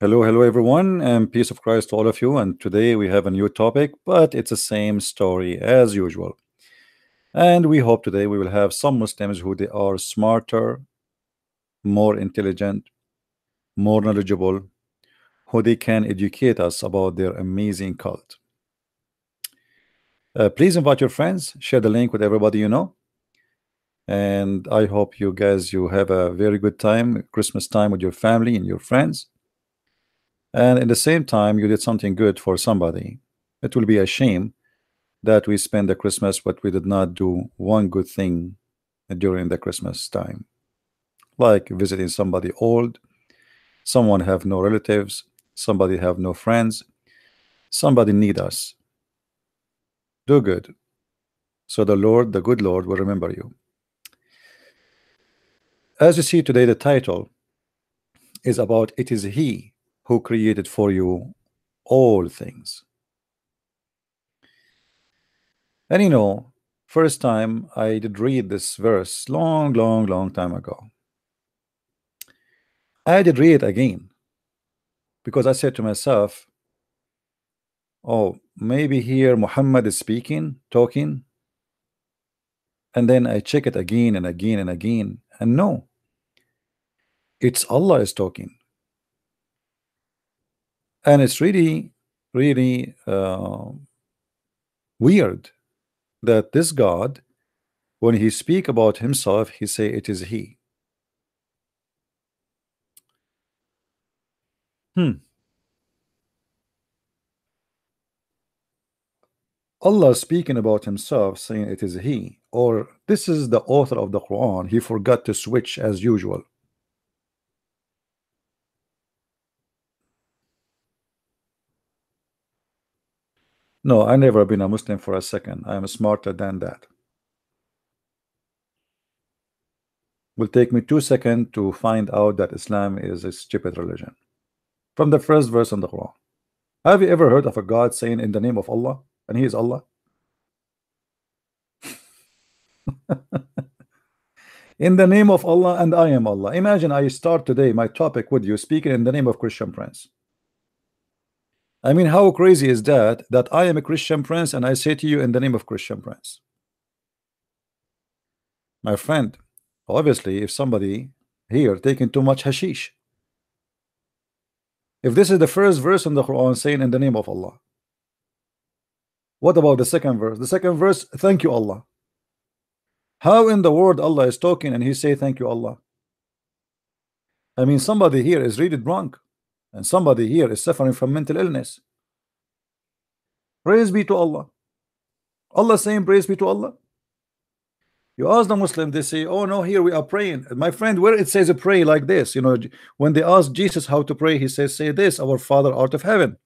Hello, hello everyone, and peace of Christ to all of you. And today we have a new topic, but it's the same story as usual. And we hope today we will have some Muslims who they are smarter, more intelligent, more knowledgeable, who they can educate us about their amazing cult. Please invite your friends, share the link with everybody you know, and I hope you guys you have a very good time, Christmas time with your family and your friends. And in the same time, you did something good for somebody. It will be a shame that we spend the Christmas, but we did not do one good thing during the Christmas time, like visiting somebody old, someone have no relatives, somebody have no friends, somebody need us. Do good, so the Lord, the good Lord, will remember you. As you see today, the title is about it is He who created for you all things. And first time I did read this verse long, long, long time ago. I did read it again because I said to myself, oh, maybe here Muhammad is speaking, talking, and then I check it again and again and again, and no, it's Allah is talking. And it's really, really weird that this God, when he speak about himself, he say it is he. Allah speaking about himself saying it is he, or this is the author of the Quran, he forgot to switch as usual. No, I never been a Muslim for a second. I am smarter than that. Will take me 2 seconds to find out that Islam is a stupid religion. From the first verse in the Quran. Have you ever heard of a God saying in the name of Allah and he is Allah? In the name of Allah and I am Allah. Imagine I start today my topic with you speaking in the name of Christian Prince. I mean, how crazy is that I am a Christian Prince and I say to you in the name of Christian Prince? My friend, obviously if somebody here taking too much hashish, if this is the first verse in the Quran saying in the name of Allah, what about the second verse? The second verse, thank you Allah. How in the world Allah is talking and he say thank you Allah? I mean, somebody here is really drunk and somebody here is suffering from mental illness. Praise be to Allah. Allah saying praise be to Allah. You ask the Muslim, they say, oh no, here we are praying. My friend, where it says a pray like this, when they ask Jesus how to pray, he says, say this, our Father art of heaven.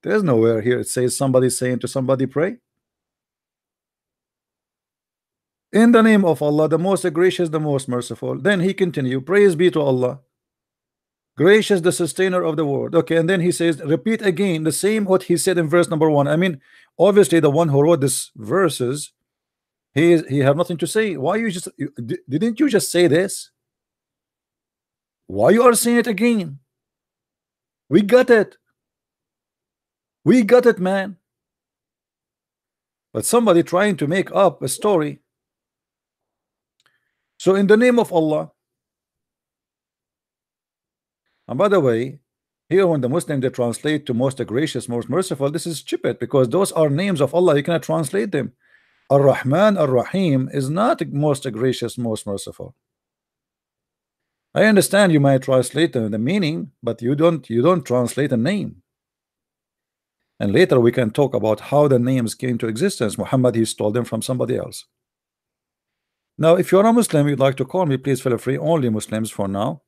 There's nowhere here it says somebody saying to somebody pray. In the name of Allah, the most gracious, the most merciful. Then he continue, praise be to Allah, gracious, the sustainer of the world. Okay, and then he says, repeat again the same what he said in verse number 1. I mean, obviously the one who wrote this verses, he have nothing to say. Why didn't you just say this? Why you are saying it again? We got it. We got it, man. But somebody trying to make up a story. So in the name of Allah. And by the way, here when the Muslim they translate to most gracious, most merciful, this is stupid because those are names of Allah. You cannot translate them. Ar-Rahman, Ar-Rahim is not most gracious, most merciful. I understand you might translate the meaning, but you don't translate a name. And later we can talk about how the names came to existence. Muhammad, he stole them from somebody else. Now, if you're a Muslim, you'd like to call me, please feel free. Only Muslims for now.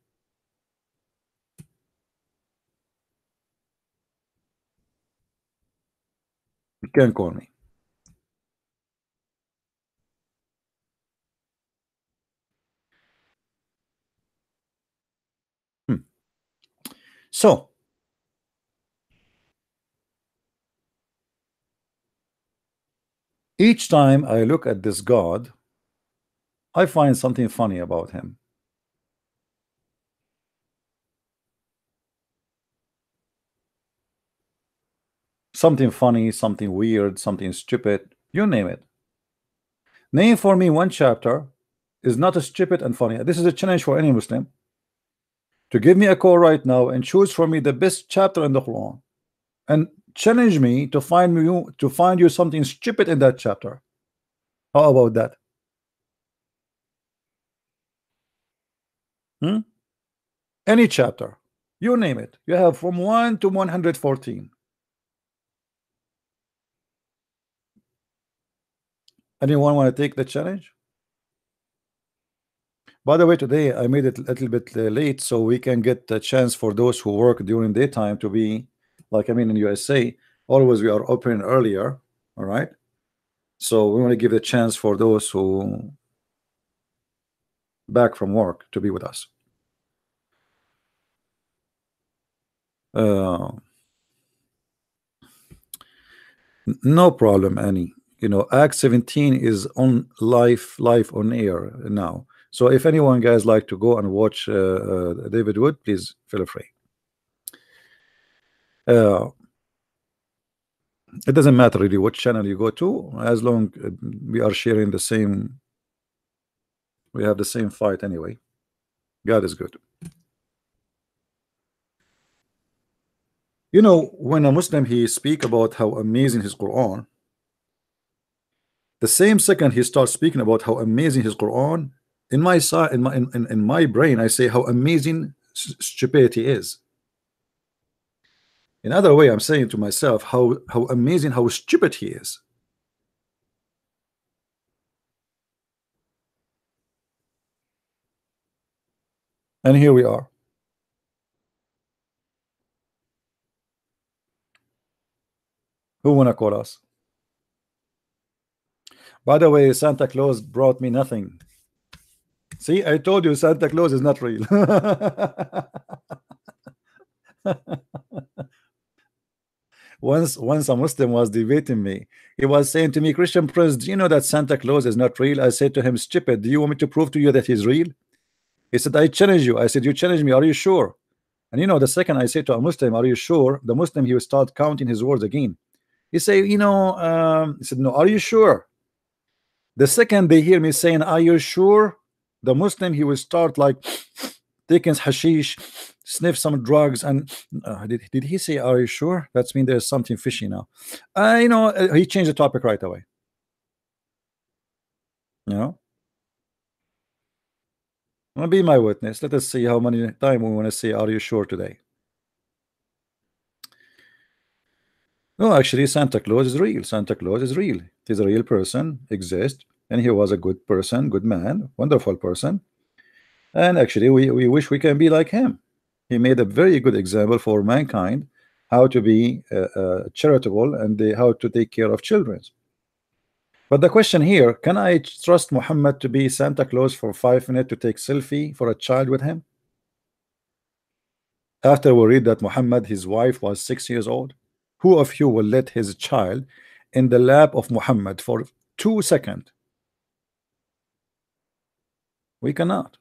You can call me. So, each time I look at this God, I find something funny about him. something funny, something weird, something stupid, you name it. Name for me one chapter is not a stupid and funny. This is a challenge for any Muslim to give me a call right now and choose for me the best chapter in the Quran and challenge me to find you something stupid in that chapter. How about that? Any chapter, you name it. You have from 1 to 114. Anyone want to take the challenge? By the way, today I made it a little bit late so we can get the chance for those who work during daytime to be like, I mean, in USA, always we are open earlier. All right. So we want to give the chance for those who back from work to be with us. No problem, Annie. You know, Act 17 is on live on air now. So if anyone guys like to go and watch David Wood, please feel free. It doesn't matter really what channel you go to, as long we are sharing the same, we have the same fight anyway. God is good. You know, when a Muslim he speak about how amazing his Quran, the same second he starts speaking about how amazing his Quran, in my side, in my brain, I say how amazing stupidity is. In other way, I'm saying to myself how amazing how stupid he is. And here we are. Who wanna call us? By the way, Santa Claus brought me nothing. See, I told you Santa Claus is not real. Once a Muslim was debating me. He was saying to me, Christian Prince, do you know that Santa Claus is not real? I said to him, stupid, do you want me to prove to you that he's real? He said, I challenge you. I said, you challenge me, are you sure? And you know, the second I say to a Muslim, are you sure? The Muslim, he will start counting his words again. He say, you know, he said, no, are you sure? The second they hear me saying, are you sure? The Muslim, he will start like taking hashish, sniff some drugs, and did he say, are you sure? That's mean there's something fishy now. You know, he changed the topic right away. You know, want to be my witness. Let us see how many time we want to say, are you sure today? No, actually, Santa Claus is real. Santa Claus is real. He's a real person, exists, and he was a good person, good man, wonderful person. And actually, we wish we can be like him. He made a very good example for mankind how to be charitable and how to take care of children. But the question here, can I trust Muhammad to be Santa Claus for 5 minutes to take selfie for a child with him? After we read that Muhammad, his wife was 6 years old, who of you will let his child in the lap of Muhammad for 2 seconds? We cannot.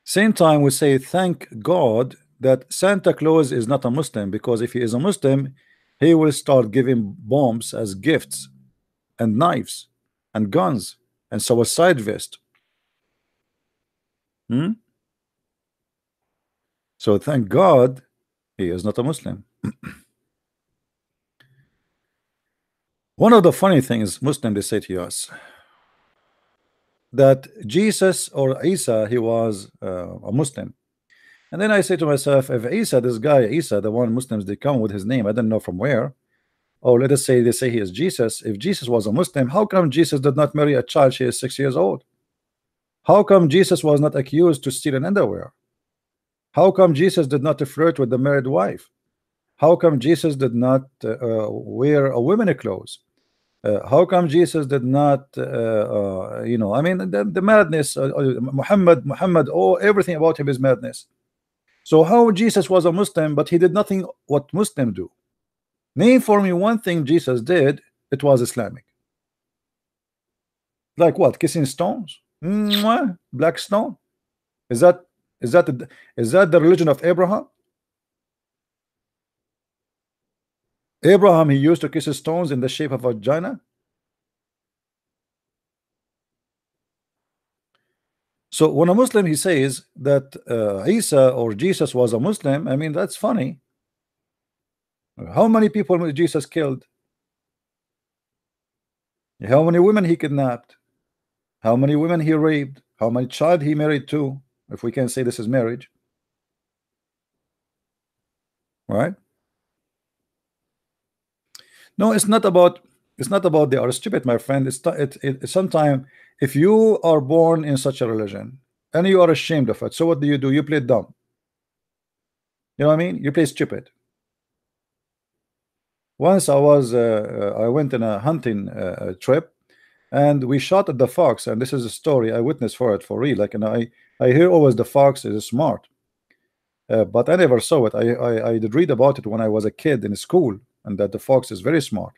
Same time we say thank God that Santa Claus is not a Muslim, because if he is a Muslim, he will start giving bombs as gifts and knives and guns and suicide vest. So thank God he is not a Muslim. One of the funny things Muslim they say to us that Jesus or Isa, he was a Muslim. And then I say to myself, if Isa, this guy Isa, the one Muslims they come with his name, I don't know from where, or let us say they say he is Jesus. If Jesus was a Muslim, how come Jesus did not marry a child? She is 6 years old. How come Jesus was not accused to steal an underwear? How come Jesus did not flirt with the married wife? How come Jesus did not wear a women's clothes? How come Jesus did not you know, I mean, the madness, Muhammad, oh, everything about him is madness. So how Jesus was a Muslim but he did nothing what Muslims do? Name for me one thing Jesus did, it was Islamic. Like what? Kissing stones? Mwah, black stone? Is that the religion of Abraham? Abraham, he used to kiss stones in the shape of a vagina. So when a Muslim he says that Isa or Jesus was a Muslim, I mean that's funny. How many people Jesus killed? How many women he kidnapped? How many women he raped? How many child he married to? If we can say this is marriage, right? No, it's not about they are stupid, my friend. Sometimes if you are born in such a religion and you are ashamed of it, so what do? You play dumb. You know what I mean? You play stupid. Once I went on a hunting trip, and we shot at the fox, and this is a story I witnessed for it for real. Like, and I hear always the fox is smart, but I never saw it. I did read about it when I was a kid in school, and that the fox is very smart.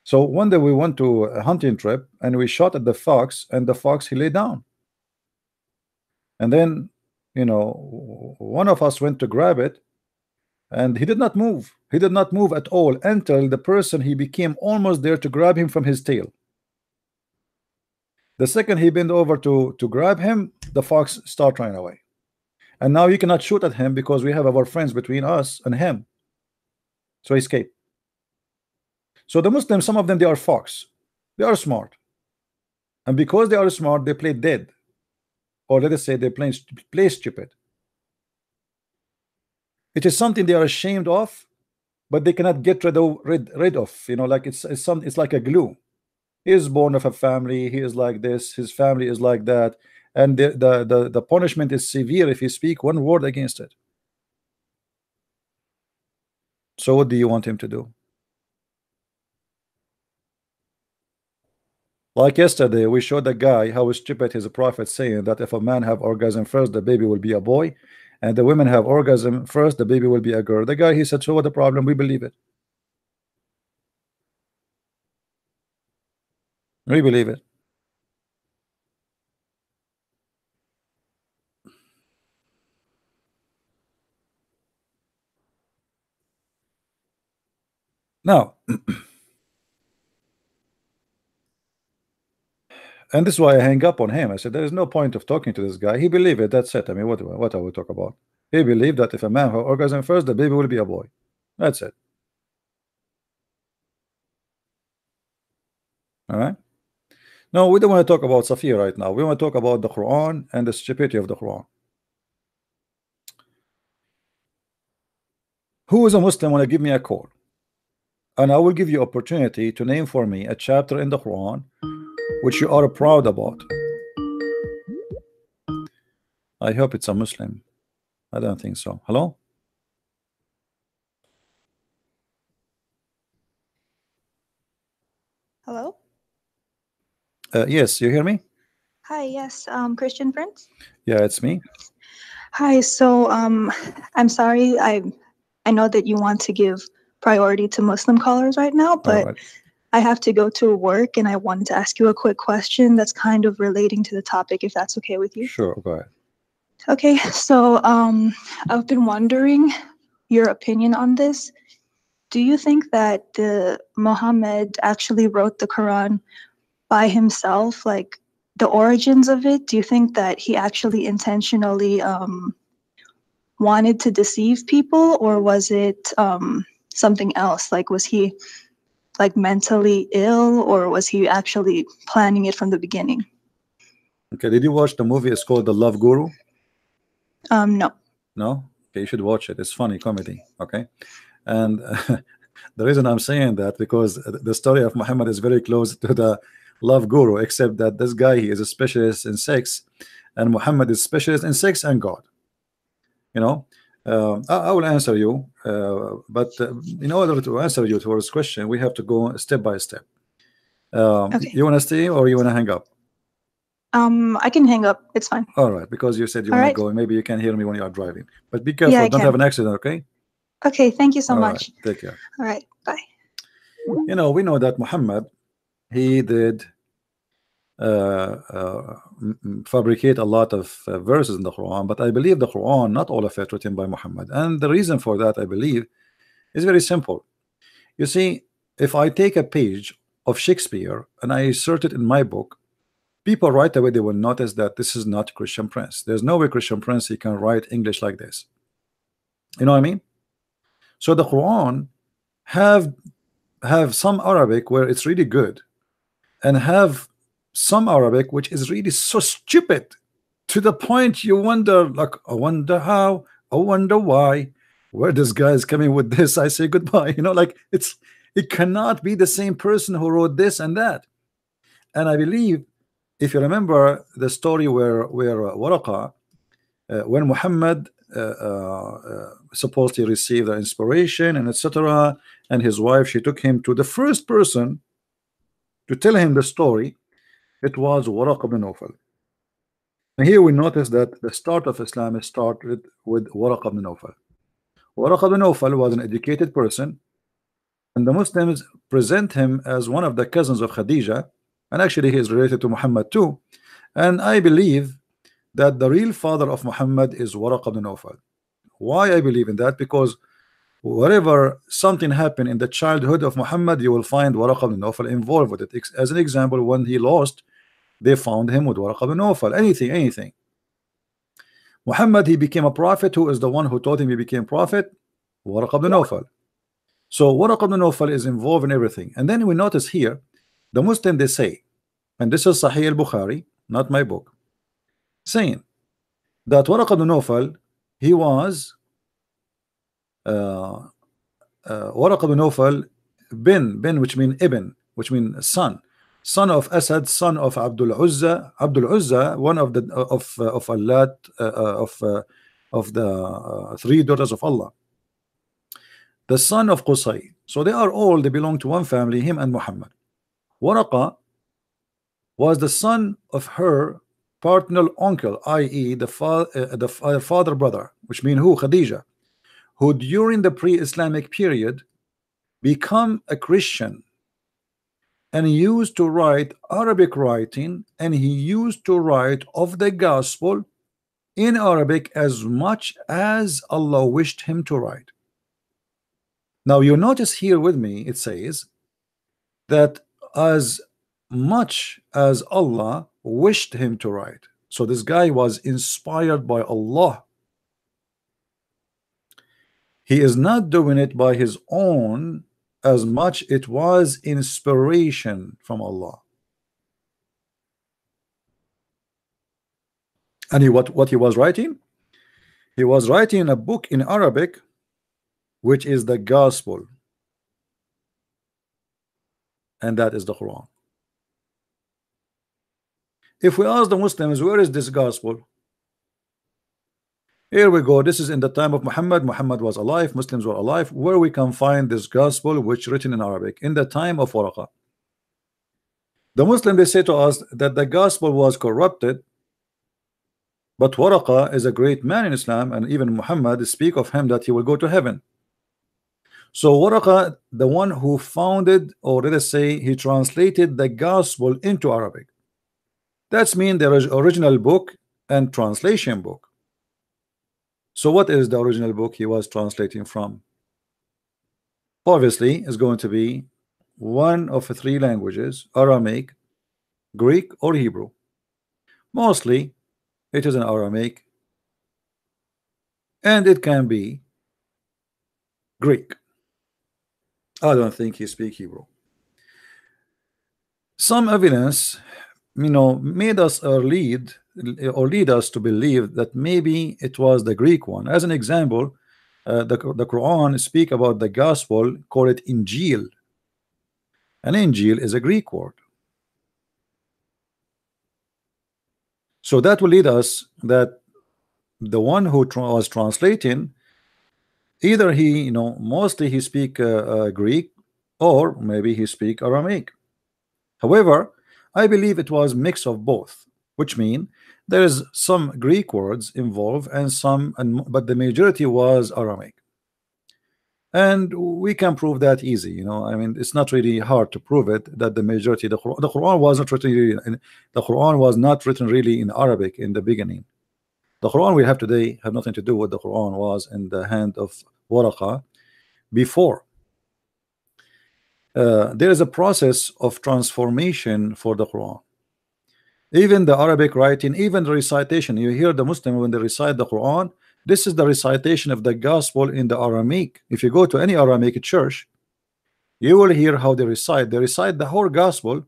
So one day we went to a hunting trip, and we shot at the fox, and the fox he lay down, and then one of us went to grab it, and he did not move. He did not move at all until the person he became almost there to grab him from his tail. The second he bent over to grab him, the fox start running away. And now you cannot shoot at him because we have our friends between us and him. So he escaped. So the Muslims, some of them, they are fox. They are smart. And because they are smart, they play dead. Or let us say they play stupid. It is something they are ashamed of, but they cannot get rid of. Like it's like a glue. He is born of a family, he is like this, his family is like that, and the punishment is severe if you speak one word against it. So what do you want him to do? Like yesterday we showed the guy how stupid his prophet saying that if a man have orgasm first, the baby will be a boy, and the women have orgasm first, the baby will be a girl. The guy, he said, so what the problem? We believe it. We believe it. Now, and this is why I hang up on him. I said there is no point of talking to this guy. He believed it. That's it. I mean, what are we talk about? He believed that if a man have orgasm first, the baby will be a boy. That's it. All right. No, we don't want to talk about Safiya right now. We want to talk about the Quran and the stupidity of the Quran. Who is a Muslim want to give me a call? And I will give you opportunity to name for me a chapter in the Quran which you are proud about. I hope it's a Muslim. I don't think so. Hello? Hello? Yes, you hear me? Hi, yes, Christian Prince? Yeah, it's me. Hi, so I'm sorry, I know that you want to give priority to Muslim callers right now, but right. I have to go to work and I wanted to ask you a quick question that's kind of relating to the topic, if that's okay with you. Sure, go ahead. Okay, so I've been wondering your opinion on this. Do you think that Muhammad actually wrote the Quran by himself, like the origins of it? Do you think that he actually intentionally wanted to deceive people, or was it something else? Like, was he like mentally ill, or was he actually planning it from the beginning? Okay, did you watch the movie? It's called The Love Guru. No. No? Okay, you should watch it. It's funny comedy. Okay, and the reason I'm saying that because the story of Muhammad is very close to the Love Guru, except that this guy, he is a specialist in sex, and Muhammad is specialist in sex and God. I will answer you, but in order to answer you to this question, we have to go step by step. Okay. You want to stay or you want to hang up? I can hang up. It's fine. All right, because you said you All want to right. go, and maybe you can hear me when you are driving. But be careful, Yeah, I don't can. have an accident, okay? Okay, thank you so All much. right, take care. All right, bye. We know that Muhammad, he did fabricate a lot of verses in the Quran, but I believe the Quran, not all of it, written by Muhammad. And the reason for that, I believe, is very simple. You see, if I take a page of Shakespeare and I insert it in my book, people right away they will notice that this is not Christian Prince. There's no way Christian Prince he can write English like this. You know what I mean? So the Quran have some Arabic where it's really good, and have some Arabic which is really so stupid to the point you wonder, like, I wonder how, I wonder why, where this guy is coming with this. I say goodbye. You know, like it cannot be the same person who wrote this and that. And I believe, if you remember the story where Waraqa, when Muhammad supposedly received the inspiration and etc., and his wife, she took him to the first person to tell him the story. It was Waraqa ibn Nawfal. And here we notice that the start of Islam is started with Waraqa ibn Nawfal. Waraqa ibn Nawfal was an educated person, and the Muslims present him as one of the cousins of Khadija, and actually he is related to Muhammad too. And I believe that the real father of Muhammad is Waraqa ibn Nawfal. Why I believe in that? Because wherever something happened in the childhood of Muhammad, you will find Waraqa ibn Nawfal involved with it. As an example, when he lost, they found him with Waraqa ibn Nawfal. Anything. Muhammad, he became a prophet. Who is the one who taught him he became prophet? Waraqa ibn Nawfal. So Waraqa ibn Nawfal is involved in everything. And then we notice here, the Muslim, they say, and this is Sahih al-Bukhari, not my book, saying that Waraqa ibn Nawfal, he was Waraqa ibn Nawfal bin, which mean ibn, which mean son of Asad, son of Abdul Uzza. Abdul Uzza, one of the of Allah, of the three daughters of Allah, the son of Qusay. So they are all, they belong to one family, him and Muhammad. Waraqa was the son of her paternal uncle, i.e. the father brother, which mean who? Khadija, who during the pre-Islamic period become a Christian, and he used to write Arabic writing, and he used to write of the gospel in Arabic as much as Allah wished him to write. Now you notice here with me, it says that as much as Allah wished him to write. So this guy was inspired by Allah. He is not doing it by his own, as much it was inspiration from Allah. And what he was writing? He was writing a book in Arabic, which is the gospel, and that is the Quran. If we ask the Muslims, where is this gospel? Here we go. This is in the time of Muhammad. Muhammad was alive, Muslims were alive. Where we can find this gospel which written in Arabic? In the time of Waraqa. The Muslim, they say to us that the gospel was corrupted, but Waraqa is a great man in Islam, and even Muhammad speak of him that he will go to heaven. So Waraqa, the one who founded, or let us say he translated the gospel into Arabic. That's mean there is original book and translation book. So what is the original book he was translating from? Obviously is going to be one of the three languages: Aramaic, Greek, or Hebrew. Mostly it is in Aramaic, and it can be Greek. I don't think he speaks Hebrew. Some evidence, made us lead us to believe that maybe it was the Greek one. As an example, the Quran speak about the gospel, call it Injil, and Injil is a Greek word. So that will lead us that the one who was translating, either he, mostly he speak Greek, or maybe he speak Aramaic. However, I believe it was mix of both, which mean there is some Greek words involved and some, but the majority was Aramaic. And we can prove that easy. I mean, it's not really hard to prove it that the majority, the Quran was not written really, the Quran was not written really in Arabic in the beginning. The Quran we have today have nothing to do with the Quran was in the hand of Waraqa before. there is a process of transformation for the Quran. Even the Arabic writing, even the recitation, you hear the Muslim when they recite the Quran, this is the recitation of the gospel in the Aramaic. If you go to any Aramaic church, you will hear how they recite. They recite the whole gospel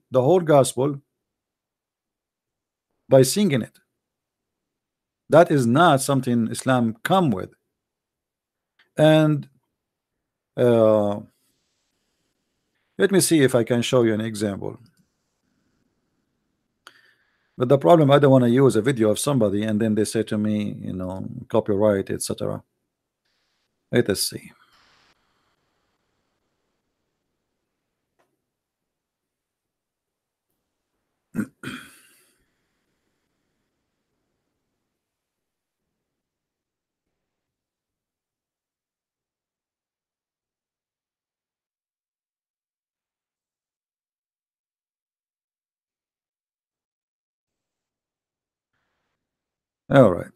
by singing it. That is not something Islam come with. And let me see if I can show you an example. But the problem, I don't want to use a video of somebody and then they say to me, you know, copyright, etc. Let us see. All right.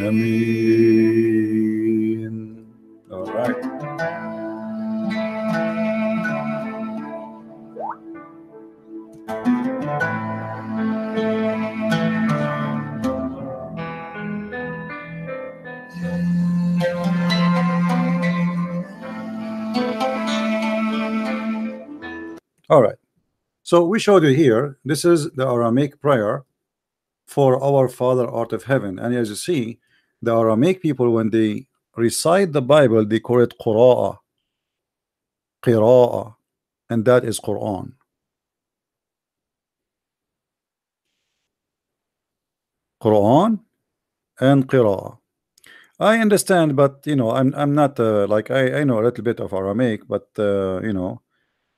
Ameen. All right. All right. So we showed you here, this is the Aramaic prayer for our Father art of heaven. And as you see, the Aramaic people, when they recite the Bible, they call it qira'ah, and that is Quran. Quran and Qira'ah. I understand, but you know, I'm not like I know a little bit of Aramaic, but you know,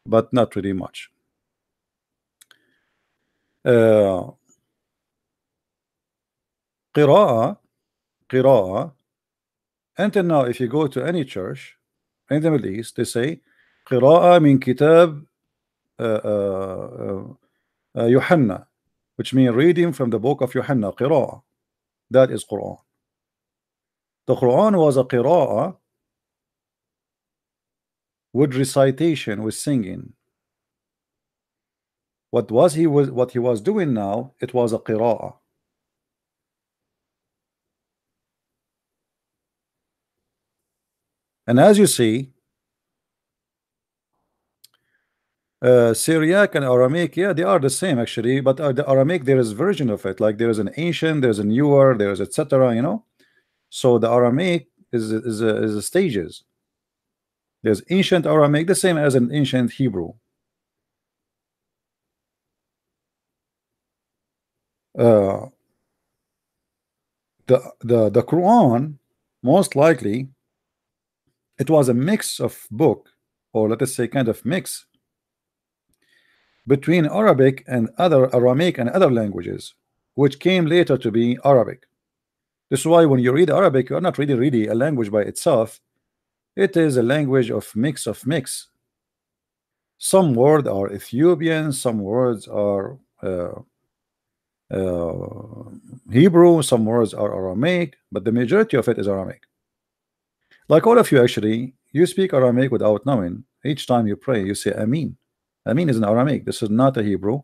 but not really much. Uh, Qira'ah. Until now, if you go to any church in the Middle East, they say قراءة من كتاب يوحنا, which means reading from the book of Yohanna. قراءة, that is Quran. The Quran was a قراءة with recitation, with singing. What he was doing now, it was a قراءة. And as you see, Syriac and Aramaic, yeah, they are the same actually, but the Aramaic, there is version of it, like there is an ancient, there's a newer, there's etc., you know. So the Aramaic is a stages. There's ancient Aramaic, the same as an ancient Hebrew. Uh, the Quran, most likely, it was a mix of book, or let us say kind of mix between Arabic and other Aramaic and other languages, which came later to be Arabic. This is why when you read Arabic, you're not reading really a language by itself. It is a language of mix. Some words are Ethiopian, some words are Hebrew, some words are Aramaic, but the majority of it is Aramaic. Like all of you, actually, you speak Aramaic without knowing. Each time you pray, you say Amin. Amin is an Aramaic. This is not a Hebrew.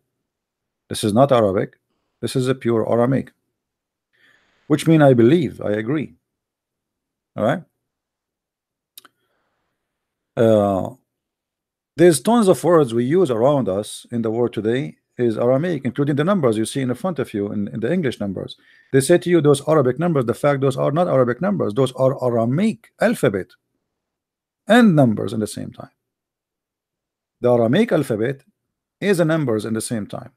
This is not Arabic. This is a pure Aramaic, which means I believe, I agree. All right. There's tons of words we use around us in the world today is Aramaic, including the numbers you see in front of you in the English numbers. They say to you those Arabic numbers. The fact those are not Arabic numbers. Those are Aramaic alphabet and numbers in the same time. The Aramaic alphabet is the numbers in the same time.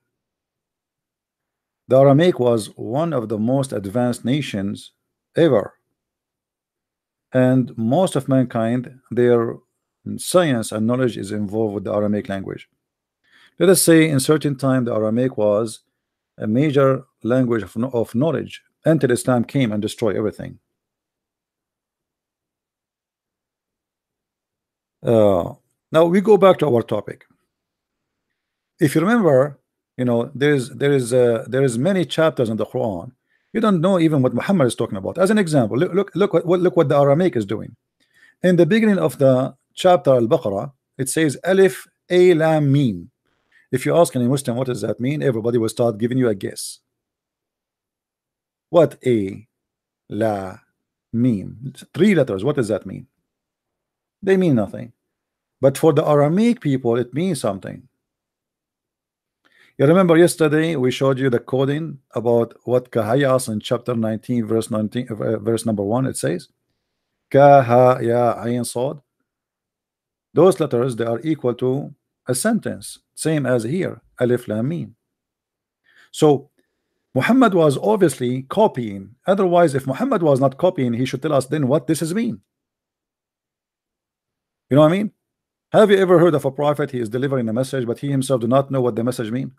The Aramaic was one of the most advanced nations ever, and most of mankind, their science and knowledge is involved with the Aramaic language. Let us say in certain time the Aramaic was a major language of knowledge until Islam came and destroyed everything. Now we go back to our topic. If you remember, you know, there is many chapters in the Quran. You don't know even what Muhammad is talking about. As an example, look what the Aramaic is doing. In the beginning of the chapter Al-Baqarah, it says Alif A Lam Mim. If you ask any Muslim what does that mean, everybody will start giving you a guess. What A La Mim? 3 letters. What does that mean? They mean nothing. But for the Aramaic people, it means something. You remember yesterday we showed you the coding about what Kahayas in chapter 19, verse 19, verse number 1. It says Kaha Ya Ayn Sod. Those letters, they are equal to a sentence, same as here, Alif Lam Mim. So Muhammad was obviously copying. Otherwise, if Muhammad was not copying, he should tell us then what this is mean. You know what I mean? Have you ever heard of a prophet? He is delivering a message, but he himself do not know what the message mean,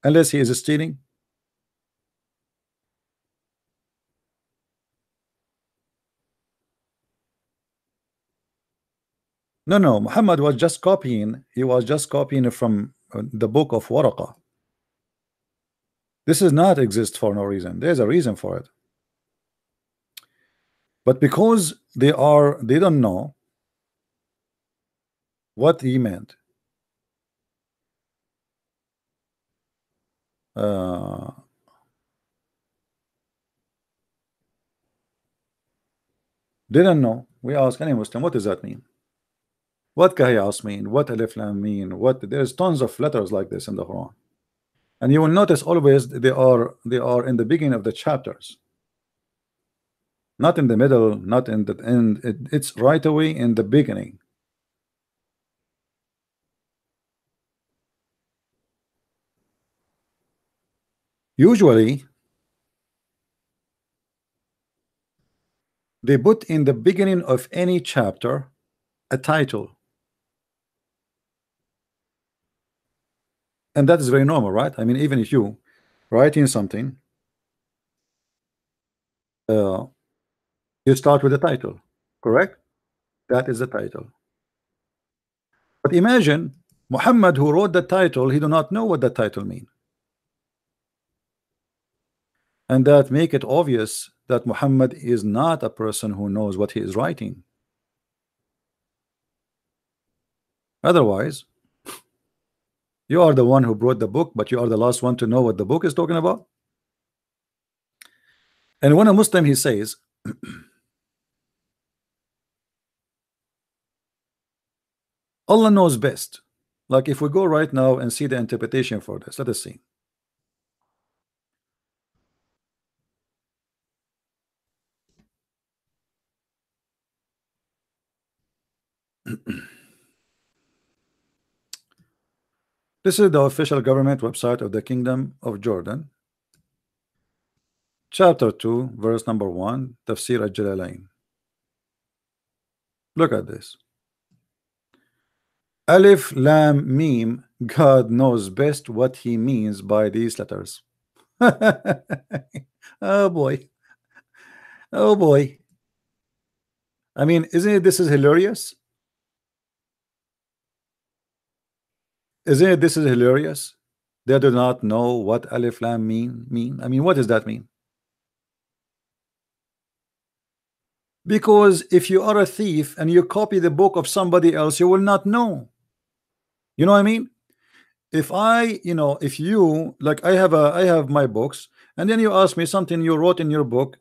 unless he is stealing. No, Muhammad was just copying. He was just copying from the book of Waraqah. This does not exist for no reason. There's a reason for it. But because they don't know what he meant. Didn't know. We ask any Muslim, what does that mean? What Kahiyas mean? What Alif Lam mean? What? There's tons of letters like this in the Quran, and you will notice always they are in the beginning of the chapters, not in the middle, not in the end. It's right away in the beginning. Usually, They put in the beginning of any chapter a title, and that is very normal, right? I mean, even if you writing something, uh, you start with a title, correct? That is the title. But imagine Muhammad, who wrote the title, he do not know what the title mean, and that make it obvious that Muhammad is not a person who knows what he is writing. Otherwise, you are the one who brought the book, but you are the last one to know what the book is talking about. And when a Muslim he says, Allah knows best. Like if we go right now and see the interpretation for this, let us see. This is the official government website of the Kingdom of Jordan. Chapter 2, verse number 1, Tafsir al-Jalalain. Look at this. Alif Lam Mim, God knows best what he means by these letters. Oh boy. Oh boy. I mean, isn't it this is hilarious? Isn't it this is hilarious? They do not know what Alif Lam mean. I mean, what does that mean? Because if you are a thief and you copy the book of somebody else, you will not know. You know what I mean? If I, if you like, I have my books, and then you ask me something you wrote in your book,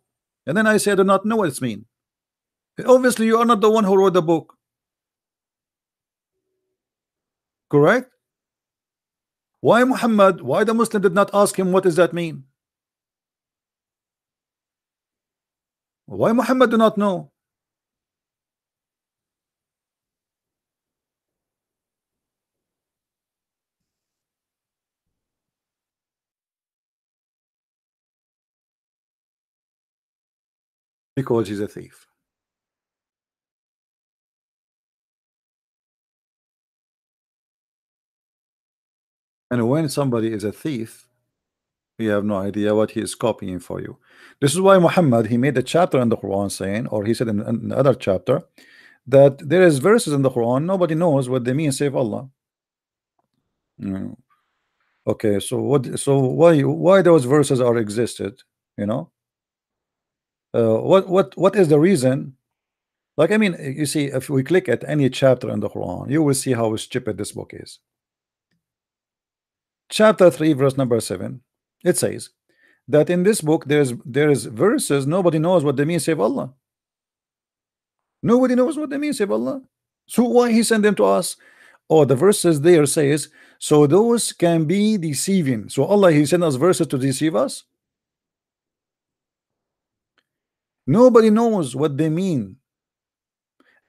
and then I say I do not know what it's mean. Obviously, you are not the one who wrote the book, correct? Why Muhammad? Why the Muslim did not ask him what does that mean? Why Muhammad do not know? Because he's a thief. And when somebody is a thief, you have no idea what he is copying for you. This is why Muhammad he made a chapter in the Quran saying, or he said in another chapter, that there is verses in the Quran nobody knows what they mean save Allah. Mm. Okay, so what? So why those verses are existed? You know, what is the reason? Like I mean, you see, if we click at any chapter in the Quran, you will see how stupid this book is. Chapter 3, verse number 7. It says that in this book there is verses nobody knows what they mean save Allah. Nobody knows what they mean save Allah. So why he sent them to us? Oh, the verses there says so those can be deceiving. So Allah he sent us verses to deceive us. Nobody knows what they mean.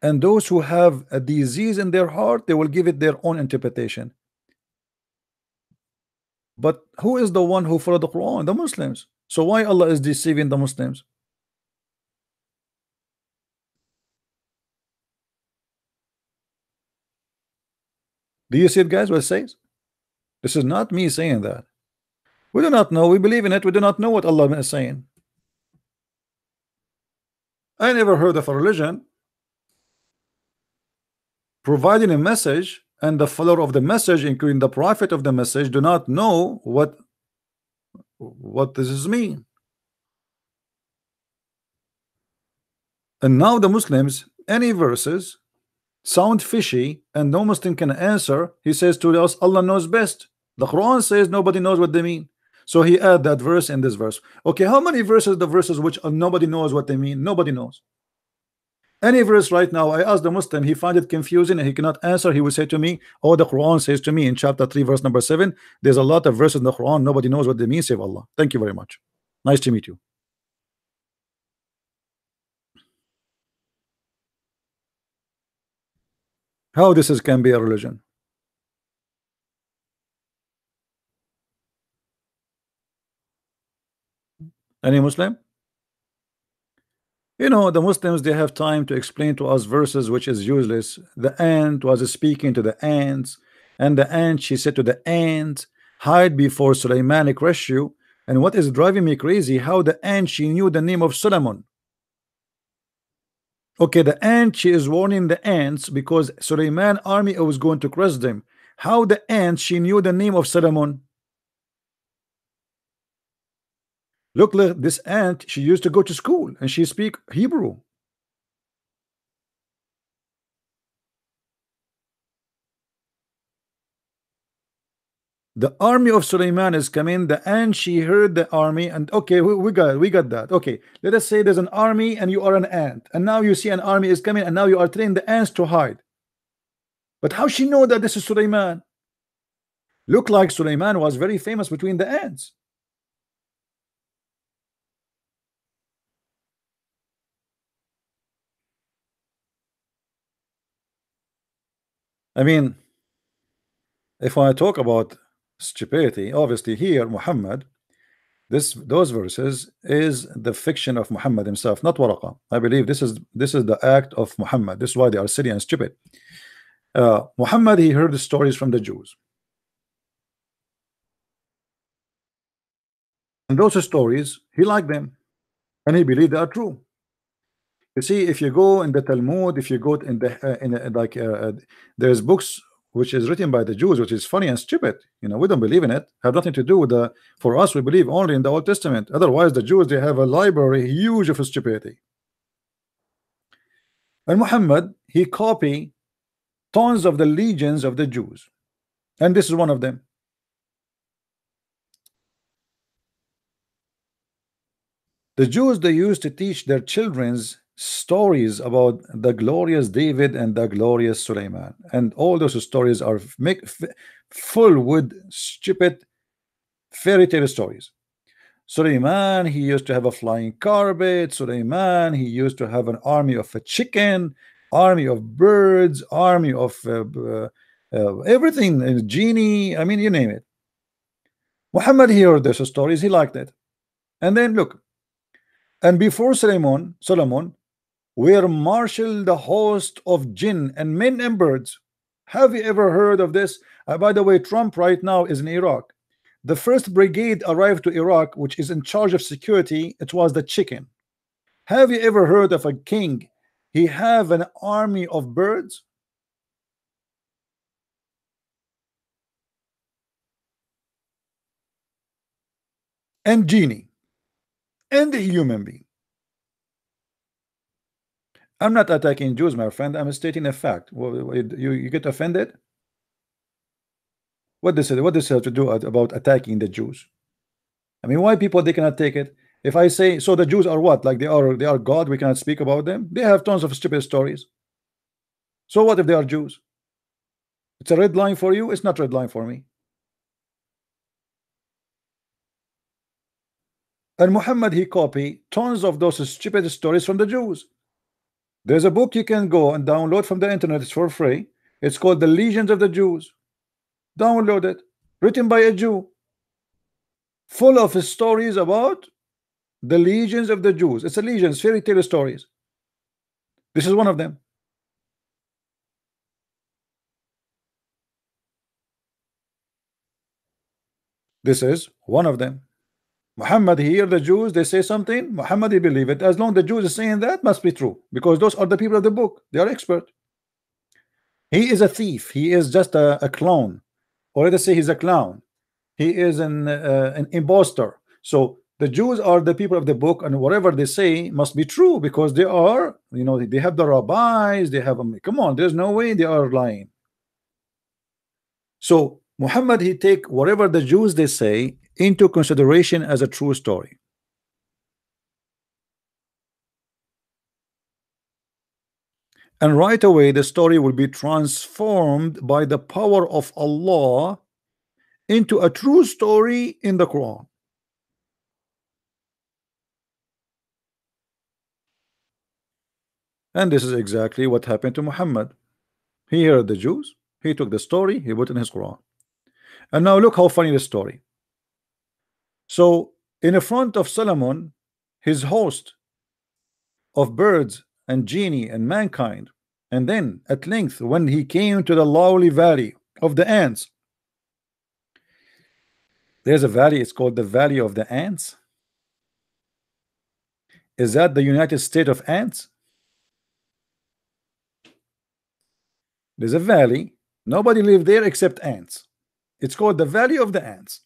And those who have a disease in their heart, they will give it their own interpretation. But who is the one who followed the Quran? The Muslims. So why Allah is deceiving the Muslims? Do you see it, guys? What it says? This is not me saying that. We do not know. We believe in it. We do not know what Allah is saying. I never heard of a religion providing a message and the follower of the message, including the prophet of the message, do not know what this is mean. And now the Muslims, any verses sound fishy and no Muslim can answer. He says to us, Allah knows best. The Quran says nobody knows what they mean. So he add that verse in this verse. Okay, how many verses? The verses which nobody knows what they mean. Nobody knows. Any verse right now, I ask the Muslim, he find it confusing and he cannot answer. He will say to me, oh, the Quran says to me in chapter 3, verse number 7, there's a lot of verses in the Quran, nobody knows what they mean, save Allah. Thank you very much. Nice to meet you. How this can be a religion? Any Muslim? You know, the Muslims, they have time to explain to us verses which is useless. The ant was speaking to the ants, and the ant, she said to the ant, hide before Sulaiman crush you. And what is driving me crazy, how the ant, she knew the name of Solomon. Okay, the ant, she is warning the ants because Sulaiman army was going to crush them. How the ant, she knew the name of Solomon? Look, like this ant, she used to go to school and she speak Hebrew. The army of Suleiman is coming, the ant, she heard the army, and okay, we got that. Okay, let us say there's an army and you are an ant, and now you see an army is coming, and now you are training the ants to hide. But how she know that this is Suleiman? Look like Suleiman was very famous between the ants. I mean, if I talk about stupidity, obviously here Muhammad, those verses is the fiction of Muhammad himself, not Waraqa. I believe this is the act of Muhammad. This is why they are silly and stupid. Muhammad, he heard the stories from the Jews, and those stories he liked them, and he believed they are true. You see, if you go in the Talmud, if you go there's books which is written by the Jews, which is funny and stupid. You know, we don't believe in it. Have nothing to do with the. For us, we believe only in the Old Testament. Otherwise, the Jews, they have a library huge of stupidity. And Muhammad, he copied tons of the legions of the Jews, and this is one of them. The Jews, they used to teach their children's stories about the glorious David and the glorious Suleiman, and all those stories are full with stupid fairy tale stories. Suleiman, he used to have a flying carpet. Suleiman, he used to have an army of a chicken, army of birds, army of everything, a genie. I mean, you name it. Muhammad, he heard those stories, he liked it. And then look, and before Solomon were marshaled the host of jinn and men and birds. Have you ever heard of this? By the way, Trump right now is in Iraq. The first brigade arrived to Iraq, which is in charge of security. It was the chicken. Have you ever heard of a king? He have an army of birds. And genie and a human being. I'm not attacking Jews, my friend. I'm stating a fact. You get offended? What does it have to do about attacking the Jews? I mean, why people they cannot take it? If I say so, the Jews are what? Like they are God? We cannot speak about them. They have tons of stupid stories. So what if they are Jews? It's a red line for you. It's not red line for me. And Muhammad, he copied tons of those stupid stories from the Jews. There's a book you can go and download from the internet. It's for free. It's called The Legions of the Jews. Download it. Written by a Jew. Full of stories about the legions of the Jews. It's a legions, fairy tale stories. This is one of them. This is one of them. Muhammad, he hear the Jews, they say something, Muhammad, he believe it. As long the Jews is saying that, must be true, because those are the people of the book. They are expert. He is a thief. He is just a clown, or let us say he's a clown. He is an impostor. So the Jews are the people of the book, and whatever they say must be true, because they are, you know, they have the rabbis, they have them. Come on, there's no way they are lying. So Muhammad, he take whatever the Jews they say into consideration as a true story. And right away the story will be transformed by the power of Allah into a true story in the Quran. And this is exactly what happened to Muhammad. He heard the Jews, he took the story, he put in his Quran. And now look how funny the story. So in the front of Solomon, his host, of birds and genie and mankind. And then at length, when he came to the lowly valley of the ants, there's a valley, it's called the Valley of the Ants. Is that the United States of Ants? There's a valley, nobody lived there except ants. It's called the Valley of the Ants.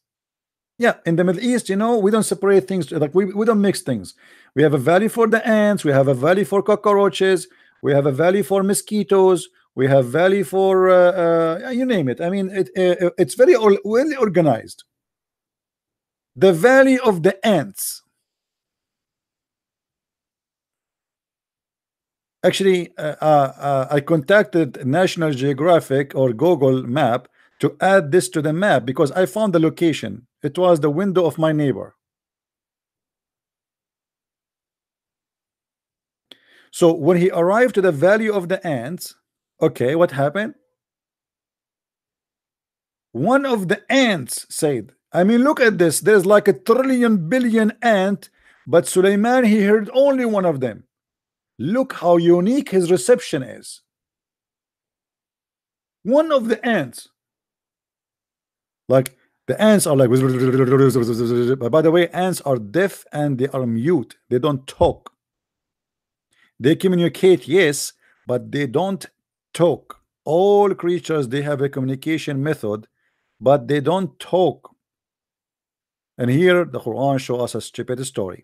Yeah, in the Middle East, you know, we don't separate things, like we don't mix things. We have a valley for the ants, we have a valley for cockroaches, we have a valley for mosquitoes, we have valley for you name it. I mean, it's very well organized. The Valley of the Ants. Actually, I contacted National Geographic or Google Map to add this to the map because I found the location. It was the window of my neighbor. So when he arrived to the Valley of the Ants, okay, what happened? One of the ants said, I mean, look at this. There's like a trillion billion ant, but Suleiman, he heard only one of them. Look how unique his reception is. One of the ants. Like the ants are like, by the way, ants are deaf and they are mute. They don't talk. They communicate, yes, but they don't talk. All creatures, they have a communication method, but they don't talk. And here the Quran shows us a stupid story.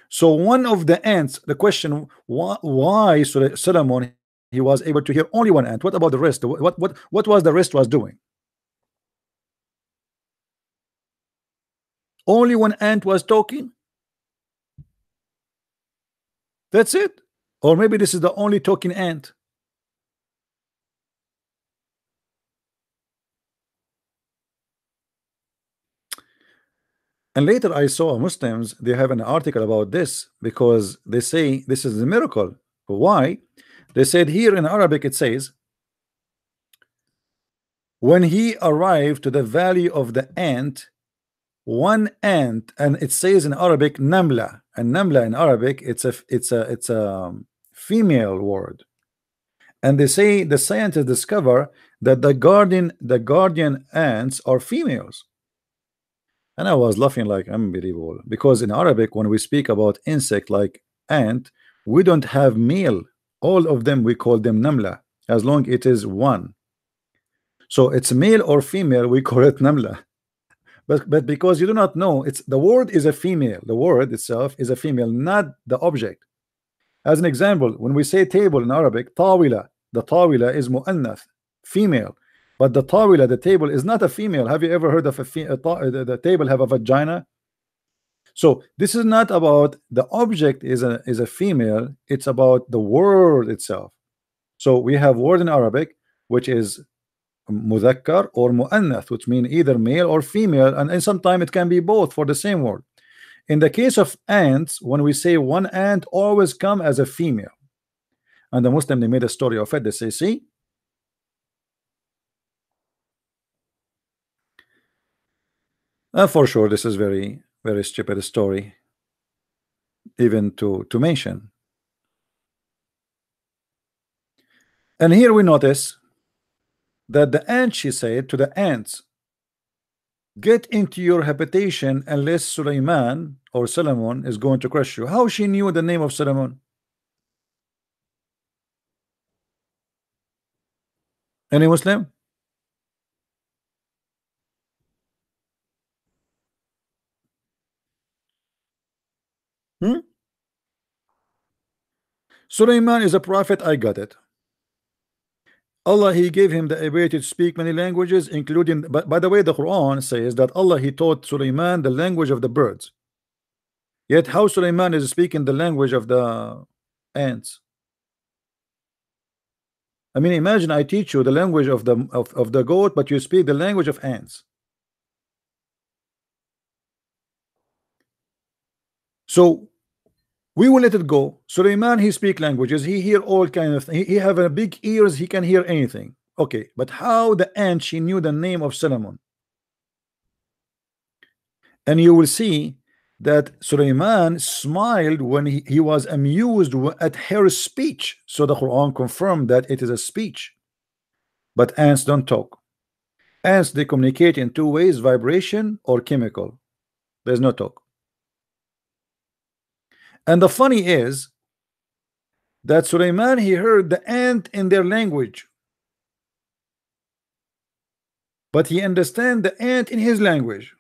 So one of the ants, the question, why Solomon, he was able to hear only one ant? What about the rest? What was the rest was doing? Only one ant was talking. That's it. Or maybe this is the only talking ant. And later I saw Muslims, they have an article about this because they say this is a miracle. Why? They said here in Arabic it says, when he arrived to the Valley of the Ant, one ant, and it says in Arabic namla, and namla in Arabic it's a female word. And they say the scientists discover that the guardian ants are females. And I was laughing like unbelievable, because in Arabic when we speak about insect like ant, we don't have male. All of them we call them namla, as long it is one. So it's male or female, we call it namla. But because you do not know, it's the word is a female. The word itself is a female, not the object. As an example, when we say table in Arabic, tawila, the tawila is mu'annath, female. But the tawila, the table, is not a female. Have you ever heard of the table have a vagina? So this is not about the object is a female. It's about the word itself. So we have word in Arabic which is mudhakkar or mu'annath, which mean either male or female, and sometimes it can be both for the same word. In the case of ants, when we say one ant, always come as a female. And the Muslim, they made a story of it. They say, see, for sure this is very stupid story even to mention. And here we notice that the ant, she said to the ants, get into your habitation unless Suleiman or Solomon is going to crush you. How she knew the name of Solomon? Any Muslim? Suleiman is a prophet, I got it. Allah, he gave him the ability to speak many languages, including, but by the way, the Quran says that Allah, he taught Suleiman the language of the birds. Yet how Suleiman is speaking the language of the ants? I mean, imagine I teach you the language of the goat, but you speak the language of ants. So we will let it go. Suleiman, he speak languages, he hear all kind of things. He have a big ears, he can hear anything. Okay, but how the ant, she knew the name of Solomon? And you will see that Sulaiman smiled when he was amused at her speech. So the Quran confirmed that it is a speech. But ants don't talk. Ants, they communicate in two ways: vibration or chemical. There's no talk. And the funny is that Sulaiman, he heard the ant in their language, but he understand the ant in his language.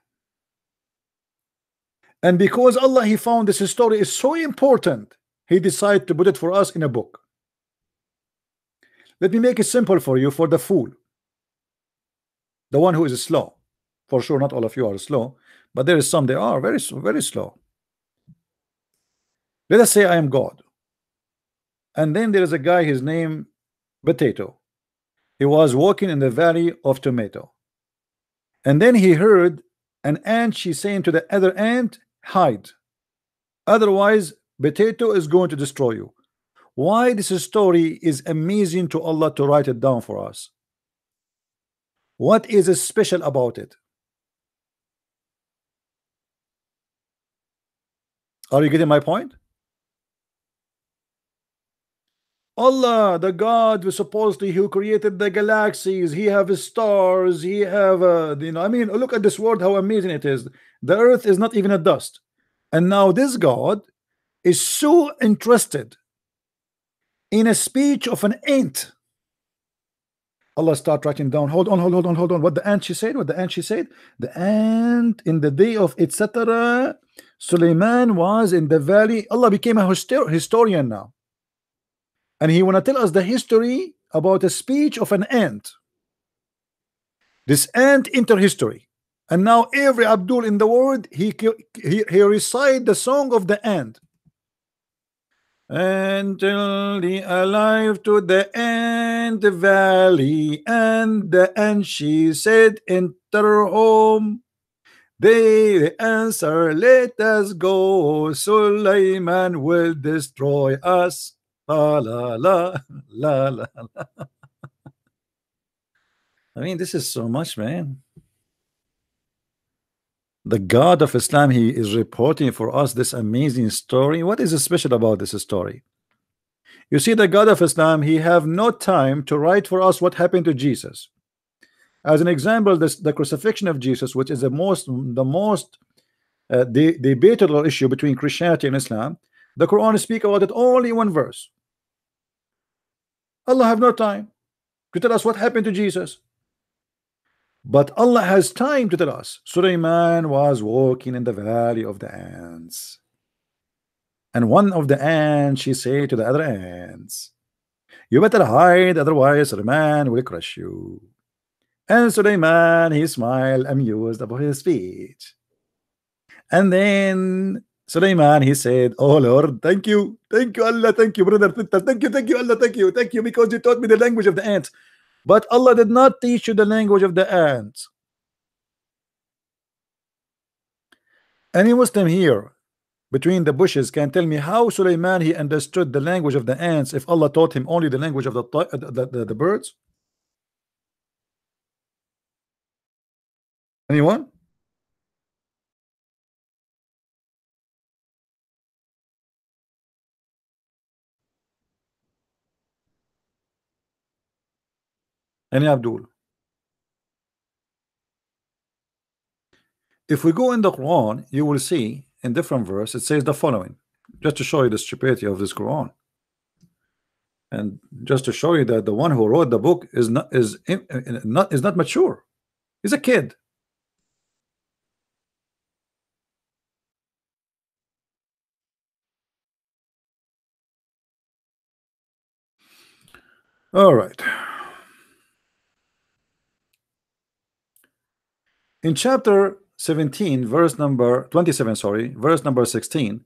And because Allah, he found this story is so important, he decided to put it for us in a book. Let me make it simple for you, for the fool, the one who is slow. For sure, not all of you are slow, but there is some, they are very slow. Let us say I am God, and then there is a guy, his name Potato. He was walking in the valley of tomato, and then he heard an ant, she saying to the other ant, hide, otherwise Potato is going to destroy you. Why this story is amazing to Allah to write it down for us? What is special about it? Are you getting my point? Allah, the God, was supposedly who created the galaxies. He have stars. He have I mean, look at this world, how amazing it is. The earth is not even a dust. And now this God is so interested in a speech of an ant. Allah start writing down. Hold on. What the ant she said? What the ant she said? The ant in the day of etc. Sulaiman was in the valley. Allah became a historian now, and he want to tell us the history about a speech of an ant. This ant enter history, and now every Abdul in the world, he recite the song of the ant. Until the alive to the ant valley, and the ant she said, enter home. They answer, let us go, Sulaiman will destroy us. La la la la la la. I mean, this is so much, man. The God of Islam, he is reporting for us this amazing story. What is special about this story? You see, the God of Islam, he have no time to write for us what happened to Jesus. As an example, the crucifixion of Jesus, which is the most debatable issue between Christianity and Islam, the Quran speak about it only one verse. Allah have no time to tell us what happened to Jesus, but Allah has time to tell us Sulaiman was walking in the valley of the ants, and one of the ants she said to the other ants, you better hide, otherwise Sulaiman will crush you. And Sulaiman, he smiled, amused about his speech. And then Sulaiman, he said, oh Lord, thank you Allah, thank you brother, thank you Allah, thank you because you taught me the language of the ants. But Allah did not teach you the language of the ants. Any Muslim here between the bushes can tell me how Sulaiman he understood the language of the ants if Allah taught him only the language of the birds? Anyone? Any Abdul? If we go in the Quran, you will see in different verse it says the following, just to show you the stupidity of this Quran, and just to show you that the one who wrote the book is not mature. He's a kid. All right. In chapter 17, verse number 27, sorry, verse number 16,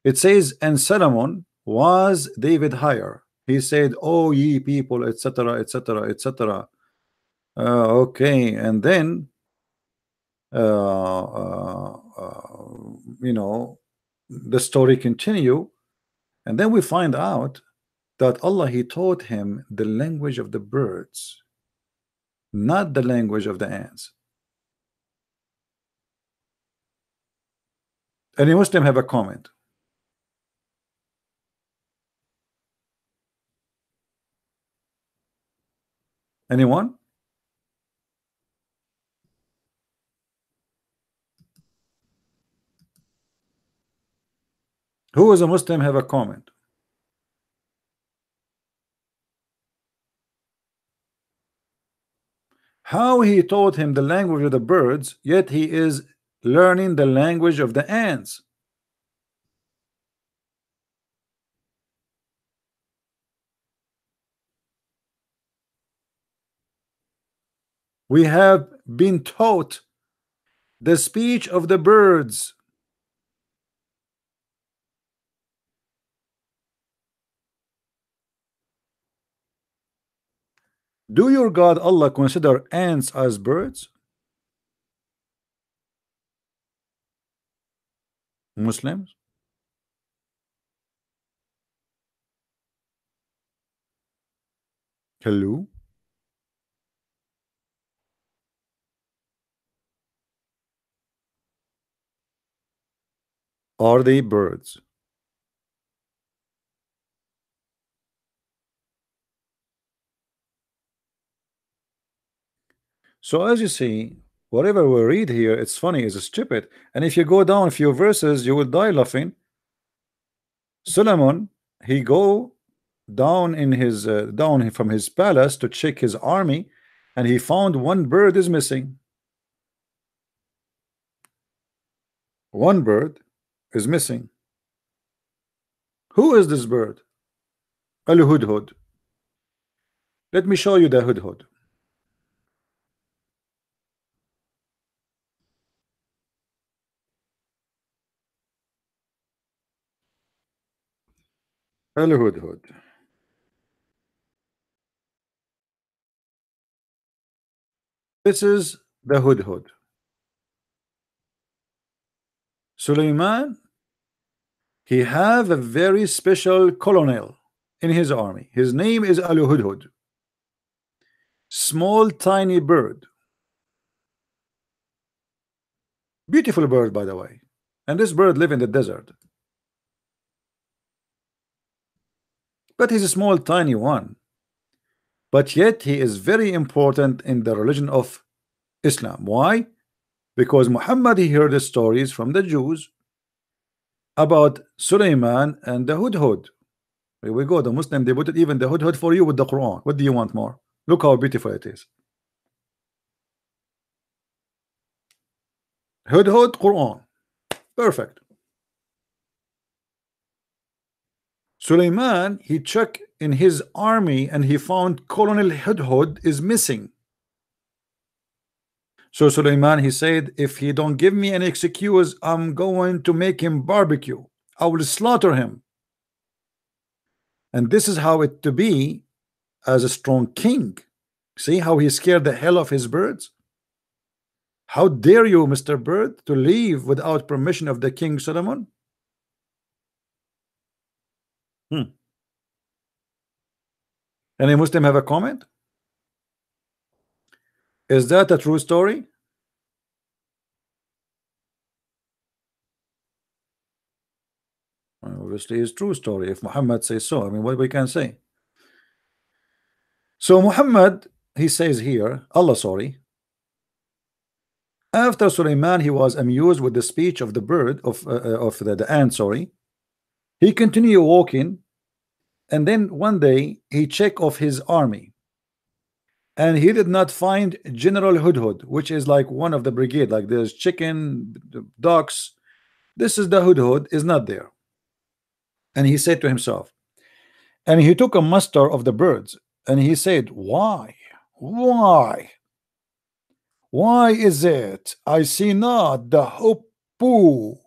it says, and Solomon was David higher. He said, oh ye people, etc., etc., etc. Okay, and then you know, the story continue, and then we find out that Allah, he taught him the language of the birds, not the language of the ants. Any Muslim have a comment? Anyone? Who is a Muslim have a comment? How he taught him the language of the birds, yet he is learning the language of the ants. We have been taught the speech of the birds. Do your God Allah consider ants as birds? Muslims? Hello? Are they birds? So as you see, whatever we read here, it's funny, it's stupid. And if you go down a few verses, you will die laughing. Solomon, he go down in his down from his palace to check his army, and he found one bird is missing. One bird is missing. Who is this bird? Al-Hudhud. Let me show you the Hudhud. Al-Hudhud. This is the Hudhud. Suleiman, he have a very special colonel in his army. His name is Al-Hudhud. Small tiny bird. Beautiful bird, by the way. And this bird live in the desert. But he's a small tiny one. But yet he is very important in the religion of Islam. Why? Because Muhammad, he heard the stories from the Jews about Suleiman and the Hudhud. Here we go. The Muslim, they put it even the Hudhud for you with the Quran. What do you want more? Look how beautiful it is. Hudhud, Quran. Perfect. Suleiman, he checked in his army and he found Colonel Hudhud is missing. So Suleiman, he said, if he don't give me an excuse, I'm going to make him barbecue. I will slaughter him. And this is how it to be as a strong king. See how he scared the hell of his birds? How dare you, Mr. Bird, to leave without permission of the King Solomon? Any Muslim have a comment? Is that a true story? Obviously, it's true story. If Muhammad says so, I mean, what we can say? So Muhammad, he says here, Allah, sorry. After Suleiman, he was amused with the speech of the bird of the ant. Sorry, he continued walking, and then one day he checked off his army, and he did not find General Hudhud, which is like one of the brigade. Like there's chicken, ducks. This is the Hudhud is not there. And he said to himself, and he took a muster of the birds, and he said, why is it I see not the Hoopoe,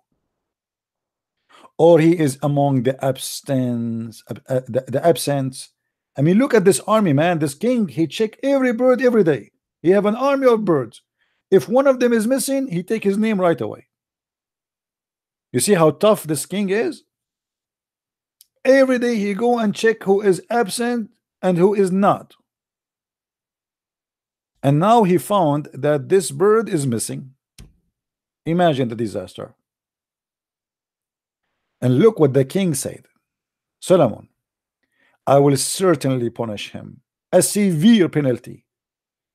or he is among the absents, the absents? I mean, look at this army, man. This king, he check every bird every day. He have an army of birds. If one of them is missing, he take his name right away. You see how tough this king is? Every day he go and check who is absent and who is not. And now he found that this bird is missing. Imagine the disaster. And look what the king said. Solomon, I will certainly punish him a severe penalty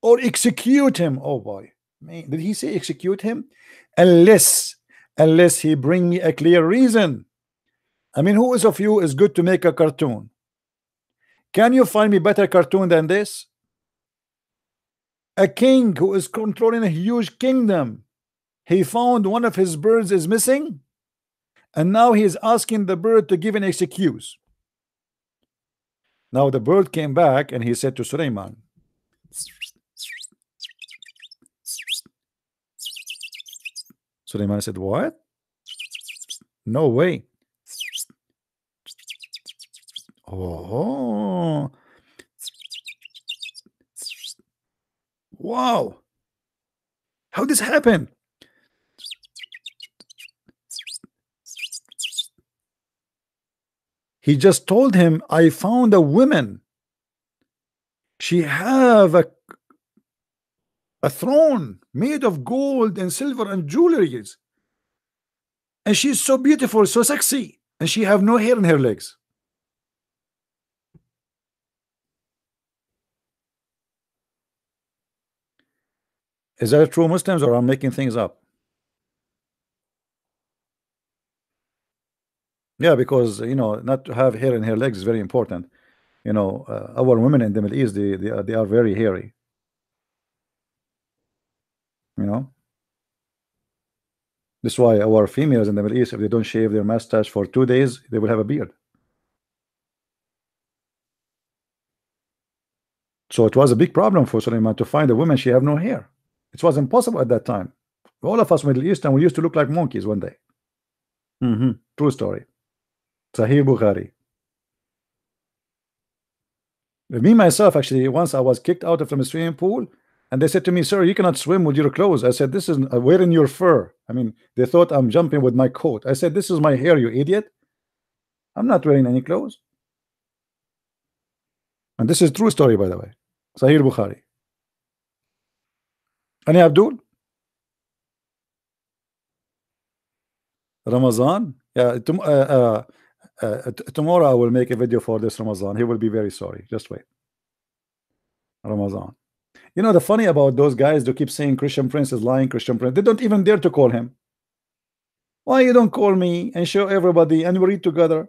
or execute him. Oh boy, man, did he say execute him? Unless he bring me a clear reason. I mean, who is of you is good to make a cartoon? Can you find me better cartoon than this? A king who is controlling a huge kingdom, he found one of his birds is missing, and now he is asking the bird to give an excuse. Now the bird came back and he said to Suleiman, Suleiman said, what? No way. Oh, wow. How this happen? He just told him, I found a woman. She have a throne made of gold and silver and jewelries. And she's so beautiful, so sexy. And she have no hair in her legs. Is that true Muslims, or I'm making things up? Yeah, because not to have hair in her legs is very important. Our women in the Middle East, they are very hairy. That's why our females in the Middle East, if they don't shave their mustache for 2 days, they will have a beard. So it was a big problem for Suleiman to find a woman she have no hair. It was impossible at that time. All of us Middle Eastern, we used to look like monkeys one day. True story. Sahih Bukhari. Me myself, actually, once I was kicked out of the swimming pool, and they said to me, sir, you cannot swim with your clothes. I said, this is wearing your fur. I mean, they thought I'm jumping with my coat. I said, this is my hair, you idiot. I'm not wearing any clothes. And this is true story, by the way. Sahih Bukhari. Ani Abdul? Ramadan? Yeah, tomorrow I will make a video for this Ramadan. He will be very sorry. Just wait. Ramadan. The funny about those guys who keep saying Christian Prince is lying, Christian Prince, they don't even dare to call him. Why you don't call me and show everybody and we read together?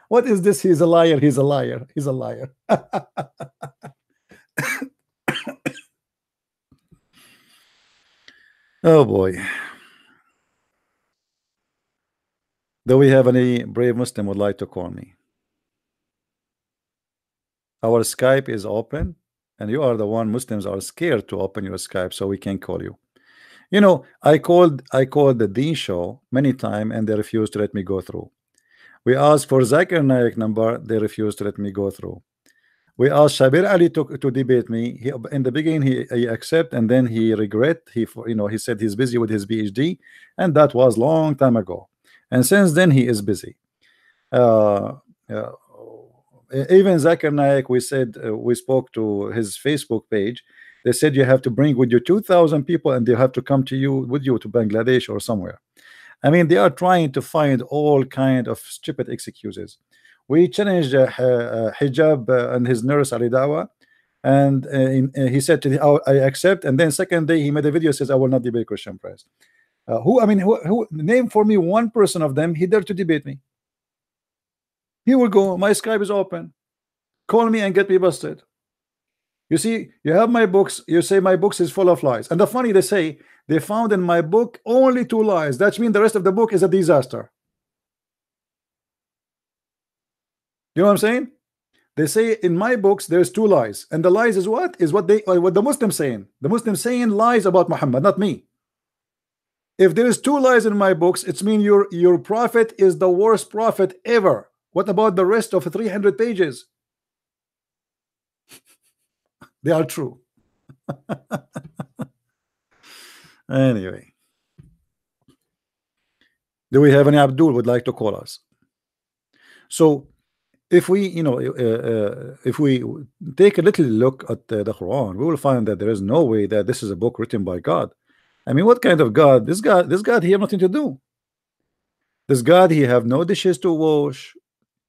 What is this? He's a liar. He's a liar. He's a liar. Oh boy. Do we have any brave Muslim would like to call me? Our Skype is open, and you are the one Muslims are scared to open your Skype, so we can't call you. I called the D show many times, and they refused to let me go through. We asked for Zakir Naik number, they refused to let me go through. We asked Shabir Ali to debate me. In the beginning he accept, and then he regret. He said he's busy with his PhD, and that was long time ago. And since then he is busy. Even Zakir Naik, we said we spoke to his Facebook page. They said you have to bring with you 2,000 people, and they have to come to you to Bangladesh or somewhere. I mean, they are trying to find all kind of stupid excuses. We challenged Hijab and his nurse Ali Dawa, and he said to the, I accept. And then second day he made a video, says I will not debate Christian Prince. Who name for me one person of them he dared to debate me. He will go, my Skype is open, call me and get me busted. You see, you have my books, you say my books is full of lies, and the funny, they say they found in my book only 2 lies. That means the rest of the book is a disaster. You know what I'm saying? They say in my books there's 2 lies, and the lies is what the Muslims saying. The Muslims saying lies about Muhammad, not me. If there is 2 lies in my books, it's mean your prophet is the worst prophet ever. What about the rest of 300 pages? They are true. Anyway, do we have any Abdul would like to call us? So if we if we take a little look at the Quran, we will find that there is no way that this is a book written by God. I mean, what kind of God? This God here nothing to do. This God, he have no dishes to wash,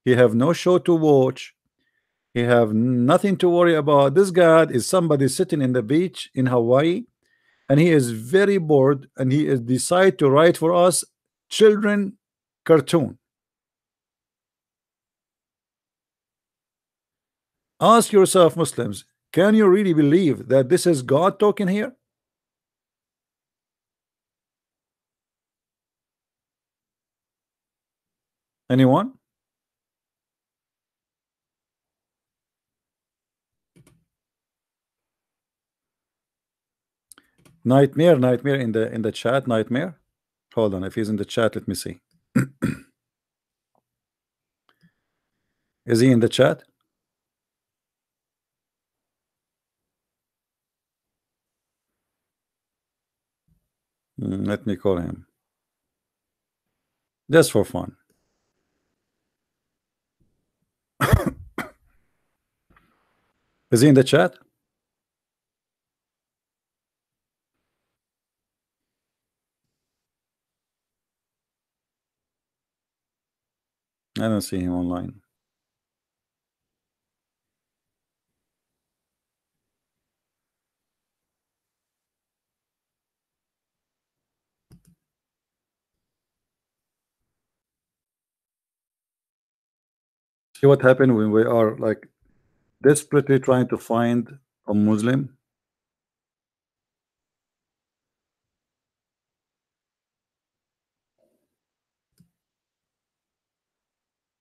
he have no show to watch, he have nothing to worry about. This God is somebody sitting in the beach in Hawaii, and he is very bored, and he is decide to write for us children cartoon. Ask yourself, Muslims, can you really believe that this is God talking here? Anyone? Nightmare in the chat. Nightmare, hold on, if he's in the chat, let me see. Is he in the chat? Let me call him just for fun. Is he in the chat? I don't see him online. See what happened when we are like desperately trying to find a Muslim?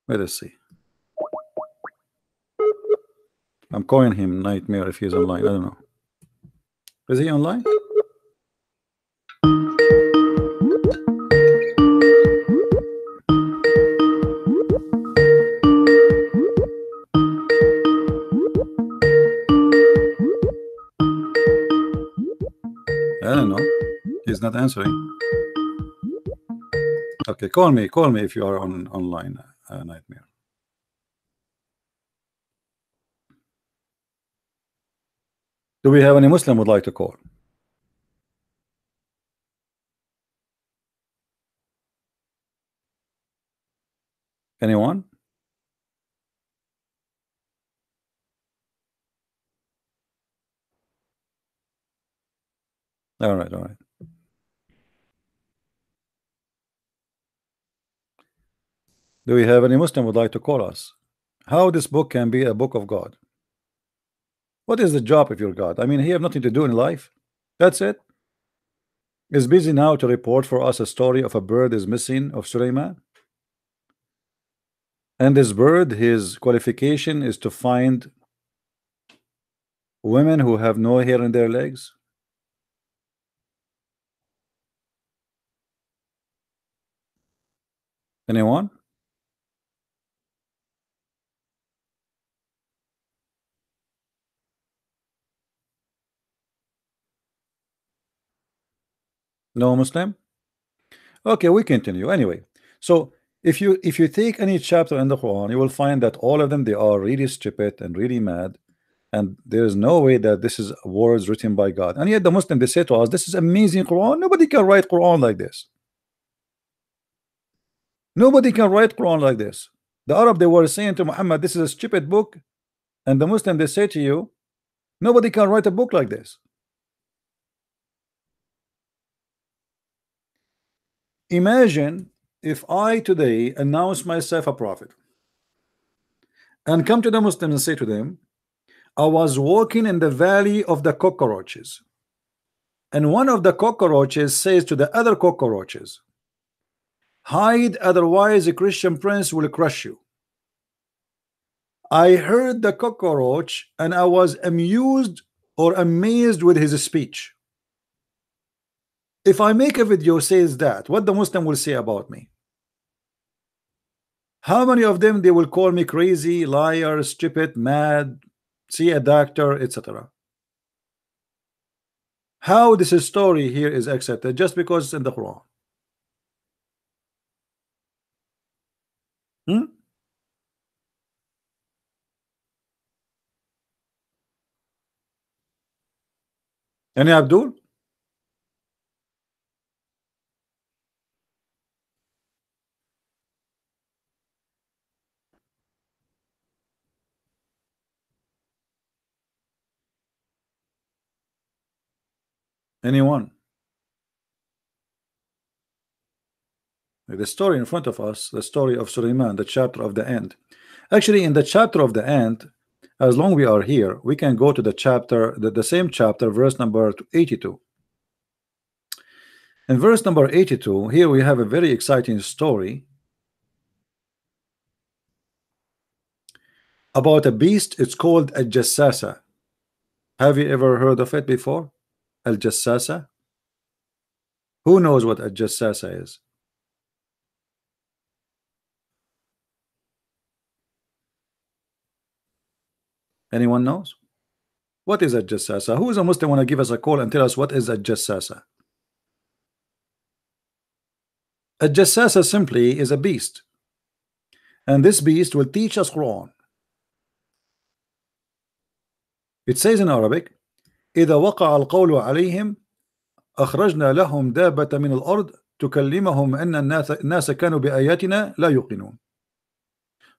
Let us see. I'm calling him Nightmare if he's online. I don't know. Is he online? I don't know. He's not answering. Okay, call me if you are online, Nightmare. Do we have any Muslim would like to call? Anyone? All right, all right. Do we have any Muslim would like to call us? How this book can be a book of God? What is the job of your God? I mean, he have nothing to do in life. That's it. Is busy now to report for us a story of a bird is missing of Suleiman. And this bird, his qualification is to find women who have no hair in their legs. Anyone? No Muslim? Okay, we continue anyway. So if you take any chapter in the Quran, you will find that all of them, they are really stupid and really mad, and there is no way that this is words written by God. And yet the Muslim, they say to us, this is amazing Quran. Nobody can write Quran like this. Nobody can write Quran like this. The Arab, they were saying to Muhammad, this is a stupid book, and the Muslim, they say to you, nobody can write a book like this. Imagine if I today announce myself a prophet and come to the Muslims and say to them, I was walking in the valley of the cockroaches, and one of the cockroaches says to the other cockroaches, hide, otherwise a Christian prince will crush you. I heard the cockroach and I was amused or amazed with his speech. If I make a video says that, what the Muslim will say about me? How many of them they will call me crazy, liar, stupid, mad, see a doctor, etc. How this story here is accepted just because it's in the Quran? Any Abdul? Anyone? The story in front of us, the story of Suleiman, the chapter of the end. Actually, in the chapter of the end, as long we are here, we can go to the chapter, the same chapter, verse number 82. In verse number 82, here we have a very exciting story about a beast. It's called a Jassasa. Have you ever heard of it before? Al Jassasa? Who knows what a Jassasa is? Anyone knows? What is a Jassasa? Who is a Muslim want to give us a call and tell us what is a Jassasa? A Jassasa simply is a beast, and this beast will teach us Quran. It says in Arabic, إذا وقع القول عليهم أخرجنا لهم دابة من الأرض تكلمهم أن الناس كانوا بآياتنا لا يوقنون.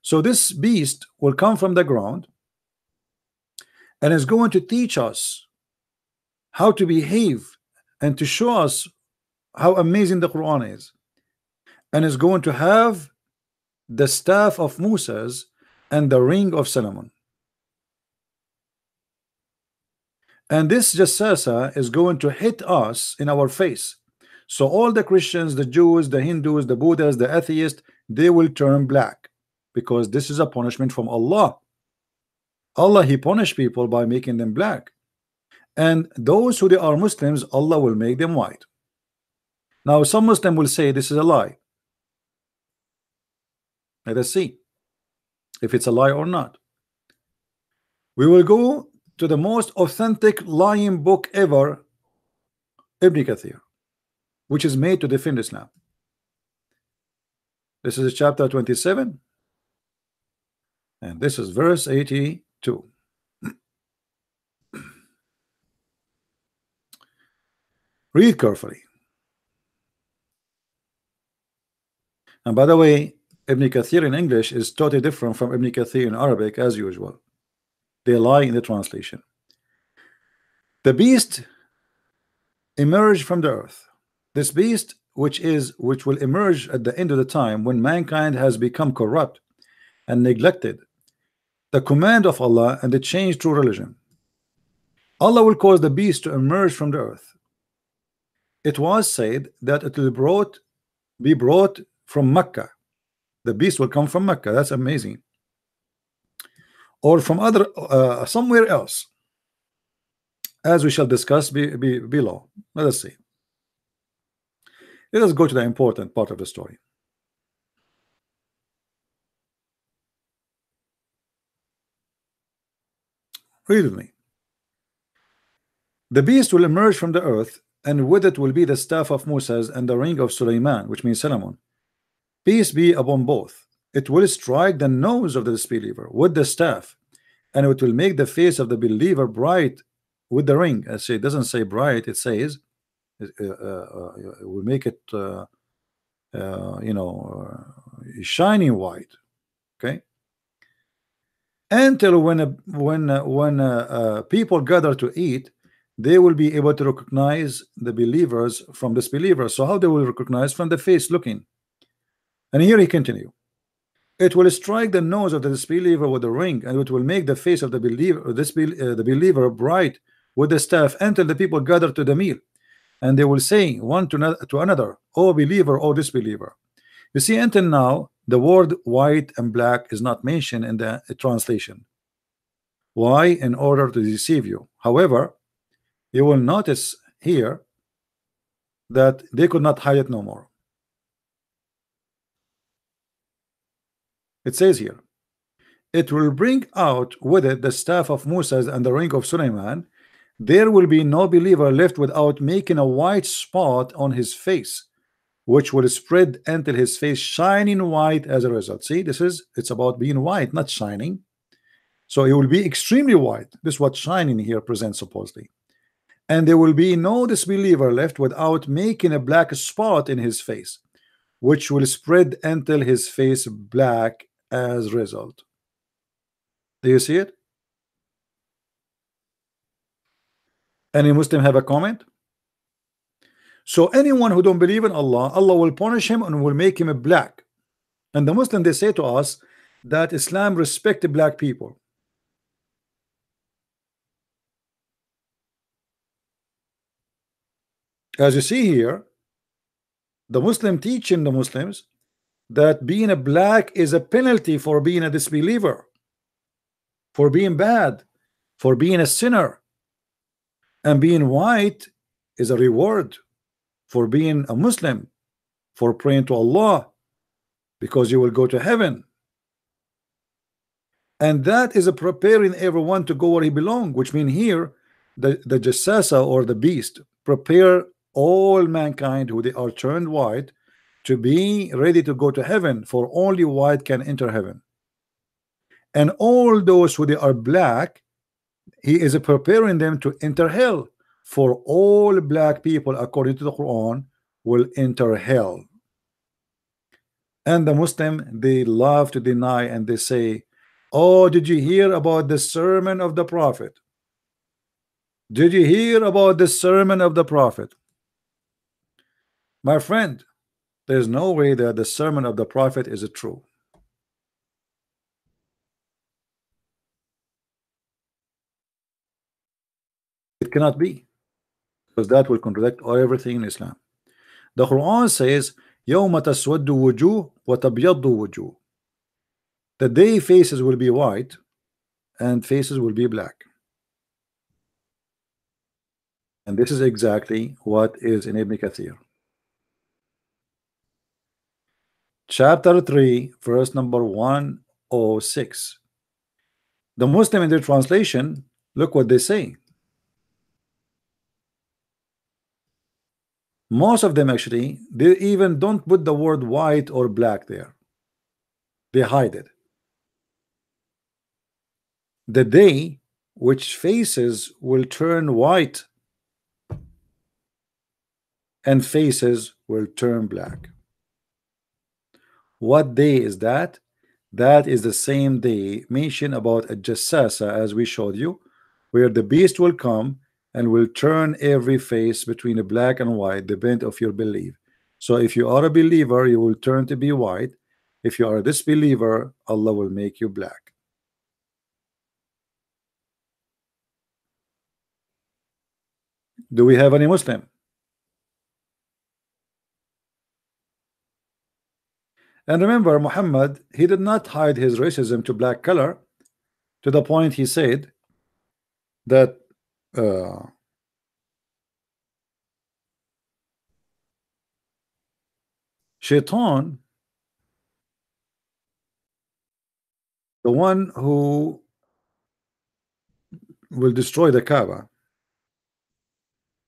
So this beast will come from the ground and is going to teach us how to behave and to show us how amazing the Quran is, and is going to have the staff of Moses and the ring of Solomon. And this Jassasa is going to hit us in our face. So all the Christians, the Jews, the Hindus, the Buddhists, the atheists, they will turn black, because this is a punishment from Allah. Allah, He punished people by making them black, and those who they are Muslims, Allah will make them white. Now some Muslim will say this is a lie. Let us see if it's a lie or not. We will go to the most authentic lying book ever, Ibn Kathir, which is made to defend Islam. This is chapter 27, and this is verse 82. Read carefully. And by the way, Ibn Kathir in English is totally different from Ibn Kathir in Arabic, as usual. They lie in the translation. The beast emerged from the earth. This beast, which will emerge at the end of the time, when mankind has become corrupt and neglected the command of Allah and the change to religion. Allah will cause the beast to emerge from the earth. It was said that it will be brought from Mecca. The beast will come from Mecca. That's amazing. Or from other somewhere else, as we shall discuss below. Let us see. Let us go to the important part of the story. Read with me. The beast will emerge from the earth, and with it will be the staff of Moses and the ring of Suleiman, which means Solomon. Peace be upon both. It will strike the nose of the disbeliever with the staff, and it will make the face of the believer bright with the ring. As it doesn't say bright, it says it will make it shining white. Okay. Until when people gather to eat, they will be able to recognize the believers from disbelievers. So how they will recognize? From the face looking. And here he continue. It will strike the nose of the disbeliever with the ring, and it will make the face of the believer, the believer, bright with the staff, until the people gather to the meal, and they will say one to another, "O believer, O disbeliever." You see, until now, the word white and black is not mentioned in the translation. Why? In order to deceive you. However, you will notice here that they could not hide it no more. It says here, it will bring out with it the staff of Moses and the ring of Suleiman. There will be no believer left without making a white spot on his face, which will spread until his face shining white as a result. See, it's about being white, not shining. So it will be extremely white. This is what shining here presents supposedly. And there will be no disbeliever left without making a black spot in his face, which will spread until his face black as a result. Do you see it? Any Muslim have a comment? So anyone who don't believe in Allah, Allah will punish him and will make him a black. And the Muslim, they say to us that Islam respect black people. As you see here, the Muslim teaching the Muslims that being a black is a penalty for being a disbeliever, for being bad, for being a sinner, and being white is a reward for being a Muslim, for praying to Allah, because you will go to heaven. And that is a preparing everyone to go where he belongs, which means here the Jassasa or the beast prepare all mankind who they are turned white to be ready to go to heaven, for only white can enter heaven. And all those who they are black, he is preparing them to enter hell, for all black people according to the Quran will enter hell. And the Muslim, they love to deny, and they say, oh, did you hear about the sermon of the Prophet? Did you hear about the sermon of the Prophet? My friend, there's no way that the sermon of the Prophet is true. It cannot be, because that will contradict everything in Islam. The Quran says, يَوْمَ تَسْوَدُّ وُجُوهٌ وَتَبْيَضُّ وُجُوهٌ. The day faces will be white and faces will be black. And this is exactly what is in Ibn Kathir. Chapter 3, verse number 106. The Muslim in their translation, look what they say. Most of them actually, they even don't put the word white or black there. They hide it. The day which faces will turn white and faces will turn black. What day is that? That is the same day mentioned about a Jassasa, as we showed you, where the beast will come and will turn every face between a black and white, depending of your belief. So if you are a believer, you will turn to be white. If you are a disbeliever, Allah will make you black. Do we have any Muslim? And remember, Muhammad, he did not hide his racism to black color, to the point he said that Shaitan, the one who will destroy the Kaaba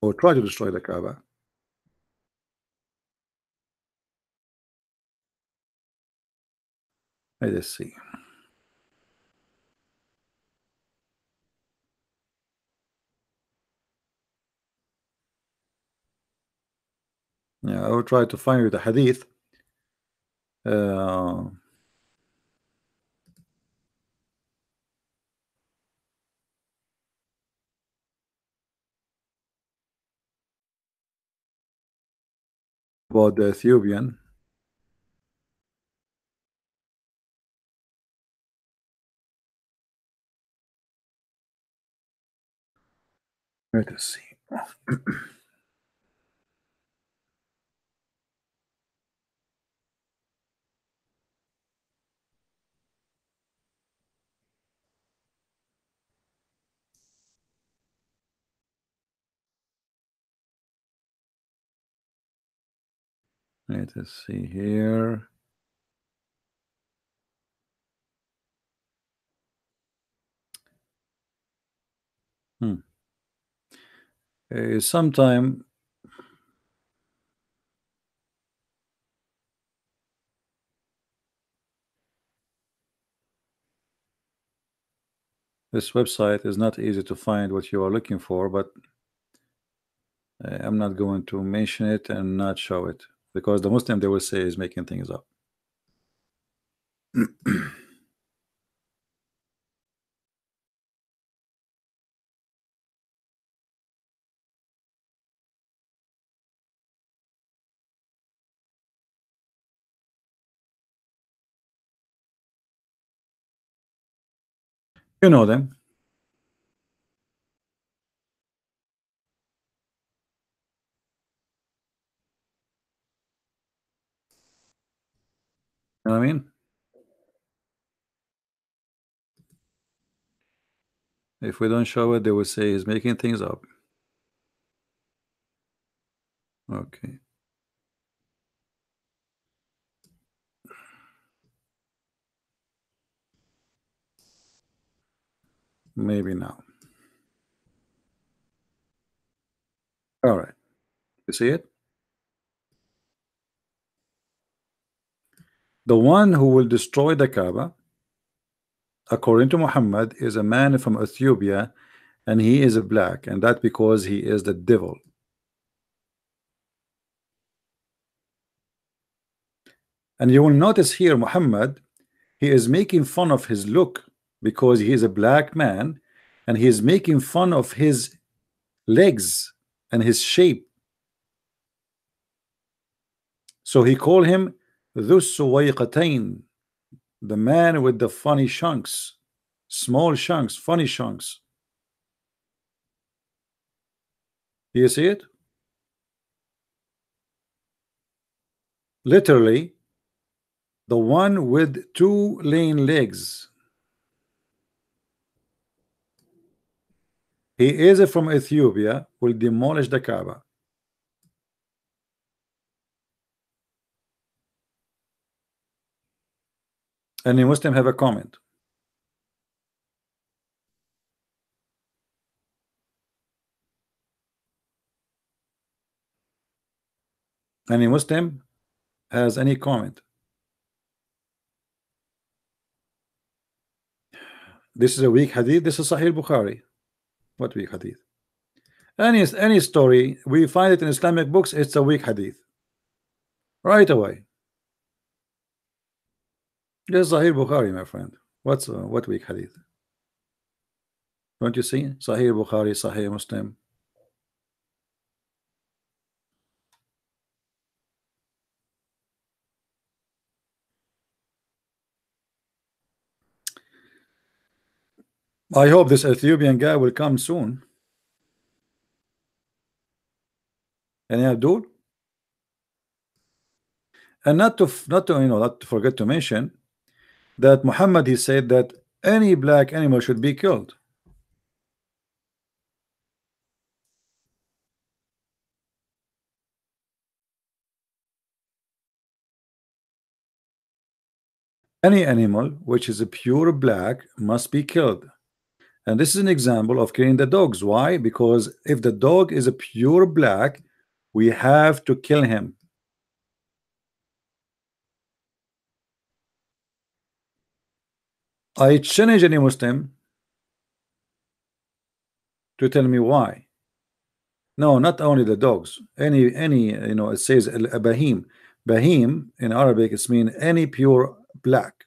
or try to destroy the Kaaba, let us see. Yeah, I will try to find you the hadith. About the Ethiopian. Let us see. Let us see here. Sometime this website is not easy to find what you are looking for, but I'm not going to mention it and not show it, because the Muslim, they will say, is making things up. You know them. You know what I mean? If we don't show it, they will say he's making things up. Okay. Maybe now. All right. You see it? The one who will destroy the Kaaba, according to Muhammad, is a man from Ethiopia, and he is black, and that because he is the devil. And you will notice here, Muhammad, he is making fun of his look because he is a black man, and he is making fun of his legs and his shape. So he called him Dhu Suwayqatain, the man with the funny chunks, small chunks, funny chunks. Do you see it? Literally, the one with two lane legs. He is from Ethiopia, will demolish the Kaaba. Any Muslim have a comment? Any Muslim has any comment? This is a weak hadith. This is Sahih Bukhari. What weak hadith? Any story we find it in Islamic books, it's a weak hadith right away. This is Sahih Bukhari, my friend. What weak hadith? Don't you see? Sahih Bukhari, Sahih Muslim. I hope this Ethiopian guy will come soon. And Abdul, and not to forget to mention that Muhammad, he said that any black animal should be killed. Any animal which is a pure black must be killed. And this is an example of killing the dogs. Why? Because if the dog is a pure black, we have to kill him. I challenge any Muslim to tell me why. No, not only the dogs. Any it says a bahim. Bahim in Arabic it means any pure black.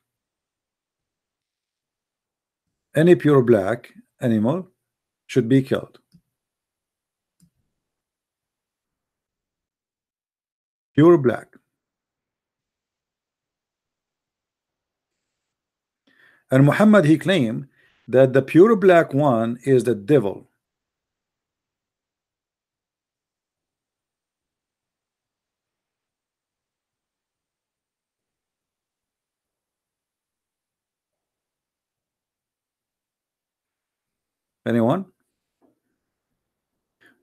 Any pure black animal should be killed. Pure black. And Muhammad, he claimed that the pure black one is the devil. Anyone?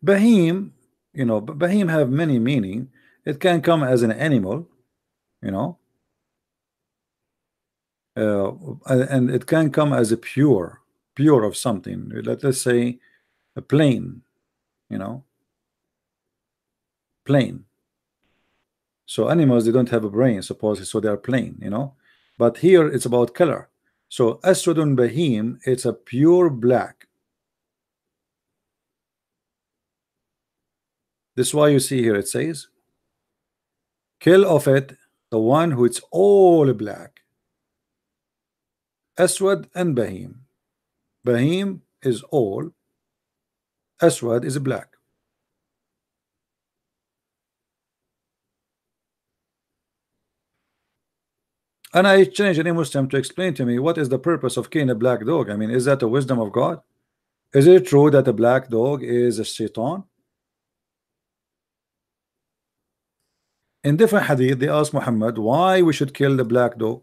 Bahim, Bahim have many meaning. It can come as an animal, and it can come as a pure of something. Let's say a plain, plain. So animals, they don't have a brain, supposedly, so they are plain, But here it's about color. So Aswadun Bahim, it's a pure black. This is why you see here it says, kill of it the one who it's all black. Aswad and Bahim. Bahim is all, Aswad is black. And I challenge any Muslim to explain to me what is the purpose of killing a black dog. I mean, is that a wisdom of God? Is it true that a black dog is a shaitan? In different hadith, they asked Muhammad why we should kill the black dog.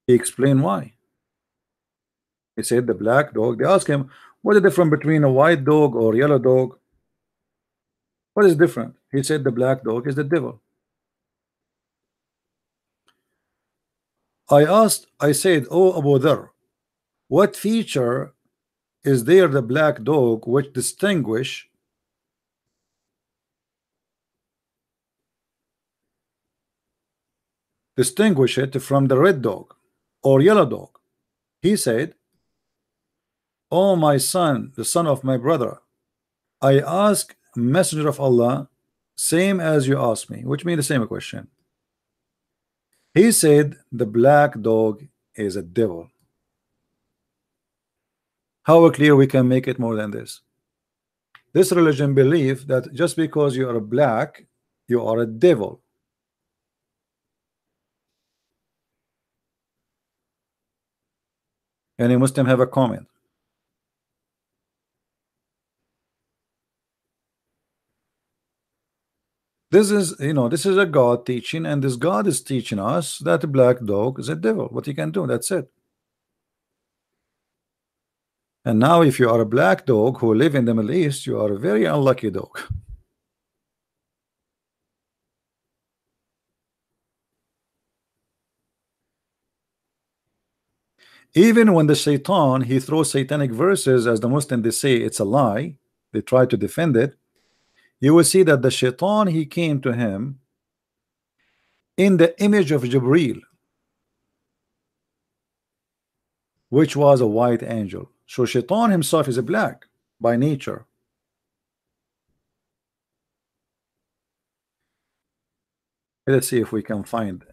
He explained why. He said the black dog. They asked him, what is the difference between a white dog or yellow dog? What is different? He said the black dog is the devil. I said, oh Abu Dhar, what feature is there the black dog which distinguish it from the red dog or yellow dog? He said, oh my son, the son of my brother, I ask Messenger of Allah same as you asked me, which means the same question. He said the black dog is a devil. How clear we can make it more than this? This religion believes that just because you are black, you are a devil. Any Muslim have a comment? This is, this is a God teaching, and this God is teaching us that a black dog is a devil. What he can do, that's it. And now if you are a black dog who live in the Middle East, you are a very unlucky dog. Even when the shaitan, he throws satanic verses, as the Muslim they say it's a lie, they try to defend it, you will see that the shaitan, he came to him in the image of Jibreel, which was a white angel. So shaitan himself is a black by nature. Let's see if we can find.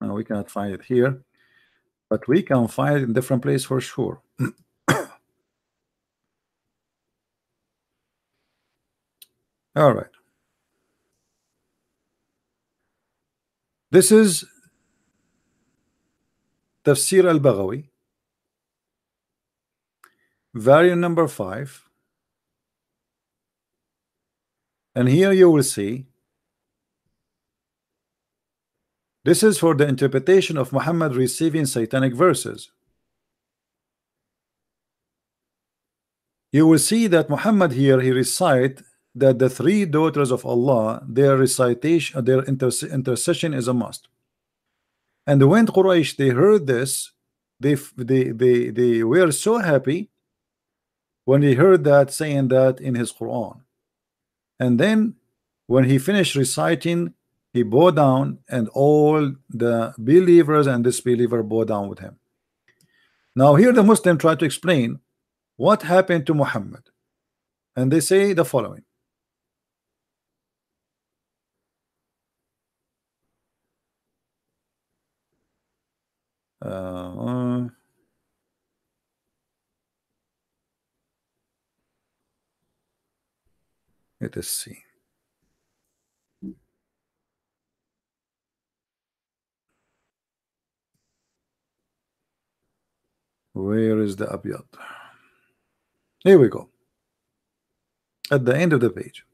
No, we cannot find it here, but we can find it in different place for sure. All right. This is Tafsir al-Baghawi, volume number 5. And here you will see this is for the interpretation of Muhammad receiving satanic verses. You will see that Muhammad here, he recite that the 3 daughters of Allah, their recitation, their intercession is a must. And when Quraysh, they heard this, they were so happy when he heard that, saying that in his Quran. And then when he finished reciting, he bowed down, and all the believers and disbeliever bowed down with him. Now here the Muslim try to explain what happened to Muhammad, and they say the following. Let us see. Where is the Abiyad? Here we go. At the end of the page.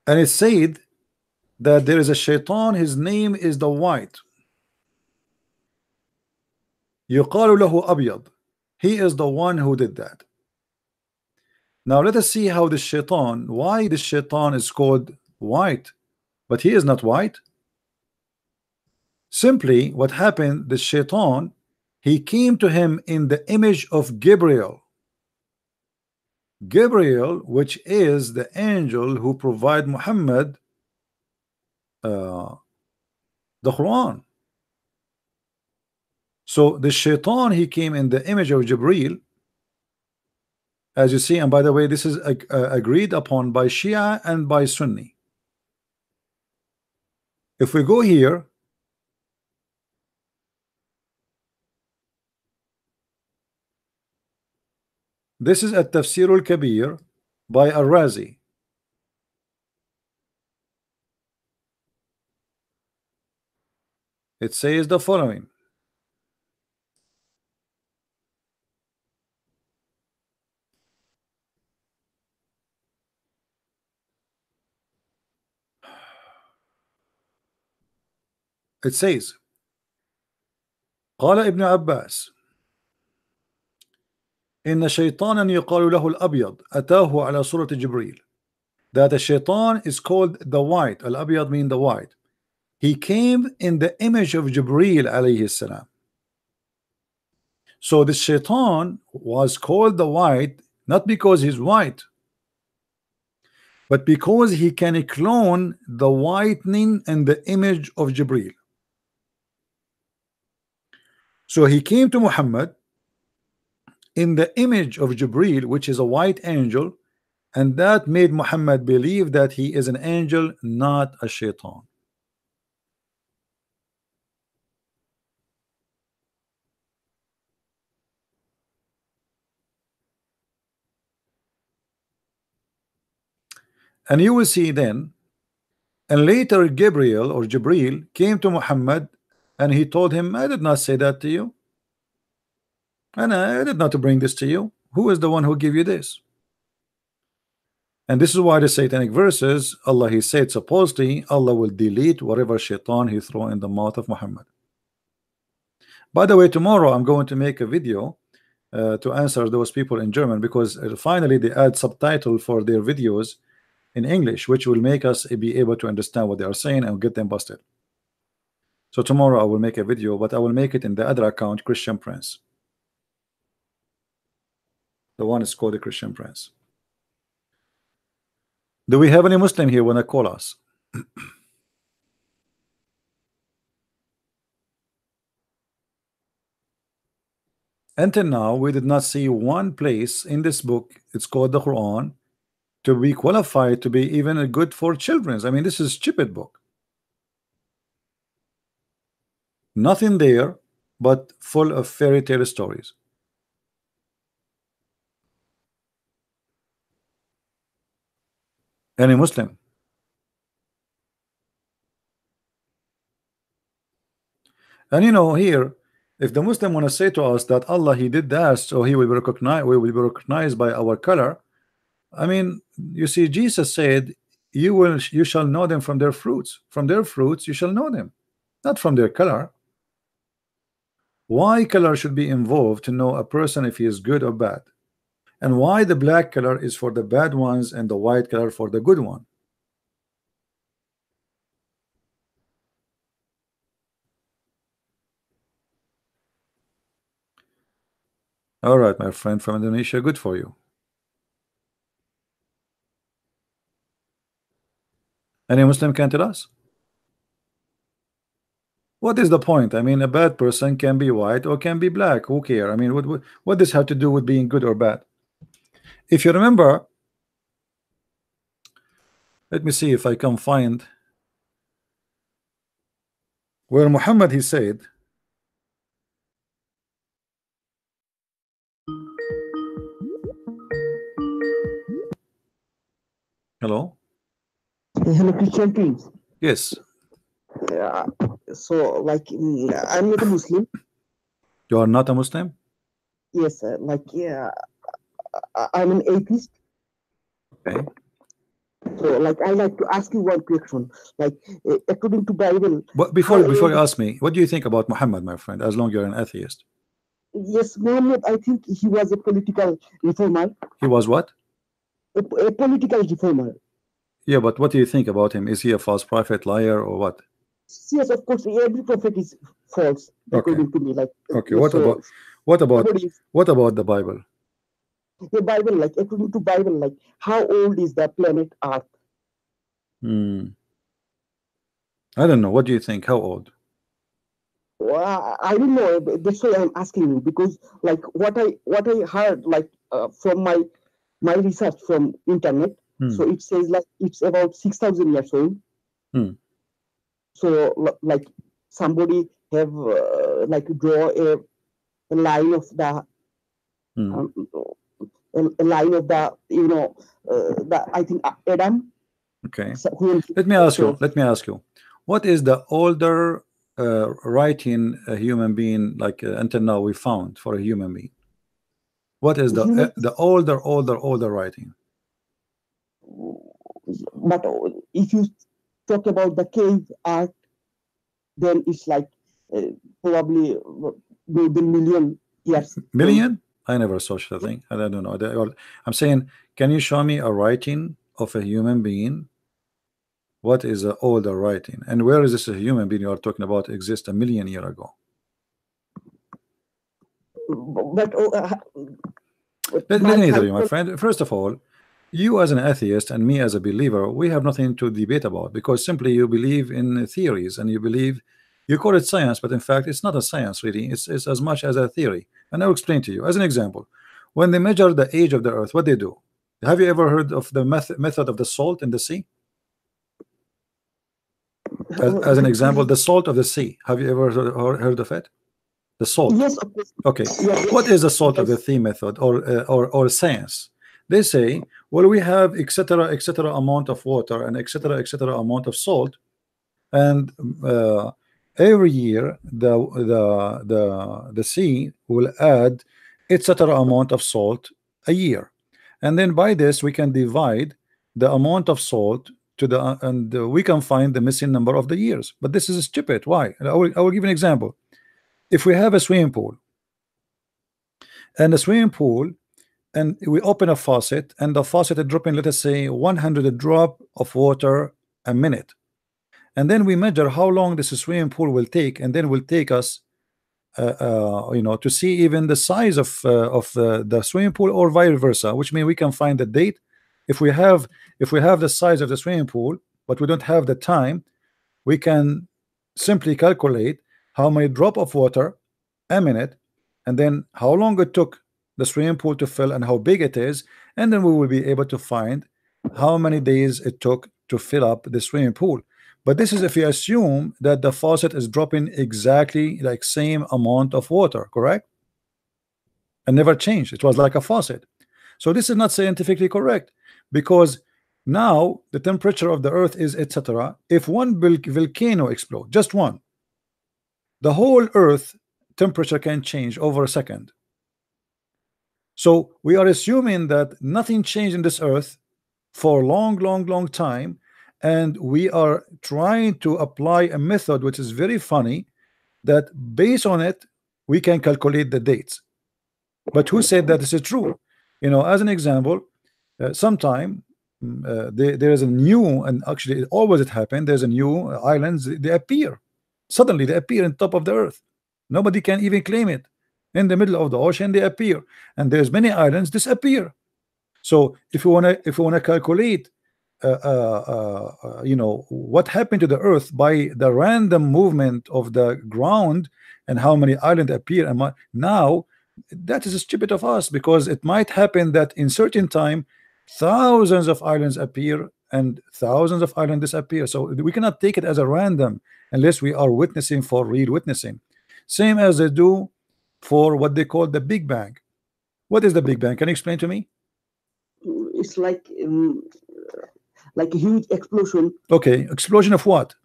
And it said that there is a shaitan, his name is the white. يقال له أبيض. He is the one who did that. Now let us see how the shaitan, why the shaitan is called white, but he is not white. Simply what happened, the shaitan, he came to him in the image of Gabriel. Gabriel, which is the angel who provide Muhammad the Quran. So the shaitan, he came in the image of Jibreel, as you see. And by the way, this is agreed upon by Shia and by Sunni. If we go here, This is at Tafsir al-Kabir by Ar-Razi. It says the following. It says, قال ابن عباس إن شيطانا يقال له الأبيض أتاه على صورة جبريل. That the shaitan is called the white. Al-Abyad mean the white. He came in the image of Jibreel alayhi salam. So the shaitan was called the white not because he's white, but because he can clone the whitening and the image of Jibreel. So he came to Muhammad in the image of Jibreel, which is a white angel, and that made Muhammad believe that he is an angel, not a shaitan. And you will see then, and later Gabriel or Jibreel came to Muhammad and he told him, I did not say that to you, and I did not bring this to you. Who is the one who gave you this? And this is why the satanic verses, Allah, he said supposedly Allah will delete whatever shaitan he threw in the mouth of Muhammad. By the way, tomorrow I'm going to make a video to answer those people in German, because finally they add subtitle for their videos in English, which will make us be able to understand what they are saying and get them busted. So tomorrow I will make a video, but I will make it in the other account, Christian Prince. The one is called the Christian Prince. Do we have any Muslim here when I call us? Until now, we did not see one place in this book, it's called the Quran, to be qualified to be even a good for children. I mean, this is a stupid book. Nothing there but full of fairy tale stories. Any Muslim? And you know, here, if the Muslim want to say to us that Allah, he did that so he will be recognized, we will be recognized by our color. I mean, you see, Jesus said, you shall know them from their fruits. From their fruits you shall know them, not from their color. Why color should be involved to know a person if he is good or bad? And why the black color is for the bad ones and the white color for the good one? All right, my friend from Indonesia, good for you. Any Muslim can tell us? What is the point? I mean, a bad person can be white or can be black. Who care? I mean, what does have to do with being good or bad? If you remember, let me see if I can find where Muhammad he said, hello? Hello, Christian Prince. Yes. So, like, I'm not a Muslim. You are not a Muslim? Yes, I'm an atheist. Okay. So, like, I like to ask you one question. Like, according to Bible. But before you ask me, what do you think about Muhammad, my friend? As long you're an atheist. Yes, Muhammad, I think he was a political reformer. He was what? A political reformer. Yeah, but what do you think about him? Is he a false prophet, liar, or what? Yes, of course, every prophet is false, according to me. Like, okay, what about the Bible? The Bible, like, according to Bible, like, how old is the planet Earth? I don't know. What do you think? How old? Well, I don't know. That's why I'm asking you, because like what I heard, like from my research from internet. So it says like it's about 6,000 years old. So like somebody have like draw a line of the a line of the the I think Adam. Okay. So, Let me ask you. Let me ask you. What is the older writing a human being like until now we found for a human being? What is the older writing? But if you talk about the cave art, then it's like probably maybe million years. Million? I never saw such a thing. I don't know. I'm saying, can you show me a writing of a human being? What is the older writing? And where is this a human being you are talking about exist a million years ago? But let me tell you, my friend. First of all, you as an atheist and me as a believer, we have nothing to debate about, because simply you believe in theories and you call it science, but in fact it's not a science really. It's as much as a theory. And I'll explain to you. As an example, when they measure the age of the earth, what they do? Have you ever heard of the method of the salt in the sea? As an example, the salt of the sea. Have you ever heard of it? The salt. Yes, of course. Okay. Yes. What is the salt of the sea method or science? They say, well, we have etc. amount of water and etc. amount of salt, and every year the sea will add etc. amount of salt a year, and then by this we can divide the amount of salt to and we can find the missing number of the years. But this is stupid. Why? I will give an example. If we have a swimming pool, and the swimming pool, and we open a faucet, and the faucet is dropping, let us say 100 drop of water a minute, and then we measure how long this swimming pool will take, and then will take us to see even the size of the swimming pool, or vice versa, which means we can find the date. If we have the size of the swimming pool but we don't have the time, we can simply calculate how many drop of water a minute, and then how long it took the swimming pool to fill and how big it is, and then we will be able to find how many days it took to fill up the swimming pool. But this is if you assume that the faucet is dropping exactly like same amount of water, correct? And never changed. It was like a faucet. So this is not scientifically correct, because now the temperature of the earth is etc. If one volcano explode, just one, the whole earth temperature can change over a second. So we are assuming that nothing changed in this earth for a long time, and we are trying to apply a method which is very funny, that based on it we can calculate the dates. But who said that this is true? As an example, sometime there is a new, and actually always it happened, there's a new islands, they appear suddenly, they appear on top of the earth. Nobody can even claim it. In the middle of the ocean they appear, and there's many islands disappear. So if you want to calculate what happened to the earth by the random movement of the ground and how many islands appear, now that is stupid of us, because it might happen that in certain time thousands of islands appear and thousands of islands disappear. So we cannot take it as a random unless we are witnessing for real witnessing. Same as they do for what they call the Big Bang. What is the Big Bang? Can you explain to me? It's like a huge explosion. Okay, explosion of what?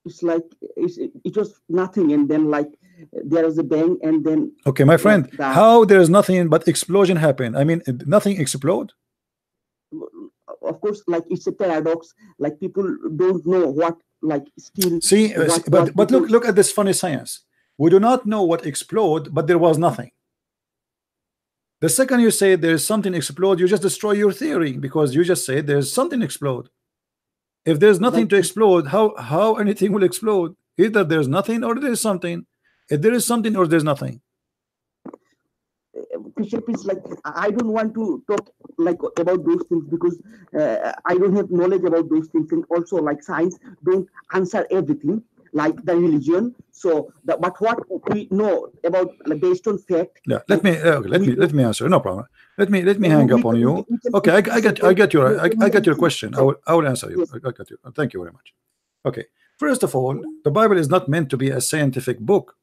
It's like it was nothing, and then like there is a bang, and then okay, my friend, like how there is nothing but explosion happen? I mean, nothing explode? Of course, like it's a paradox. Like people don't know what, like still see, but look at this funny science. We do not know what explode, but there was nothing. The second you say there's something explode, you just destroy your theory, because you just say there's something explode. If there's nothing to explode, how anything will explode? Either there's nothing or there's something. If there is something or there's nothing. Bishop, is like I don't want to talk like about those things, because I don't have knowledge about those things, and also like science don't answer everything like the religion. So but what we know about, like, based on fact. Yeah, let me answer. No problem. Let me hang up on you. Okay, I get your question. I will answer you. Yes. I got you. Thank you very much. Okay, first of all, the Bible is not meant to be a scientific book,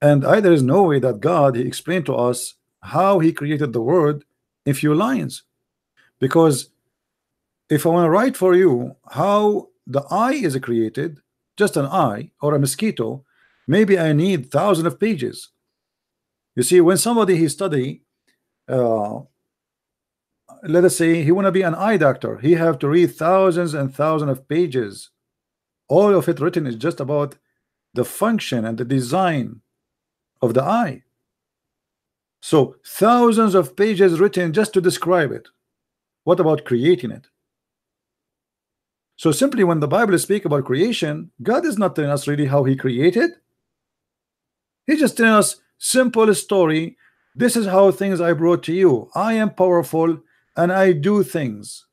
and there is no way that God, he explained to us how he created the world in few lines. Because if I want to write for you how the eye is created, just an eye or a mosquito, maybe I need thousands of pages. You see, when somebody he study, let us say he want to be an eye doctor, he have to read thousands and thousands of pages. All of it written is just about the function and the design of the eye. So thousands of pages written just to describe it. What about creating it? So simply when the Bible speaks about creation, God is not telling us really how he created. He's just telling us simple story. This is how things I brought to you. I am powerful and I do things.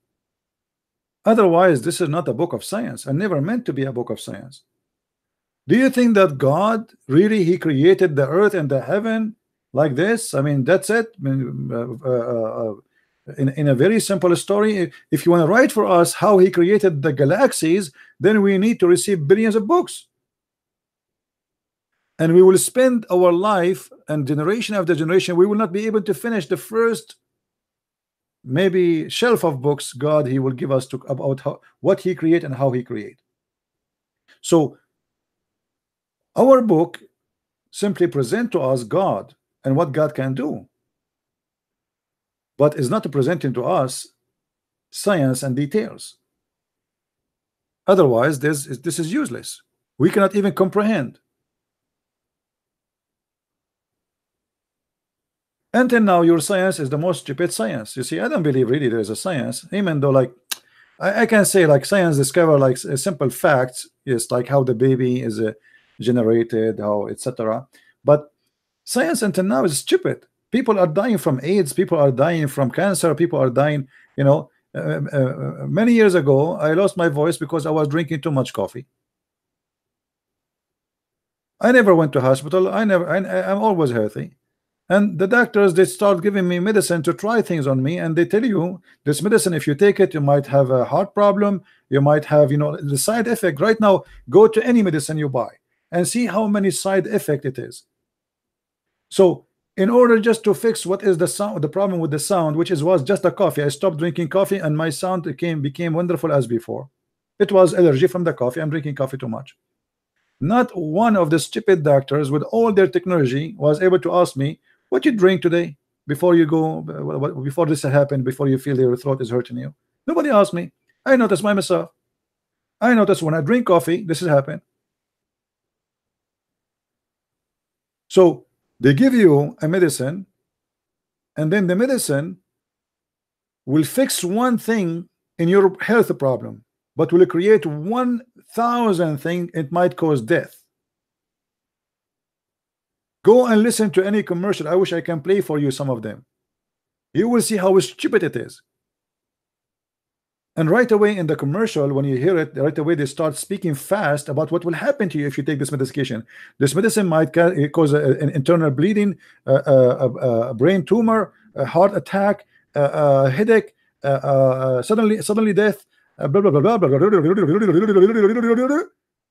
Otherwise, this is not a book of science and never meant to be a book of science. Do you think that God really he created the earth and the heaven like this? I mean, that's it. I mean, in a very simple story, if you want to write for us how he created the galaxies, then we need to receive billions of books, and we will spend our life and generation after generation, we will not be able to finish the first maybe shelf of books God he will give us to about how, what he create and how he create. So our book simply present to us God and what God can do, but is not presenting to us science and details. Otherwise, this is useless. We cannot even comprehend. Until now, your science is the most stupid science. You see, I don't believe really there is a science, even though like I can say like science discover like simple facts, yes, like how the baby is generated, how etc. But science until now is stupid. People are dying from AIDS, people are dying from cancer, people are dying, you know. Many years ago I lost my voice because I was drinking too much coffee. I never went to hospital. I'm always healthy. And the doctors, they start giving me medicine to try things on me, and they tell you this medicine, if you take it, you might have a heart problem, you might have, you know, the side effect. Right now, go to any medicine you buy and see how many side effect it is. So in order just to fix what is the sound, the problem with the sound, which was just a coffee, I stopped drinking coffee and my sound became wonderful as before. It was allergy from the coffee. I'm drinking coffee too much. Not one of the stupid doctors with all their technology was able to ask me what you drink today before you go, before this happened, before you feel your throat is hurting you. Nobody asked me. I noticed by myself. I noticed when I drink coffee, this has happened. So they give you a medicine, and then the medicine will fix one thing in your health problem, but will create 1,000 things. It might cause death. Go and listen to any commercial. I wish I can play for you some of them. You will see how stupid it is. And right away in the commercial, when you hear it, right away they start speaking fast about what will happen to you if you take this medication. This medicine might cause an internal bleeding, a brain tumor, a heart attack, a headache, suddenly death, blah, blah, blah, blah, blah, blah, blah, blah.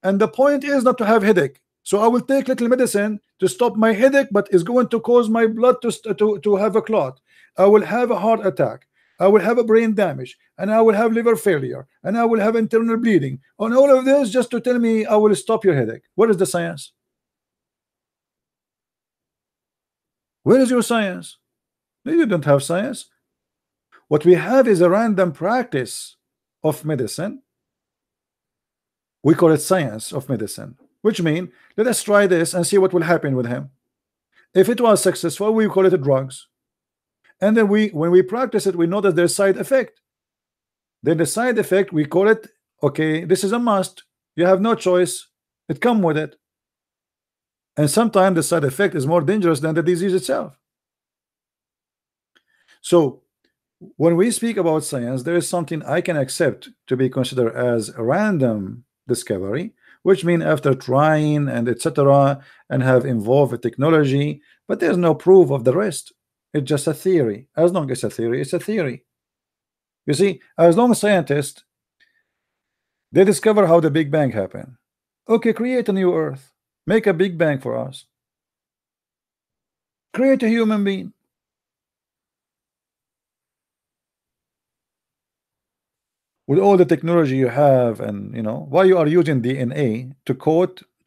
And the point is not to have headache. So I will take little medicine to stop my headache, but it's going to cause my blood to have a clot. I will have a heart attack. I will have a brain damage, and I will have liver failure, and I will have internal bleeding. On all of this, just to tell me I will stop your headache. What is the science? Where is your science? You don't have science. What we have is a random practice of medicine. We call it science of medicine, which means let us try this and see what will happen with him. If it was successful, we call it drugs. And then when we practice it, we notice there's side effect. Then the side effect, we call it, okay, this is a must. You have no choice. It comes with it. And sometimes the side effect is more dangerous than the disease itself. So when we speak about science, there is something I can accept to be considered as a random discovery, which means after trying and etc. and have involved with technology, but there's no proof of the rest. It's just a theory. As long as it's a theory, it's a theory. You see, as long as scientists, they discover how the Big Bang happened. Okay, create a new Earth. Make a Big Bang for us. Create a human being. with all the technology you have, and you know why you are using DNA to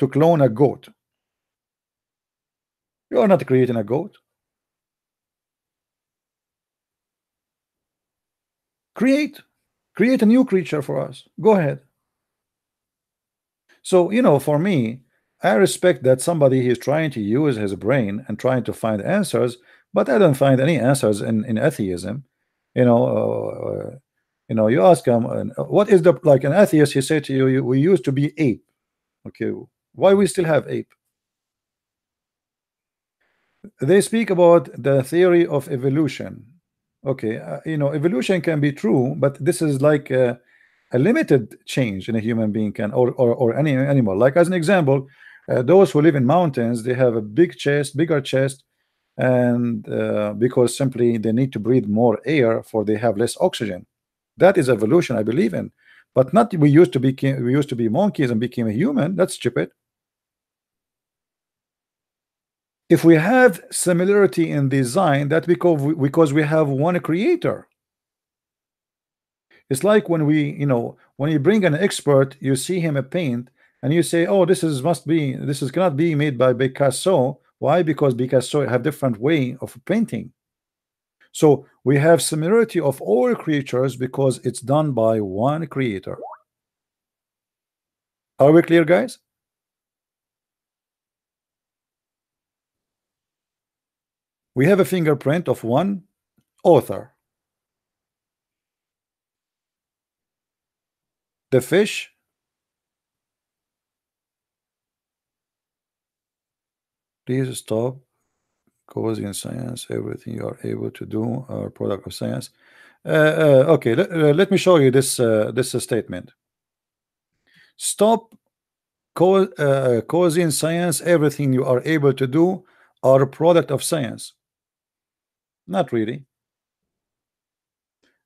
clone a goat. You are not creating a goat. Create a new creature for us. Go ahead. So you know, for me, I respect that somebody is trying to use his brain and trying to find answers, but I don't find any answers in atheism. You know, you ask him, what is the, like an atheist, he said to you, we used to be ape. Okay, why we still have ape? They speak about the theory of evolution. Okay, you know, evolution can be true, but this is like a limited change in a human being can, or any animal. Like as an example, those who live in mountains, they have a bigger chest, and because simply they need to breathe more air, for they have less oxygen. That is evolution, I believe in, but not we used to be monkeys and became a human. That's stupid. If we have similarity in design, that because we have one creator. It's like when when you bring an expert, you see him a paint, and you say, oh, this cannot be made by Picasso. Why? Because Picasso have different way of painting. So we have similarity of all creatures because it's done by one creator. Are we clear, guys? We have a fingerprint of one author. The fish, please stop, cause in science everything you are able to do are product of science. Okay, let me show you this statement. Stop causing science everything you are able to do are a product of science. Not really.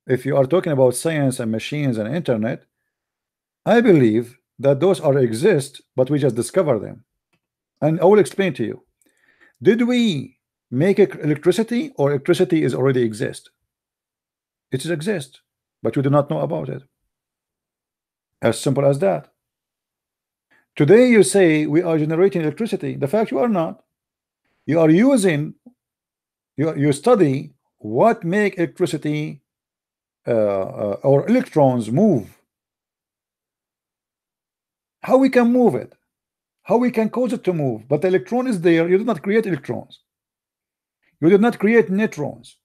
If you are talking about science and machines and internet, I believe that those are exist, but we just discover them. And I will explain to you. Did we make electricity, or electricity is already exist? It exists, but we do not know about it. As simple as that. Today you say we are generating electricity. The fact you are not. You are using, you study what make electricity or electrons move. How we can move it, how we can cause it to move. But the electron is there. You did not create electrons. You did not create neutrons.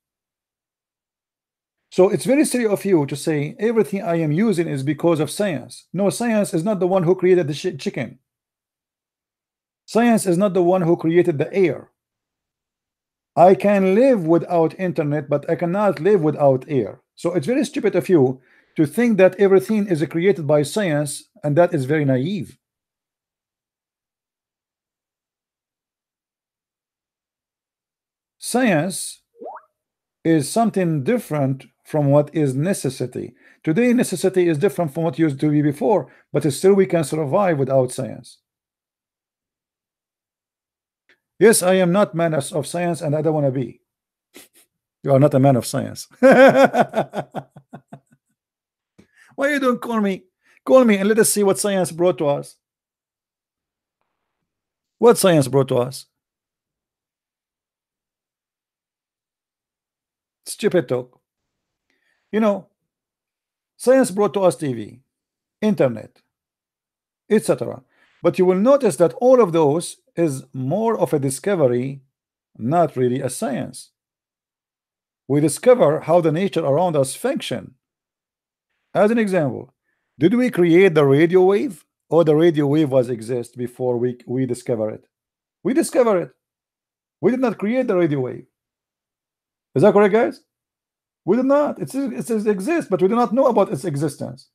So it's very silly of you to say everything I am using is because of science. No, science is not the one who created the chicken. Science is not the one who created the air. I can live without internet, but I cannot live without air. So it's very stupid of you to think that everything is created by science, and that is very naive. Science is something different from what is necessity. Today, necessity is different from what used to be before, but still we can survive without science. Yes, I am not man of science, and I don't want to be. You are not a man of science. Why you don't call me? Call me and let us see what science brought to us. What science brought to us? Stupid talk. You know, science brought to us TV, internet, etc. But you will notice that all of those is more of a discovery, not really a science. We discover how the nature around us function. As an example, did we create the radio wave, or the radio wave was exist before we discover it? We discover it. We did not create the radio wave. Is that correct, guys? We did not. It exists, but we do not know about its existence.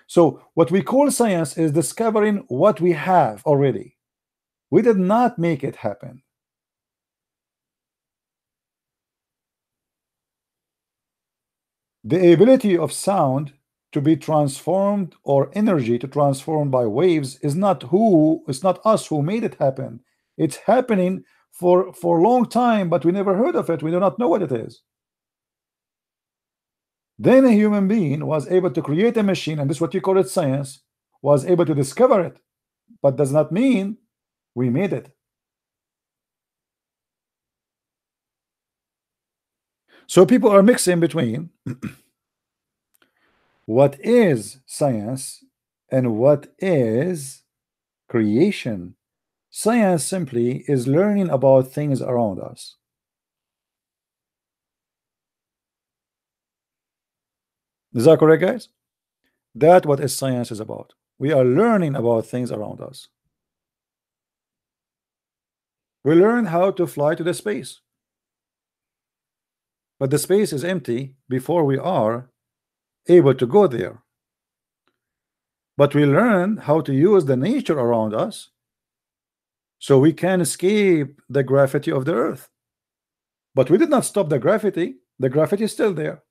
So what we call science is discovering what we have already. We did not make it happen. The ability of sound to be transformed, or energy to transform by waves, is not us who made it happen. It's happening for a long time, but we never heard of it. We do not know what it is. Then a human being was able to create a machine, and this is what you call it science, was able to discover it, but does not mean we made it. So people are mixing between what is science and what is creation. Science simply is learning about things around us. Is that correct, guys? That's what is science is about. We are learning about things around us. We learn how to fly to the space, but the space is empty before we are able to go there. But we learn how to use the nature around us so we can escape the gravity of the earth. But we did not stop the gravity is still there.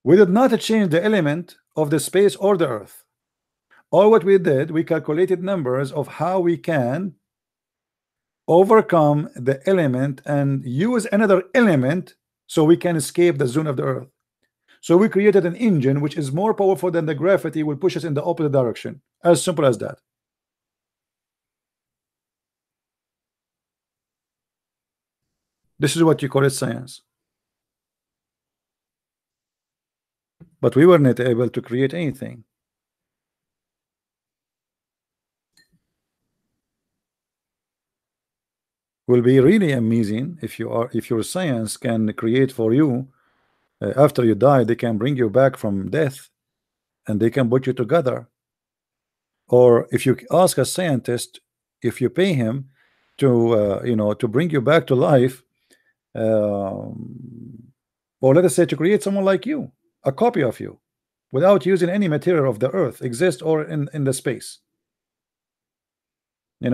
We did not change the element of the space or the earth. All what we did, we calculated numbers of how we can overcome the element and use another element so we can escape the zone of the earth. So we created an engine which is more powerful than the gravity, will push us in the opposite direction. As simple as that. This is what you call it science. But we were not able to create anything. Will be really amazing if your science can create for you after you die. They can bring you back from death and they can put you together. Or if you ask a scientist, if you pay him to to bring you back to life, or let us say to create someone like you, a copy of you, without using any material of the earth, exist or in the space, he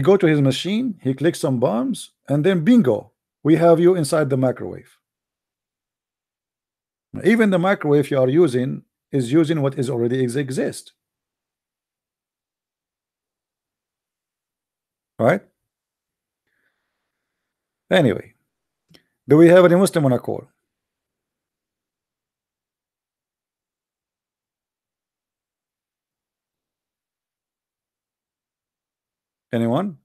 go to his machine, he clicks some buttons, and then bingo, we have you inside the microwave. Even the microwave you are using is using what is already exist, right? Anyway, do we have any Muslim on a call? Anyone?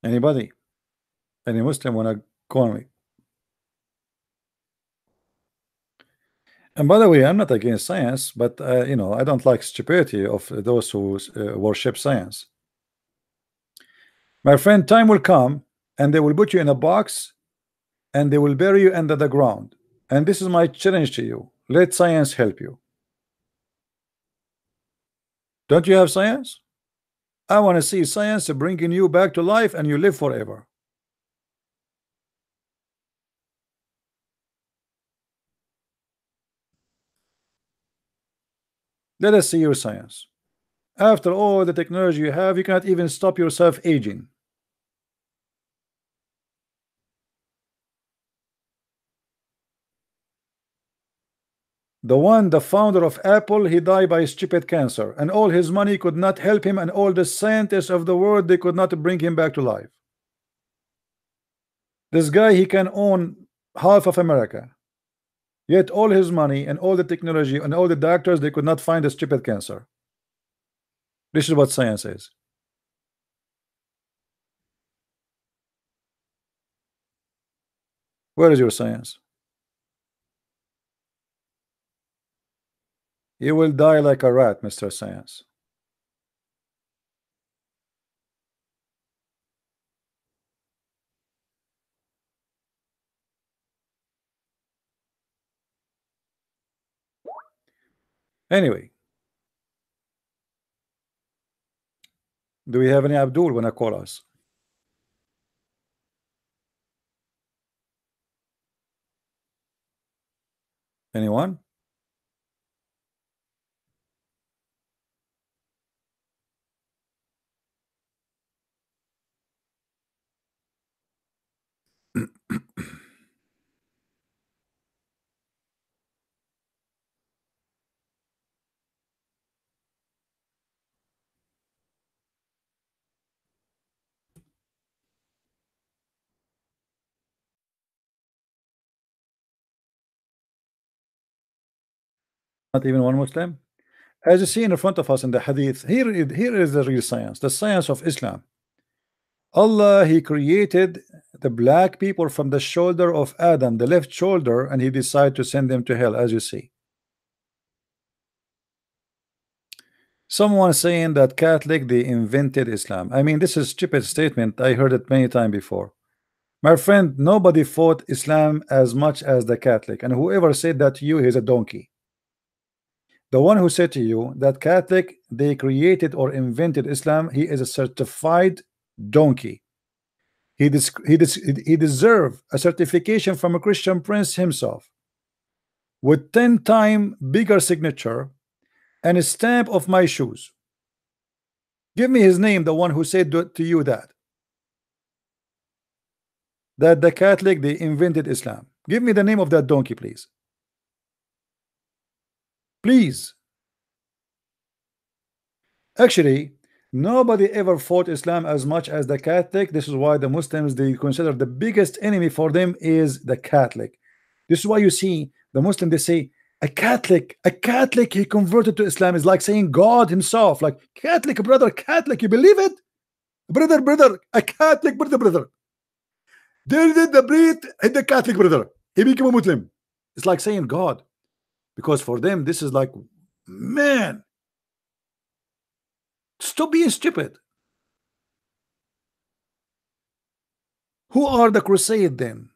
Anybody? Any Muslim wanna call me? And by the way, I'm not against science, but I don't like stupidity of those who worship science. My friend, time will come and they will put you in a box and they will bury you under the ground. And this is my challenge to you. Let science help you. Don't you have science? I want to see science bringing you back to life and you live forever. Let us see your science. After all the technology you have, you cannot even stop yourself aging. The founder of Apple, he died by stupid cancer, and all his money could not help him, and all the scientists of the world, they could not bring him back to life. This guy, he can own half of America, yet all his money and all the technology and all the doctors, they could not find a stupid cancer. This is what science is. Where is your science? You will die like a rat, Mr. Science. Anyway, do we have any Abdul wanna call us? Anyone? Not even one Muslim. As you see in front of us in the hadith, here is the real science, the science of Islam. Allah, He created the black people from the shoulder of Adam, the left shoulder, and He decided to send them to hell, as you see. Someone saying that Catholic, they invented Islam. I mean, this is a stupid statement. I heard it many times before. My friend, nobody fought Islam as much as the Catholic, and whoever said that to you is a donkey. The one who said to you that Catholic, they created or invented Islam, he is a certified donkey. He deserved a certification from a Christian prince himself with 10 times bigger signature and a stamp of my shoes. Give me his name, the one who said to you that the Catholic, they invented Islam. Give me the name of that donkey, please. Please. Actually, nobody ever fought Islam as much as the Catholic. This is why the Muslims, they consider the biggest enemy for them is the Catholic. This is why you see the Muslim, they say a Catholic, he converted to Islam is like saying God himself, like Catholic brother, Catholic, you believe it? Brother, a Catholic brother. They did the breed in the Catholic brother. He became a Muslim. It's like saying God. Because for them, this is like, man, stop being stupid. Who are the Crusade then?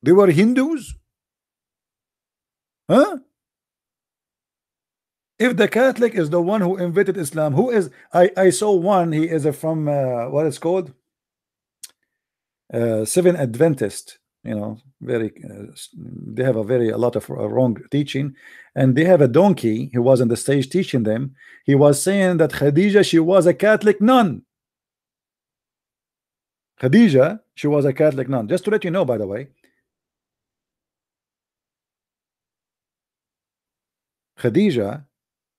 They were Hindus? Huh? If the Catholic is the one who invented Islam, who is, I saw one, he is from what is called Seven Adventist, you know, very they have a lot of wrong teaching, and they have a donkey who was on the stage teaching them. He was saying that Khadija, she was a Catholic nun. Khadija, she was a Catholic nun. Just to let you know, by the way, Khadija,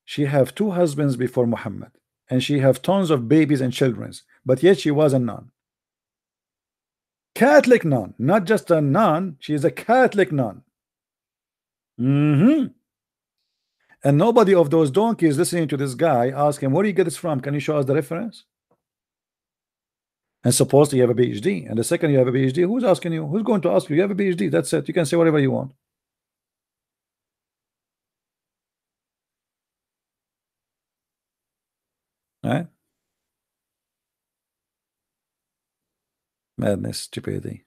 she have 2 husbands before Muhammad, and she have tons of babies and children, but yet she was a nun. Catholic nun, not just a nun, she is a Catholic nun. And nobody of those donkeys listening to this guy ask him, where do you get this from? Can you show us the reference? And suppose you have a PhD, and the second you have a PhD, who's asking you? Who's going to ask you? You have a PhD, that's it. You can say whatever you want. Right? Madness, stupidity.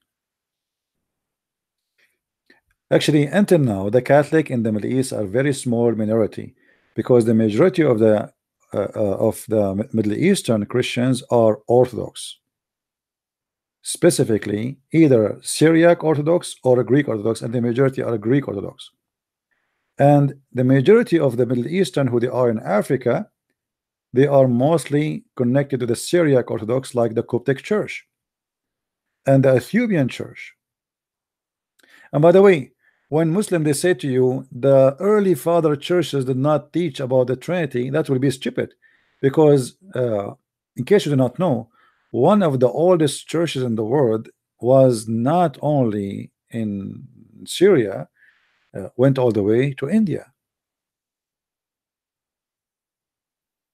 Actually, until now, the Catholic in the Middle East are very small minority, because the majority of the Middle Eastern Christians are Orthodox, specifically either Syriac Orthodox or Greek Orthodox, and the majority are Greek Orthodox. And the majority of the Middle Eastern who they are in Africa, they are mostly connected to the Syriac Orthodox, like the Coptic Church and the Ethiopian Church. And by the way, when Muslim they say to you the early father churches did not teach about the Trinity, that will be stupid, because in case you do not know, one of the oldest churches in the world was not only in Syria, went all the way to India.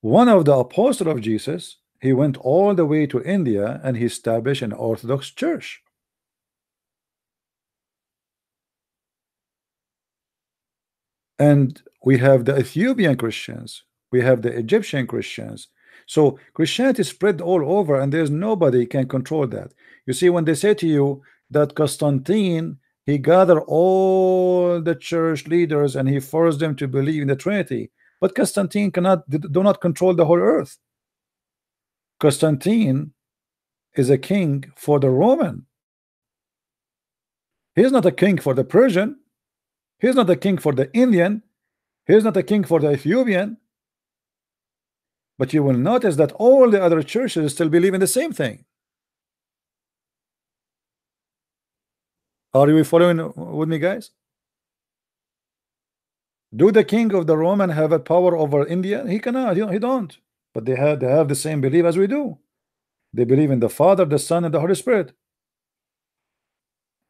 One of the apostles of Jesus, he went all the way to India and he established an Orthodox church. And we have the Ethiopian Christians, we have the Egyptian Christians. So Christianity spread all over, and there's nobody can control that. You see, when they say to you that Constantine, he gathered all the church leaders and he forced them to believe in the Trinity, but Constantine do not control the whole earth. Constantine is a king for the Roman. He's not a king for the Persian. He's not a king for the Indian. He's not a king for the Ethiopian. But you will notice that all the other churches still believe in the same thing. Are you following with me, guys? Do the king of the Roman have a power over India? He cannot. He don't. But they have the same belief as we do. They believe in the Father, the Son, and the Holy Spirit.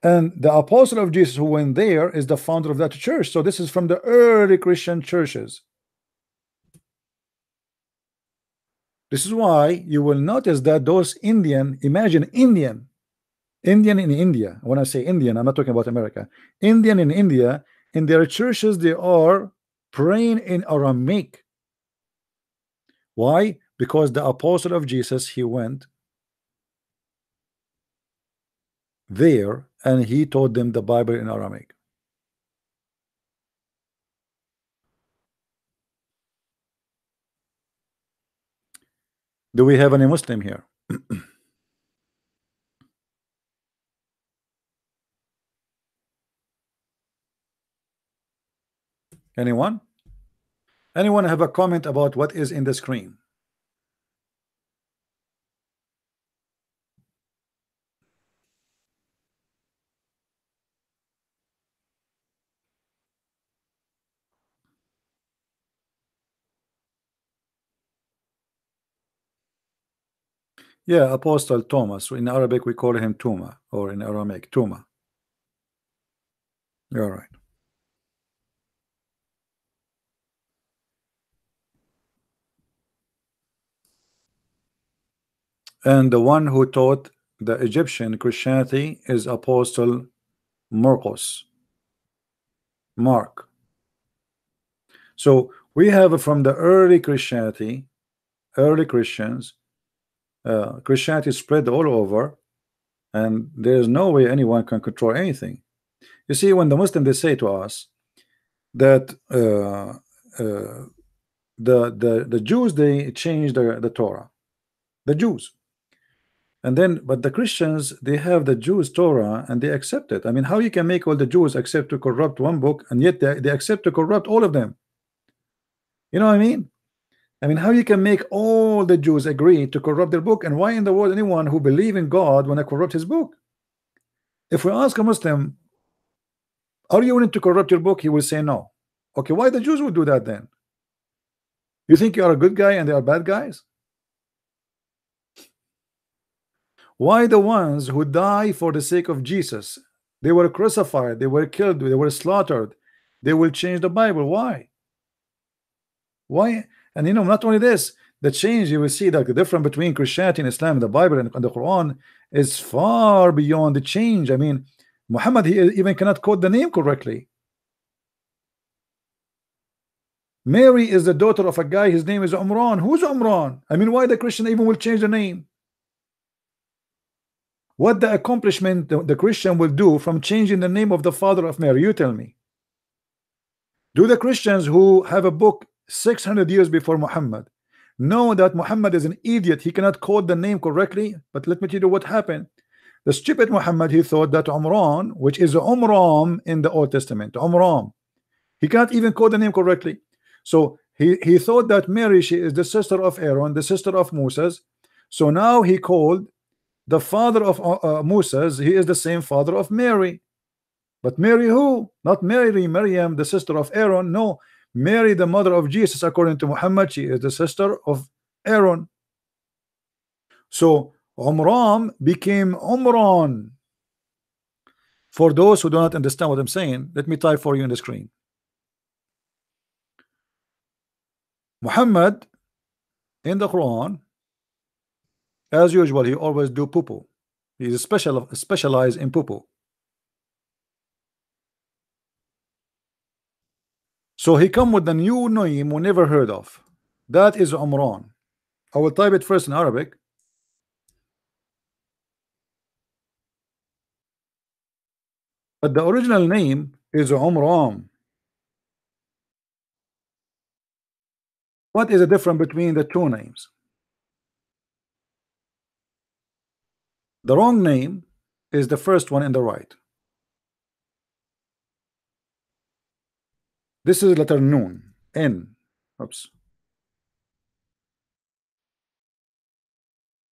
And the apostle of Jesus who went there is the founder of that church. So this is from the early Christian churches. This is why you will notice that those Indian, imagine Indian in India. When I say Indian, I'm not talking about America. Indian in India, in their churches, they are praying in Aramaic. Why? Because the apostle of Jesus, he went there and he taught them the Bible in Aramaic. Do we have any Muslim here? Anyone? Anyone have a comment about what is in the screen? Yeah, Apostle Thomas. In Arabic we call him Tuma, or in Aramaic Tuma. You're right. And the one who taught the Egyptian Christianity is Apostle Marcos. Mark. So we have from the early Christianity, early Christians, Christianity spread all over, and there's no way anyone can control anything. You see, when the Muslims they say to us that the Jews they changed the Torah, the Jews, and then but the Christians they have the Jews Torah and they accept it. I mean, how you can make all the Jews accept to corrupt one book and yet they accept to corrupt all of them? You know what I mean? I mean, how you can make all the Jews agree to corrupt their book, and why in the world anyone who believe in God want to corrupt his book? If we ask a Muslim, are you willing to corrupt your book? He will say no. Okay, why the Jews would do that then? You think you are a good guy and they are bad guys? Why the ones who die for the sake of Jesus, they were crucified, they were killed, they were slaughtered, they will change the Bible? Why? Why? And you know, not only this, the change you will see that the difference between Christianity and Islam, the Bible and the Quran is far beyond the change. I mean, Muhammad, he even cannot quote the name correctly. Mary is the daughter of a guy, his name is Umran. Who's Umran? I mean, why the Christian even will change the name? What the accomplishment the Christian will do from changing the name of the father of Mary? You tell me. Do the Christians who have a book 600 years before Muhammad know that Muhammad is an idiot? He cannot quote the name correctly. But let me tell you what happened. The stupid Muhammad, he thought that Umran, which is Umram in the Old Testament, Umram, he can't even quote the name correctly. So he thought that Mary, she is the sister of Aaron, the sister of Moses. So now he called the father of Moses, he is the same father of Mary. But Mary who? Not Mary, Maryam, the sister of Aaron. No, Mary, the mother of Jesus, according to Muhammad, she is the sister of Aaron. So Umram became Umran. For those who do not understand what I'm saying, let me type for you on the screen. Muhammad in the Quran, as usual, he always do poo-poo. He's specialized in poo-poo. So he come with a new name we never heard of. That is Umran. I will type it first in Arabic. But the original name is Umram. What is the difference between the two names? The wrong name is the first one in the right. This is letter Nun. N. Oops.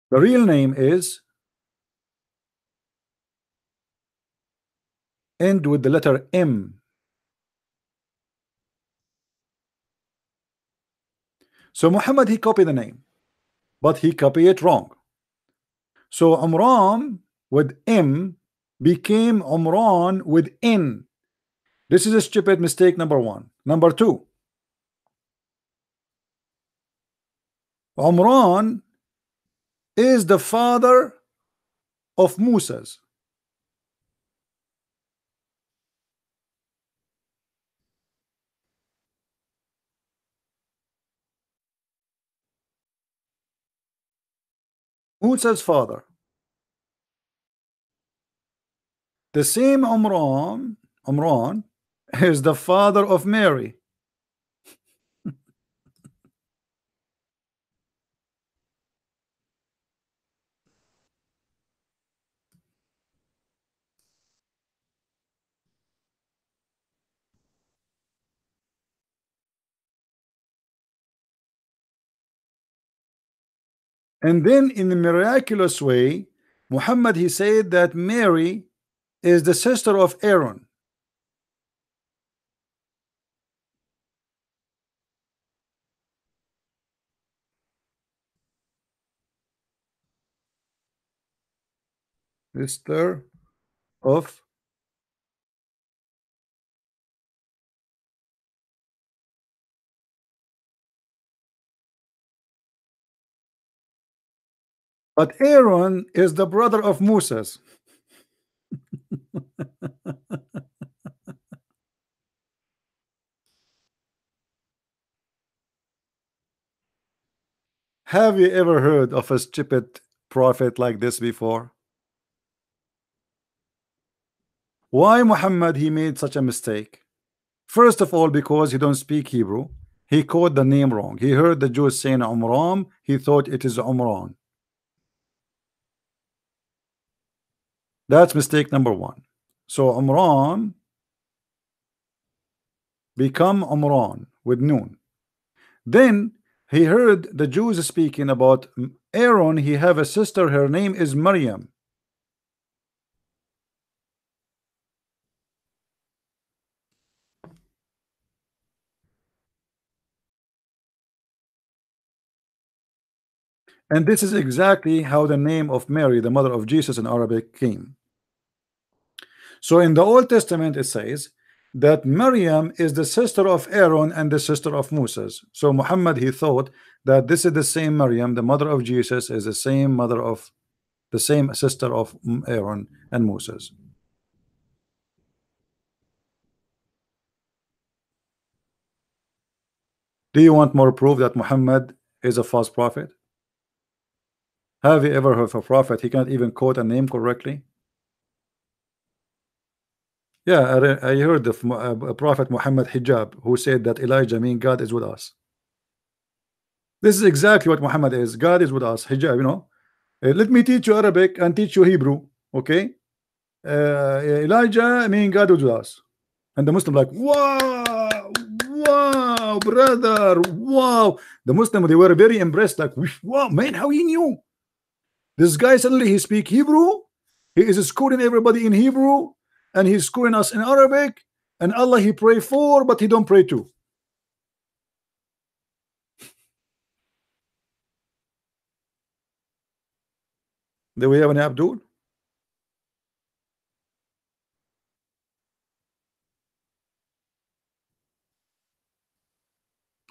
The real name is end with the letter M. So Muhammad, he copied the name, but he copied it wrong. So Umran with M became Umran with N. This is a stupid mistake, number one. Number two, Umran is the father of Musa's. Musa's father. The same Umran is the father of Mary. And then in a miraculous way, Muhammad, he said that Mary is the sister of Aaron. Sister of But Aaron is the brother of Moses. Have you ever heard of a stupid prophet like this before? Why Muhammad he made such a mistake? First of all, because he don't speak Hebrew. He called the name wrong. He heard the Jews saying Umram. He thought it is Umran. That's mistake number one. So Umran become Umran with noon. Then he heard the Jews speaking about Aaron. He have a sister. Her name is Maryam. And this is exactly how the name of Mary, the mother of Jesus in Arabic, came. So in the Old Testament it says that Maryam is the sister of Aaron and the sister of Moses. So Muhammad he thought that this is the same Maryam, the mother of Jesus, is the same mother of the same sister of Aaron and Moses. Do you want more proof that Muhammad is a false prophet? Have you ever heard of a prophet he cannot even quote a name correctly? Yeah, I heard of Prophet Muhammad Hijab, who said that Elijah mean God is with us. This is exactly what Muhammad is. God is with us. Hijab, you know. Let me teach you Arabic and teach you Hebrew. Okay. Elijah mean God is with us. And the Muslim like, wow, wow, brother, wow. The Muslim, they were very impressed, like, wow, man, how he knew? This guy suddenly he speak Hebrew. He is schooling everybody in Hebrew, and he's schooling us in Arabic. And Allah he pray for, but he don't pray to. Do we have any Abdul?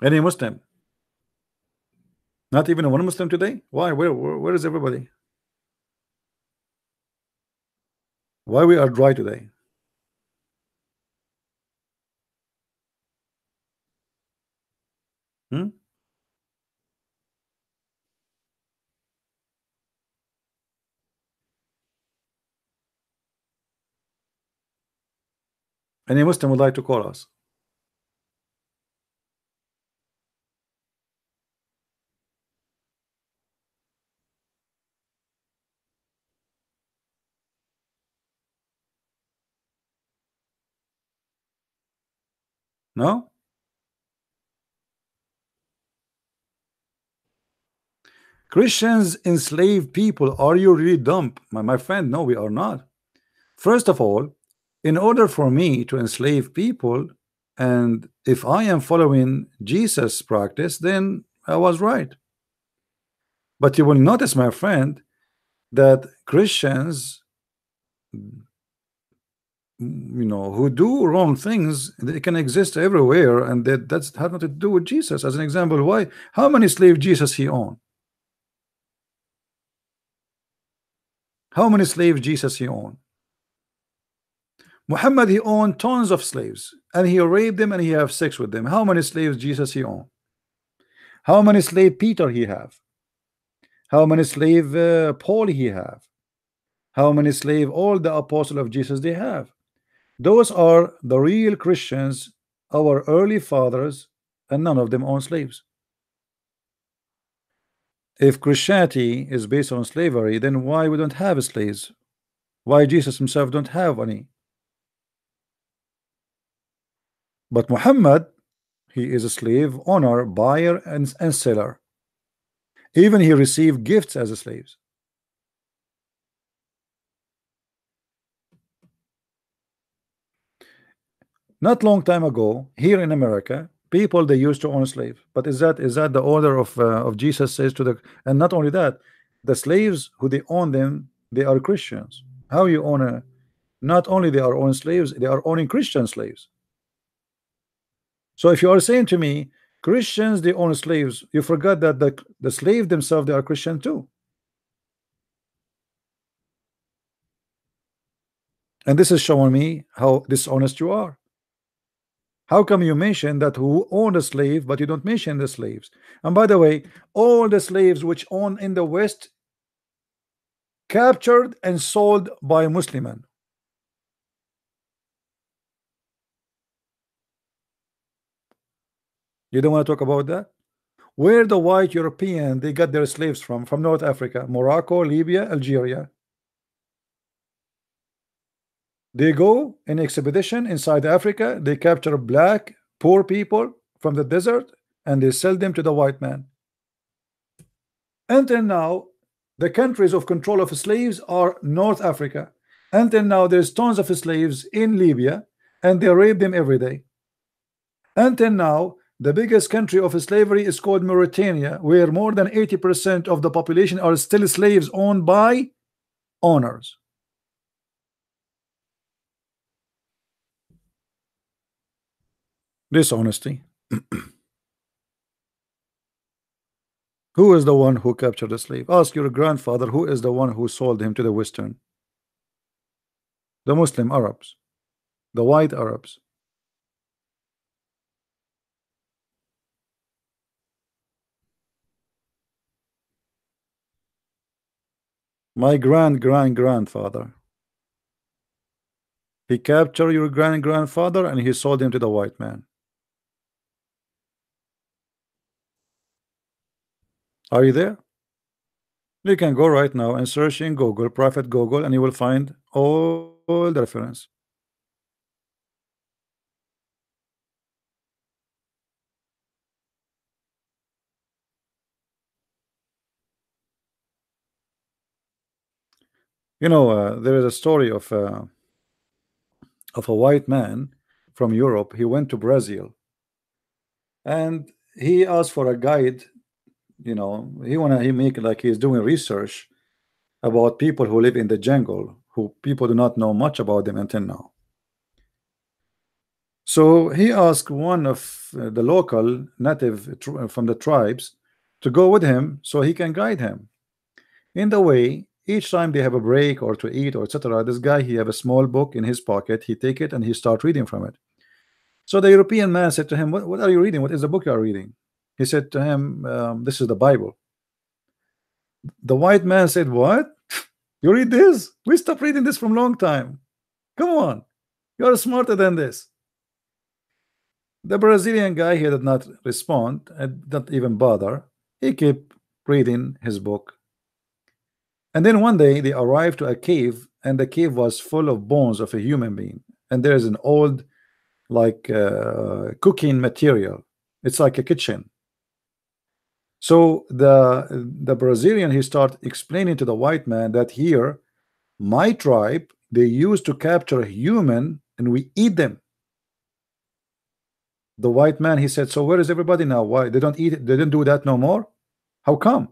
Any Muslim? Not even one Muslim today? Why? Where is everybody? Why we are dry today? Hmm? Any Muslim would like to call us? No? Christians enslave people. Are you really dumb? My friend, no, we are not. First of all, in order for me to enslave people, and if I am following Jesus' practice, then I was right. But you will notice, my friend, that Christians, who do wrong things, they can exist everywhere, and that's has nothing to do with Jesus. As an example, how many slaves Jesus he owned? How many slaves Jesus he owned? Muhammad, he owned tons of slaves, and he raped them and he have sex with them. How many slaves Jesus he owned? How many slave Peter he have? How many slave Paul he have? How many slave all the apostle of Jesus they have? Those are the real Christians, our early fathers, and none of them own slaves. If Christianity is based on slavery, then why we don't have slaves? Why Jesus himself don't have any? But Muhammad, he is a slave owner, buyer, and seller. Even he received gifts as slaves. Not long time ago, here in America, people they used to own slaves. But is that the order of Jesus says to the? And not only that, the slaves who they own them, they are Christians. How you own a? Not only they are owning slaves, they are owning Christian slaves. So if you are saying to me Christians they own slaves, you forgot that the slave themselves they are Christian too. And this is showing me how dishonest you are. How come you mention that who owned a slave, but you don't mention the slaves? And by the way, all the slaves which own in the West captured and sold by Muslims. You don't want to talk about that? Where the white European they got their slaves from North Africa, Morocco, Libya, Algeria. They go in expedition inside Africa, they capture black poor people from the desert and they sell them to the white man. Until now, the countries of control of slaves are North Africa. Until now, there's tons of slaves in Libya and they rape them every day. Until now, the biggest country of slavery is called Mauritania, where more than 80% of the population are still slaves owned by owners. Dishonesty. Who is the one who captured the slave? Ask your grandfather who is the one who sold him to the Western. The Muslim Arabs, the white Arabs. My grandfather. He captured your grandfather and he sold him to the white man. Are you there? You can go right now and search in Google, Prophet Google, and you will find all the reference. There is a story of a white man from Europe. He went to Brazil and he asked for a guide. He make like he's doing research about people who live in the jungle, who people do not know much about them until now. So he asked one of the local native from the tribes to go with him so he can guide him. In the way, each time they have a break or to eat or etc., this guy, he have a small book in his pocket. He take it and he start reading from it. So the European man said to him, what are you reading? What is the book you are reading? He said to him, this is the Bible. The white man said, what? You read this? We stopped reading this from a long time. Come on, you are smarter than this. The Brazilian guy, he did not respond and not even bother. He kept reading his book. And then one day they arrived to a cave, and the cave was full of bones of a human being. And there's an old like cooking material. It's like a kitchen. So the Brazilian, he started explaining to the white man that here my tribe they used to capture a human and we eat them. The white man, he said, so where is everybody now? Why they don't eat it? They didn't do that no more. How come?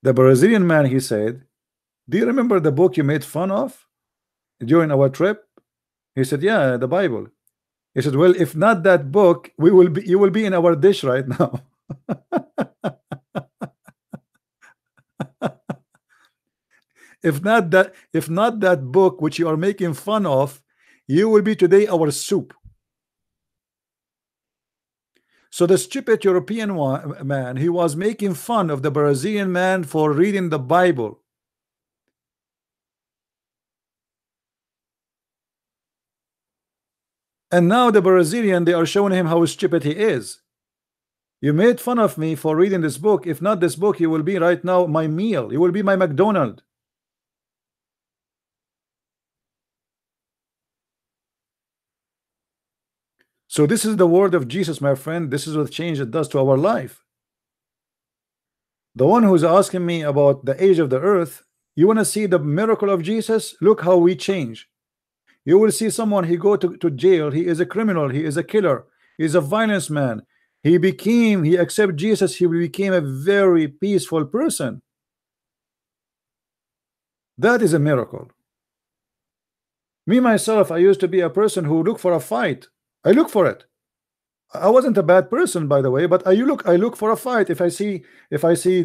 The Brazilian man, he said, do you remember the book you made fun of during our trip? He said, yeah, the Bible. He said, well, if not that book, you will be in our dish right now. If not that book which you are making fun of, you will be today our soup. So the stupid European man, he was making fun of the Brazilian man for reading the Bible. And now the Brazilian, they are showing him how stupid he is. You made fun of me for reading this book. If not this book, you will be right now my meal. You will be my McDonald's. So this is the word of Jesus, my friend. This is what change it does to our life. The one who's asking me about the age of the earth, you want to see the miracle of Jesus? Look how we change. You will see someone, he go to jail, he is a criminal, he is a killer, he is a violence man. He accepted Jesus, he became a very peaceful person. That is a miracle. Me myself, I used to be a person who looked for a fight. I look for it. I wasn't a bad person, by the way, but I look for a fight. If I see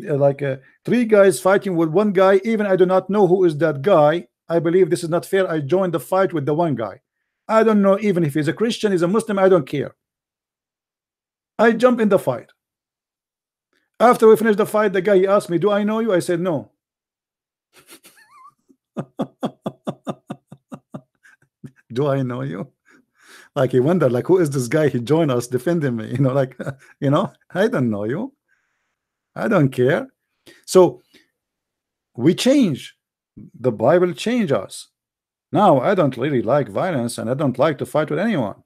like three guys fighting with one guy, even I do not know who is that guy, I believe this is not fair. I joined the fight with the one guy. I don't know even if he's a Christian, he's a Muslim, I don't care. I jump in the fight. After we finished the fight, the guy, he asked me, do I know you? I said no. Do I know you? Like he wondered, like, who is this guy? He joined us defending me, like, I don't know you. I don't care. So we change. The Bible changed us. Now I don't really like violence, and I don't like to fight with anyone.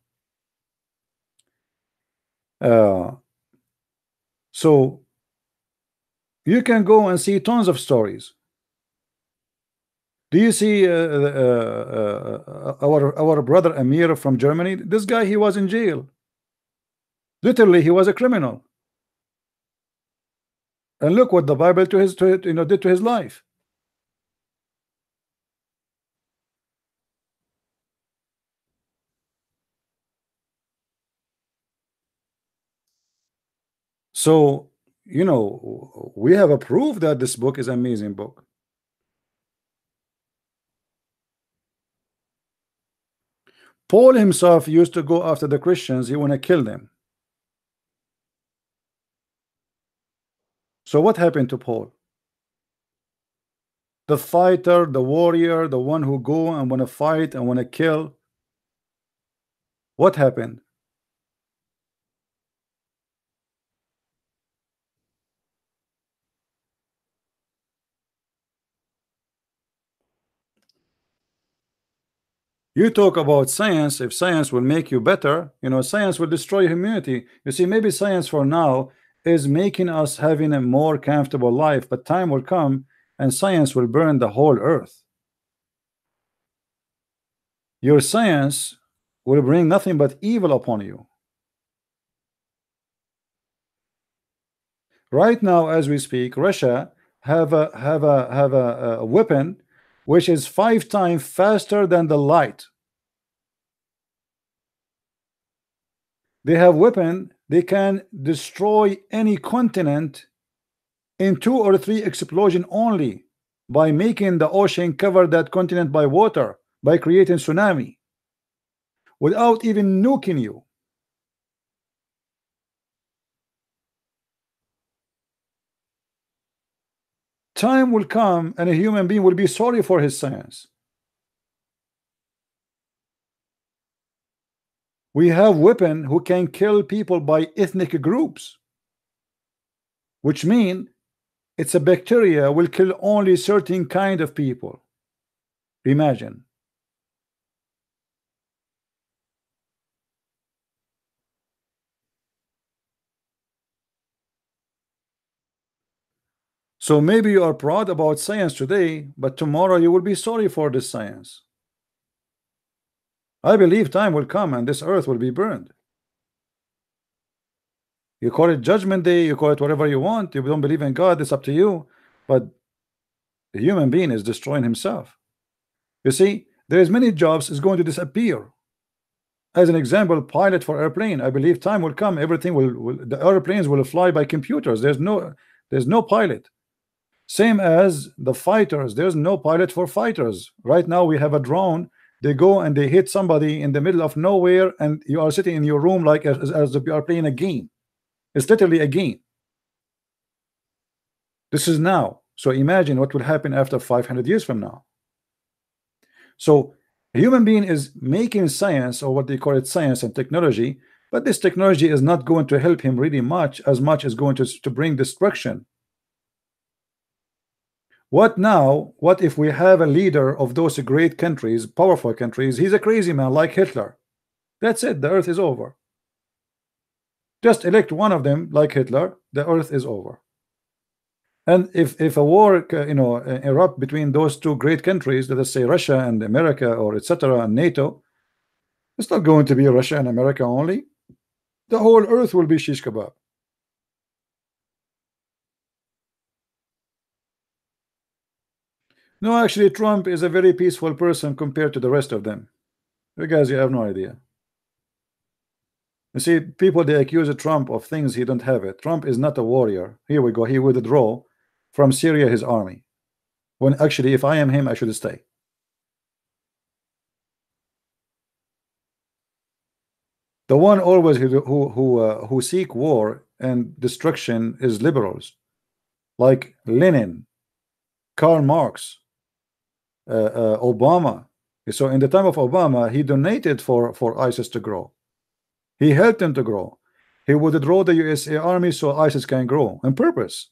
So you can go and see tons of stories. Do you see our brother Amir from Germany? This guy, he was in jail. Literally, he was a criminal. And look what the Bible did to his life. So, we have a proof that this book is an amazing book. Paul himself used to go after the Christians. He want to kill them. So what happened to Paul? The fighter, the warrior, the one who go and want to fight and want to kill. What happened? You talk about science. If science will make you better, science will destroy humanity. You see, maybe science for now is making us having a more comfortable life, but time will come and science will burn the whole earth. Your science will bring nothing but evil upon you. Right now, as we speak, Russia have a weapon which is 5 times faster than the light. They have weapon, they can destroy any continent in 2 or 3 explosion only, by making the ocean cover that continent by water, by creating tsunami, without even nuking you. Time will come and a human being will be sorry for his science. We have weapon who can kill people by ethnic groups, which mean it's a bacteria will kill only certain kind of people. Imagine. So maybe you are proud about science today, but tomorrow you will be sorry for this science. I believe time will come and this earth will be burned. You call it judgment day, you call it whatever you want, you don't believe in God, it's up to you, but the human being is destroying himself. You see, there is many jobs is going to disappear. As an example, pilot for airplane. I believe time will come, everything will the airplanes will fly by computers. There's no pilot. Same as the fighters, there's no pilot for fighters. Right now we have a drone, they go and they hit somebody in the middle of nowhere, and you are sitting in your room like as if you are playing a game. It's literally a game. This is now. So imagine what will happen after 500 years from now. So a human being is making science, or what they call it, science and technology, but this technology is not going to help him really much as going to bring destruction. What now? What if we have a leader of those great countries, powerful countries, he's a crazy man like Hitler? That's it, the earth is over. Just elect one of them like Hitler, the earth is over. And if a war erupt between those two great countries, let us say Russia and America, or etc., and NATO, it's not going to be Russia and America only. The whole earth will be shish kebab. No, actually Trump is a very peaceful person compared to the rest of them. You guys, you have no idea. You see, people, they accuse Trump of things he don't have it. Trump is not a warrior. Here we go, he withdraw from Syria his army, when actually if I am him I should stay. The one always who seek war and destruction is liberals like Lenin, Karl Marx, Obama. So in the time of Obama, he donated for ISIS to grow. He helped them to grow. He would withdraw the USA army so ISIS can grow on purpose.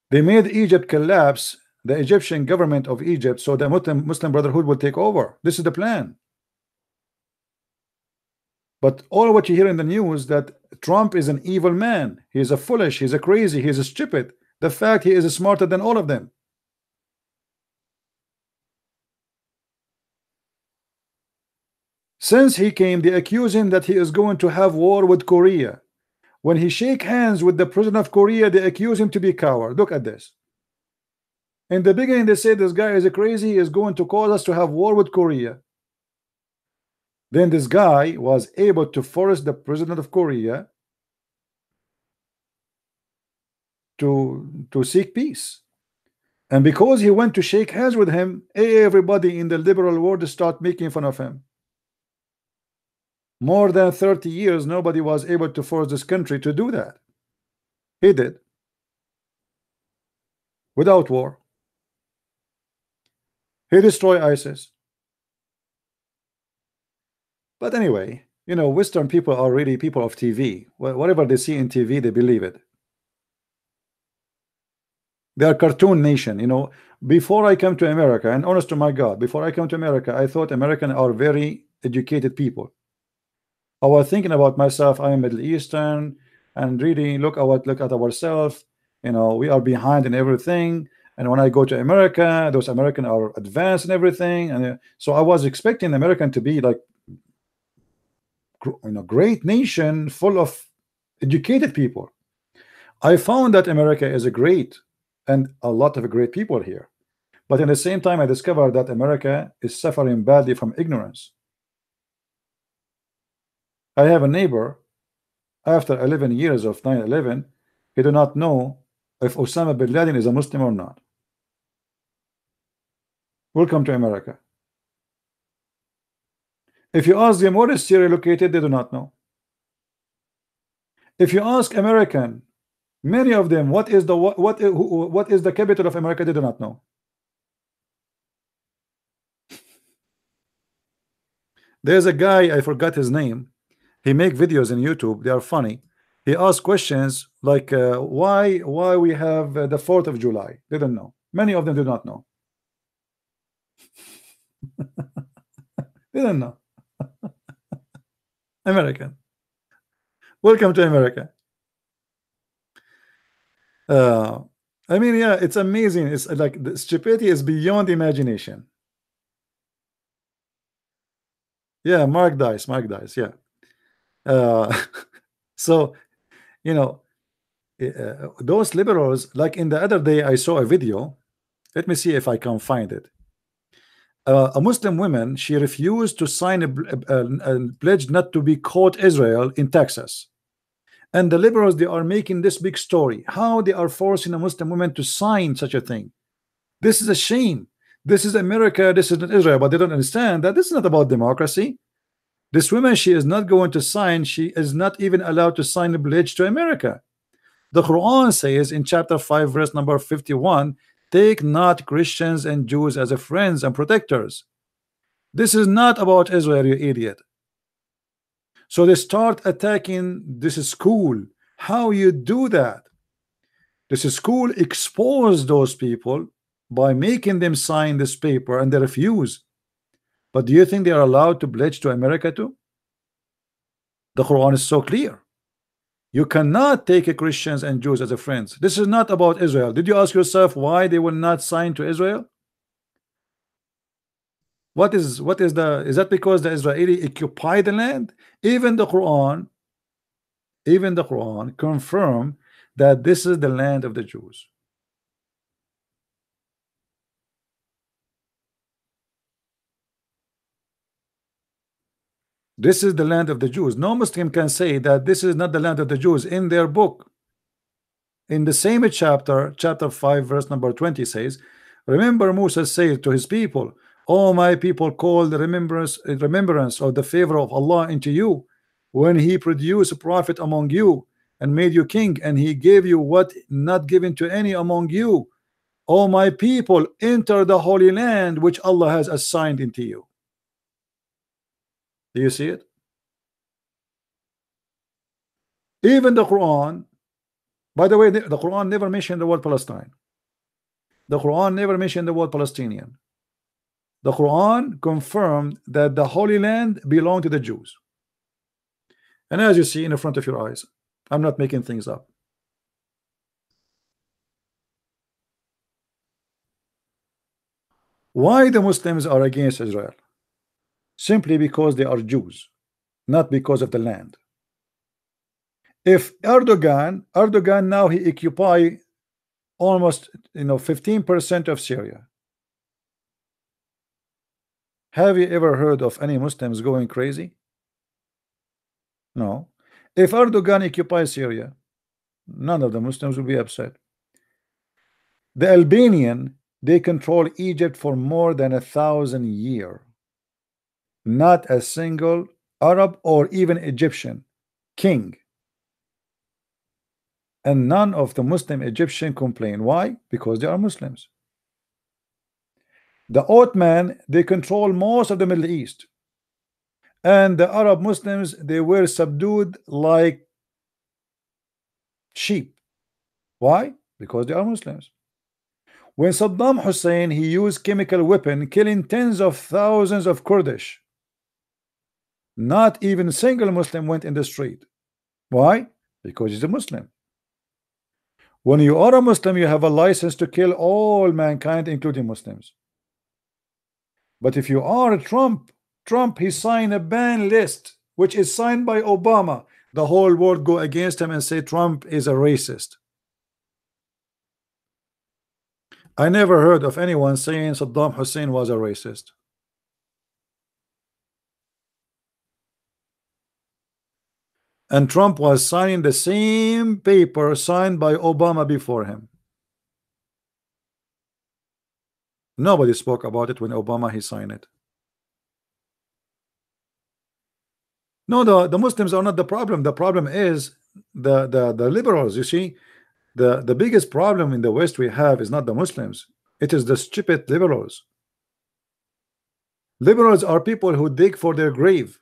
They made Egypt collapse, the Egyptian government of Egypt, so the Muslim Brotherhood would take over. This is the plan. But all what you hear in the news that Trump is an evil man, he is a foolish, he's a crazy, he's a stupid. The fact he is smarter than all of them. Since he came, they accuse him that he is going to have war with Korea. When he shake hands with the president of Korea, they accuse him to be a coward. Look at this. In the beginning, they say this guy is a crazy, he is going to cause us to have war with Korea. Then this guy was able to force the president of Korea to seek peace. And because he went to shake hands with him, everybody in the liberal world start making fun of him. More than 30 years, nobody was able to force this country to do that. He did. Without war. He destroyed ISIS. But anyway, you know, Western people are really people of TV. Whatever they see in TV, they believe it. They are cartoon nation. You know, before I come to America, and honest to my God, before I come to America, I thought Americans are very educated people. I was thinking about myself, I am Middle Eastern, and really look at ourselves. You know, we are behind in everything. And when I go to America, those Americans are advanced in everything. And so I was expecting American to be like, you know, great nation full of educated people. I found that America is a great and a lot of great people here. But at the same time, I discovered that America is suffering badly from ignorance. I have a neighbor, after 11 years of 9/11, he do not know if Osama bin Laden is a Muslim or not. Welcome to America. If you ask them where is Syria located, they do not know. If you ask American, many of them, what is the capital of America, they do not know. There's a guy, I forgot his name. He make videos in YouTube. They are funny. He asks questions like why we have the 4th of July. They don't know. Many of them do not know. They don't know. American. Welcome to America. Uh, I mean, yeah, it's amazing. It's like the stupidity is beyond imagination. Yeah, Mark Dice, Mark Dice, yeah. Uh, so, you know, those liberals, like in the other day, I saw a video. Let me see if I can find it. A Muslim woman, she refused to sign a pledge not to be caught Israel in Texas. And the liberals, they are making this big story. How they are forcing a Muslim woman to sign such a thing. This is a shame. This is America, this is not Israel. But they don't understand that this is not about democracy. This woman, she is not going to sign. She is not even allowed to sign a pledge to America. The Quran says in chapter 5 verse number 51, take not Christians and Jews as a friends and protectors. This is not about Israel, you idiot. So they start attacking this school. How you do that? This school exposed those people by making them sign this paper, and they refuse. But do you think they are allowed to pledge to America too? The Quran is so clear. You cannot take Christians and Jews as a friends. This is not about Israel. Did you ask yourself why they will not sign to Israel? What is is that because the Israeli occupy the land? Even the Quran confirm that this is the land of the Jews. This is the land of the Jews. No Muslim can say that this is not the land of the Jews. In their book, in the same chapter 5 verse number 20 says, remember Musa said to his people, oh my people, call the remembrance of the favor of Allah into you when he produced a prophet among you and made you king, and he gave you what not given to any among you. Oh my people, enter the holy land which Allah has assigned into you. Do you see it? Even the Quran, by the way, the Quran never mentioned the word Palestine. The Quran never mentioned the word Palestinian. The Quran confirmed that the Holy Land belonged to the Jews. And as you see in the front of your eyes, I'm not making things up. Why the Muslims are against Israel? Simply because they are Jews, not because of the land. If Erdogan now he occupy almost 15% of Syria. Have you ever heard of any Muslims going crazy? No. If Erdogan occupies Syria, none of the Muslims will be upset. The Albanian, they control Egypt for more than 1,000 years. Not a single Arab or even Egyptian king. And none of the Muslim Egyptian complain. Why? Because they are Muslims. The Ottoman, they control most of the Middle East. And the Arab Muslims, they were subdued like sheep. Why? Because they are Muslims. When Saddam Hussein, he used chemical weapon killing tens of thousands of Kurdish, not even a single Muslim went in the street. Why? Because he's a Muslim. When you are a Muslim, you have a license to kill all mankind, including Muslims. But if you are Trump, he signed a ban list, which is signed by Obama. The whole world go against him and say Trump is a racist. I never heard of anyone saying Saddam Hussein was a racist. And Trump was signing the same paper signed by Obama before him. Nobody spoke about it when Obama he signed it. No, the Muslims are not the problem. The problem is the liberals. You see, the biggest problem in the West we have is not the Muslims. It is the stupid liberals. Liberals are people who dig for their grave.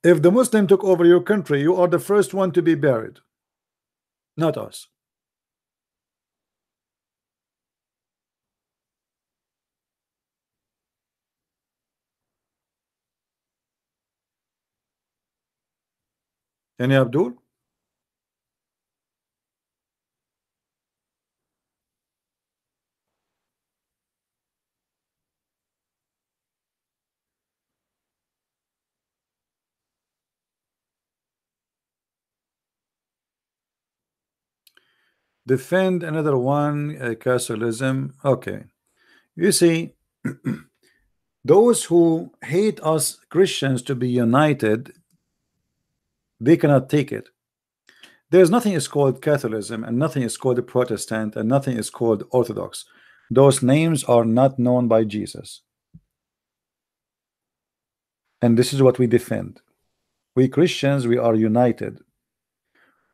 If the Muslim took over your country, you are the first one to be buried, not us. Any Abdul? Defend another one, Catholicism. Okay. You see, those who hate us Christians to be united, they cannot take it. There's nothing is called Catholicism, and nothing is called Protestant, and nothing is called Orthodox. Those names are not known by Jesus. And this is what we defend. We Christians, we are united.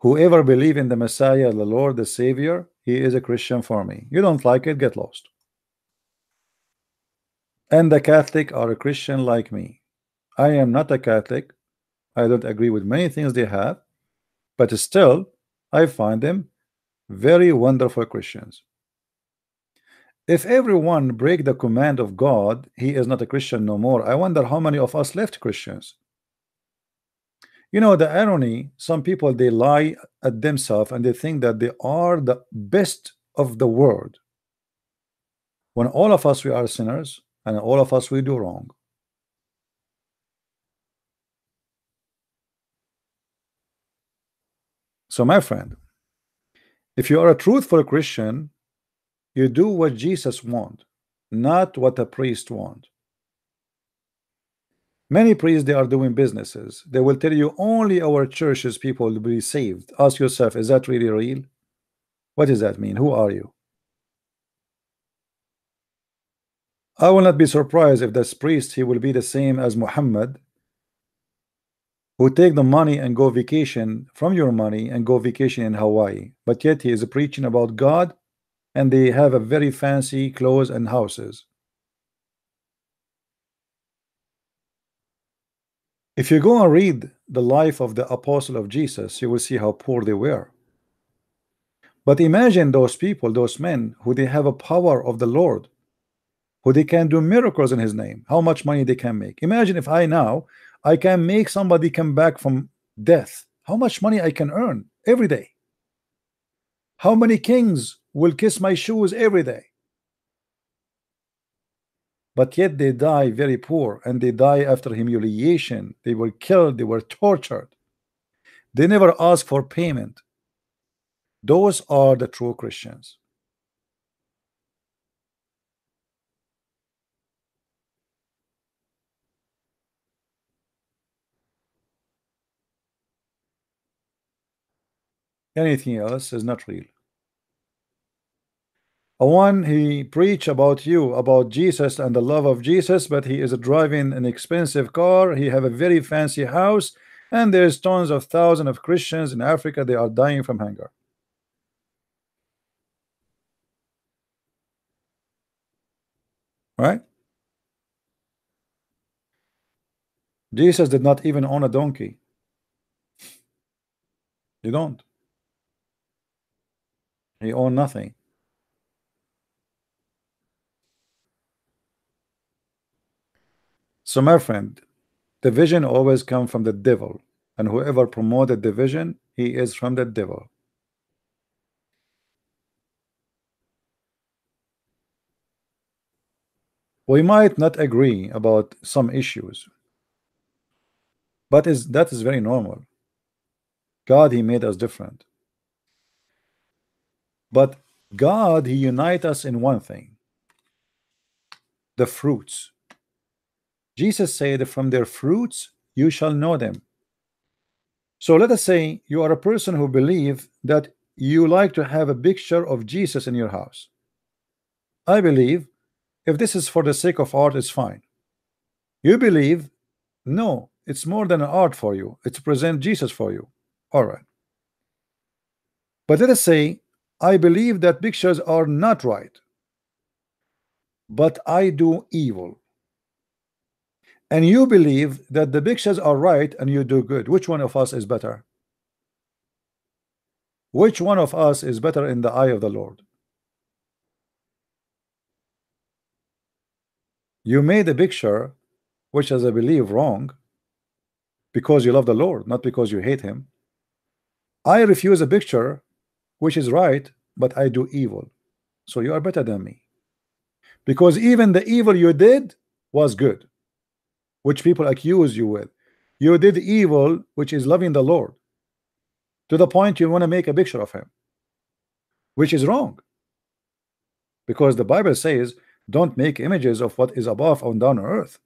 Whoever believe in the Messiah, the Lord, the Savior, he is a Christian for me. You don't like it, get lost. And the Catholic are a Christian like me. I am not a Catholic. I don't agree with many things they have, but still I find them very wonderful Christians. If everyone break the command of God, he is not a Christian no more. I wonder how many of us left Christians. You know, the irony, some people, they lie at themselves and they think that they are the best of the world, when all of us, we are sinners, and all of us, we do wrong. So my friend, if you are a truthful Christian, you do what Jesus wants, not what a priest wants. Many priests, they are doing businesses. They will tell you only our churches people will be saved. Ask yourself, is that really real? What does that mean? Who are you? I will not be surprised if this priest, he will be the same as Muhammad, who take the money and go vacation from your money and go vacation in Hawaii, but yet he is preaching about God, and they have a very fancy clothes and houses. If you go and read the life of the apostle of Jesus, you will see how poor they were. But imagine those people, those men who they have a power of the Lord, who they can do miracles in his name, how much money they can make. Imagine if I can make somebody come back from death, how much money I can earn every day. How many kings will kiss my shoes every day? But yet they die very poor, and they die after humiliation. They were killed, they were tortured. They never ask for payment. Those are the true Christians. Anything else is not real. One, he preach about you, about Jesus and the love of Jesus, but he is driving an expensive car, he have a very fancy house, and there's tons of thousands of Christians in Africa, they are dying from hunger. Right? Jesus did not even own a donkey. You don't. He owned nothing. So my friend, division always comes from the devil, and whoever promoted division, he is from the devil. We might not agree about some issues, but that is very normal. God, he made us different, but God, he unite us in one thing: the fruits. Jesus said, from their fruits you shall know them. So let us say you are a person who believe that you like to have a picture of Jesus in your house. I believe if this is for the sake of art, it's fine. You believe no, it's more than an art for you, it's to present Jesus for you. All right, but let us say I believe that pictures are not right, but I do evil, and you believe that the pictures are right and you do good. Which one of us is better? Which one of us is better in the eye of the Lord? You made a picture which is, I believe, wrong, because you love the Lord, not because you hate him. I refuse a picture which is right, but I do evil. So you are better than me, because even the evil you did was good, which people accuse you with. You did evil which is loving the Lord, to the point you want to make a picture of him. which is wrong, because the Bible says don't make images of what is above and down on earth.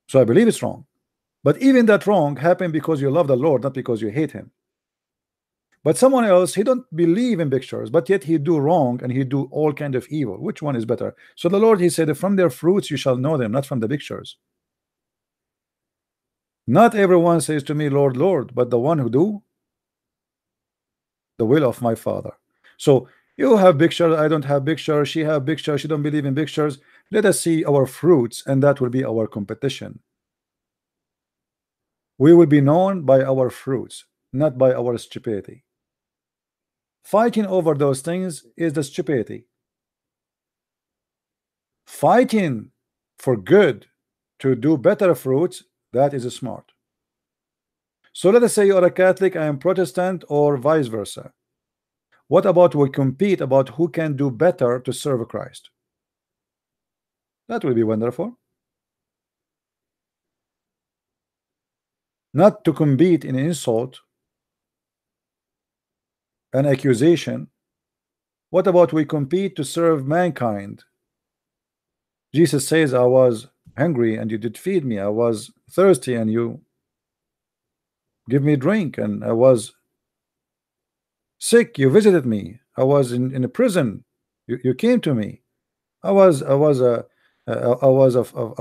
So I believe it's wrong. But even that wrong happened because you love the Lord, not because you hate him. But someone else, he don't believe in pictures, but yet he do wrong and he do all kind of evil. Which one is better? So the Lord, he said, from their fruits you shall know them, not from the pictures. Not everyone says to me, Lord, Lord, but the one who do the will of my Father. So you have pictures, I don't have pictures, she have pictures, she don't believe in pictures. Let us see our fruits, and that will be our competition. We will be known by our fruits, not by our stupidity. Fighting over those things is the stupidity. Fighting for good to do better fruits, that is smart. So let us say you're a Catholic, I am Protestant, or vice versa. What about we compete about who can do better to serve Christ? That will be wonderful. Not to compete in insult and accusation. What about we compete to serve mankind? Jesus says, I was hungry and you did feed me, I was thirsty and you give me drink, and I was sick, you visited me, I was in a prison, you came to me, I was a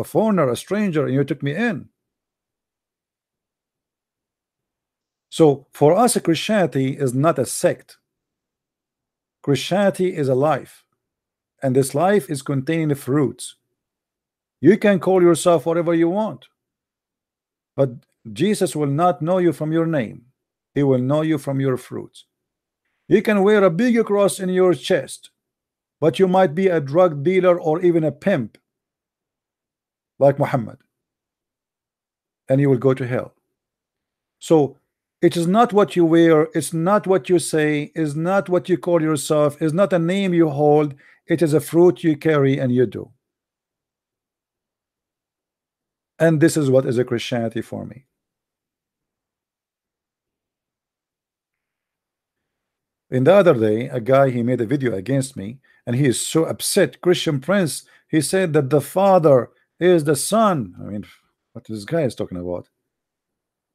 foreigner, a stranger, and you took me in. So for us, Christianity is not a sect. Christianity is a life, and this life is containing fruits. You can call yourself whatever you want, but Jesus will not know you from your name. He will know you from your fruits. You can wear a big cross in your chest, but you might be a drug dealer or even a pimp like Muhammad, and you will go to hell. So it is not what you wear, it's not what you say, is not what you call yourself, is not a name you hold, it is a fruit you carry and you do. And this is what is a Christianity for me. In the other day, a guy, he made a video against me, and he is so upset. Christian Prince, he said that the Father is the Son. I mean, what this guy is talking about?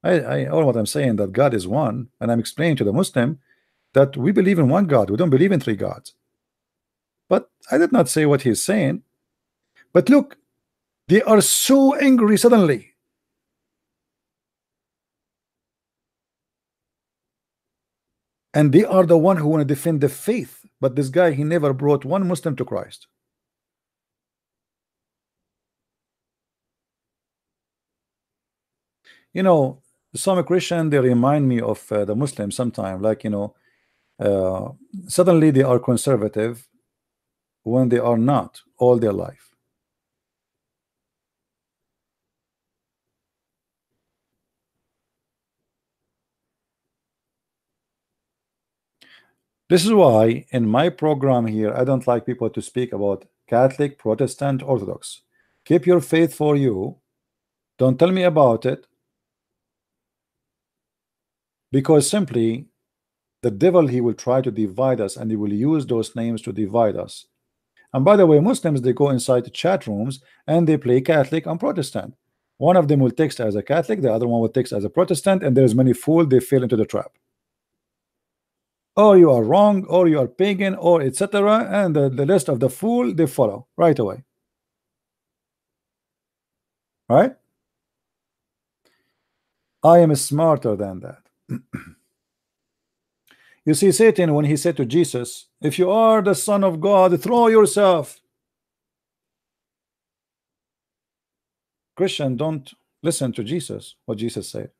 All what I'm saying, that God is one, and I'm explaining to the Muslim that we believe in one God. We don't believe in three gods. But I did not say what he's saying. But look, they are so angry suddenly. And they are the one who want to defend the faith. But this guy, he never brought one Muslim to Christ. You know, some Christian, they remind me of the Muslims sometimes. Like, you know, suddenly they are conservative when they are not all their life. This is why in my program here, I don't like people to speak about Catholic, Protestant, Orthodox. Keep your faith for you. Don't tell me about it, because simply the devil, he will try to divide us, and he will use those names to divide us. And by the way, Muslims, they go inside the chat rooms and they play Catholic and Protestant. One of them will text as a Catholic, the other one will text as a Protestant, and there's many fools, they fall into the trap. Or you are wrong, or you are pagan, or etc. And the list of the fool, they follow right away. Right? I am smarter than that. You see, Satan, when he said to Jesus, if you are the Son of God, throw yourself. Christian, don't listen to Jesus, what Jesus said.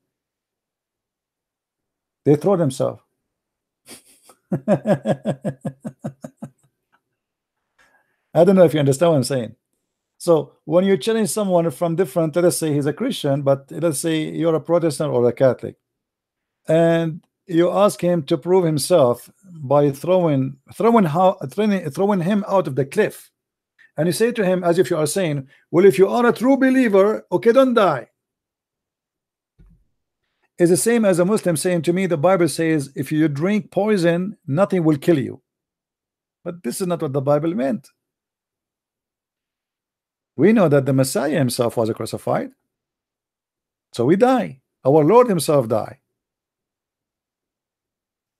They throw themselves. I don't know if you understand what I'm saying. So when you challenge someone from different, let us say he's a Christian, but let's say you're a Protestant or a Catholic, and you ask him to prove himself by throwing him out of the cliff, and you say to him, as if you are saying, well, if you are a true believer, okay, don't die. It's the same as a Muslim saying to me, the Bible says if you drink poison, nothing will kill you. But this is not what the Bible meant. We know that the Messiah himself was crucified, so we die. Our Lord himself died.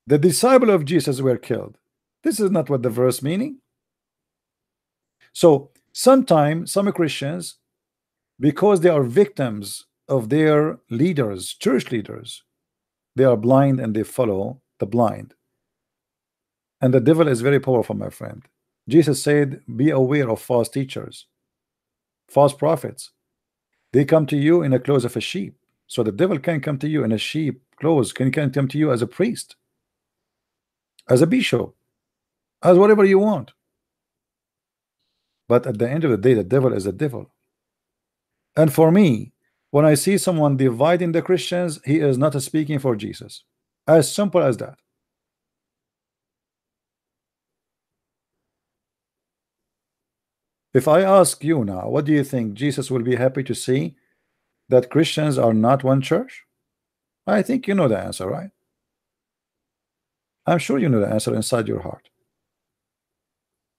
The disciple of Jesus were killed. This is not what the verse meaning. So sometimes some Christians, because they are victims of their leaders, church leaders, they are blind and they follow the blind. And the devil is very powerful, my friend. Jesus said, be aware of false teachers, false prophets. They come to you in the clothes of a sheep. So the devil can come to you in a sheep clothes, can come to you as a priest, as a bishop, as whatever you want. But at the end of the day, the devil is a devil. And for me, when I see someone dividing the Christians, he is not speaking for Jesus. As simple as that. If I ask you now, what do you think? Jesus will be happy to see that Christians are not one church? I think you know the answer, right? I'm sure you know the answer inside your heart.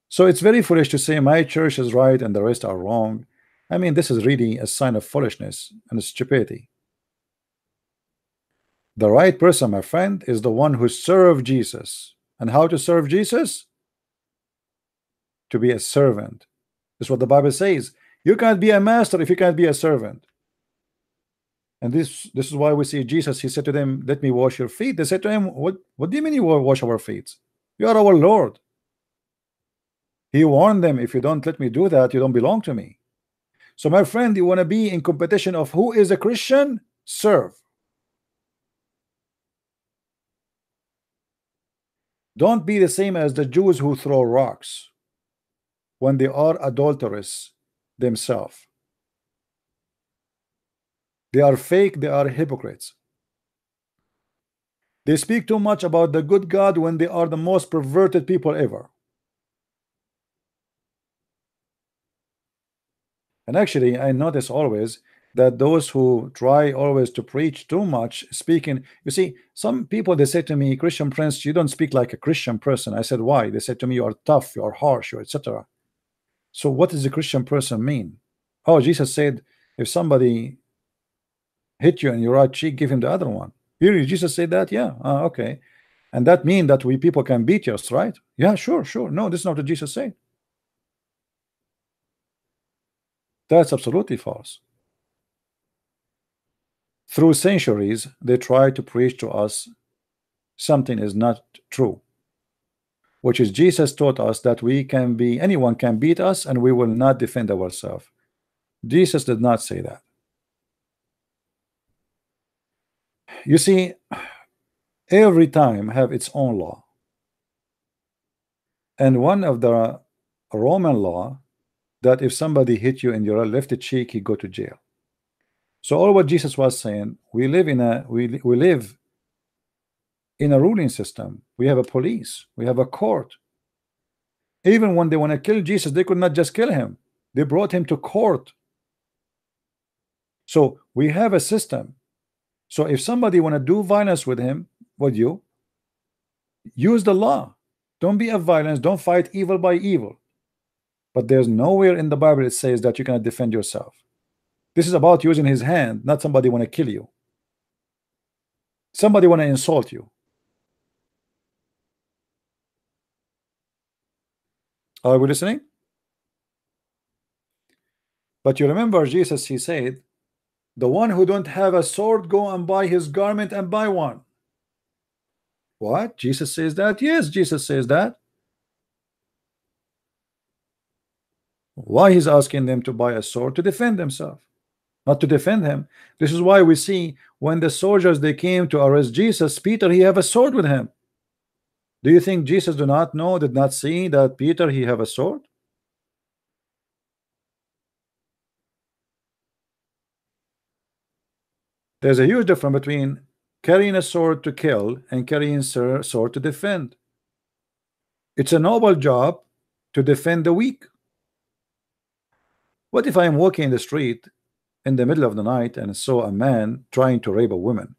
So it's very foolish to say my church is right and the rest are wrong. I mean, this is really a sign of foolishness and stupidity. The right person, my friend, is the one who served Jesus. And how to serve Jesus? To be a servant. That's what the Bible says. You can't be a master if you can't be a servant. And this is why we see Jesus. He said to them, let me wash your feet. They said to him, what do you mean you wash our feet? You are our Lord. He warned them, if you don't let me do that, you don't belong to me. So my friend, you want to be in competition of who is a Christian? Serve. Don't be the same as the Jews who throw rocks when they are adulterous themselves. They are fake, they are hypocrites. They speak too much about the good God when they are the most perverted people ever. And actually, I notice always that those who try always to preach too much, speaking, you see, some people, they say to me, Christian Prince, you don't speak like a Christian person. I said, why? They said to me, you are tough, you are harsh, you etc. So what does a Christian person mean? Oh, Jesus said, if somebody hit you in your right cheek, give him the other one. Really, Jesus said that? Yeah, okay. And that means that we people can beat us, right? Yeah, sure. No, this is not what Jesus said. That's absolutely false. Through centuries, they try to preach to us something is not true, which is Jesus taught us that we can be, anyone can beat us and we will not defend ourselves. Jesus did not say that. You see, every time have its own law. And one of the Roman law that if somebody hit you in your left cheek, he go to jail. So all what Jesus was saying, we live in a ruling system. We have a police, we have a court. Even when they want to kill Jesus, they could not just kill him. They brought him to court. So we have a system. So if somebody want to do violence with him, would you use the law? Don't be a violence, don't fight evil by evil. But there's nowhere in the Bible it says that you cannot defend yourself. This is about using his hand, not somebody want to kill you. Somebody want to insult you. Are we listening? But you remember Jesus, he said, the one who don't have a sword, go and buy his garment and buy one. What? Jesus says that? Yes, Jesus says that. Why he's asking them to buy a sword? To defend themselves, not to defend him. This is why we see when the soldiers they came to arrest Jesus, Peter, he have a sword with him. Do you think Jesus did not see that Peter he have a sword? There's a huge difference between carrying a sword to kill and carrying a sword to defend. It's a noble job to defend the weak. What if I am walking in the street in the middle of the night and saw a man trying to rape a woman?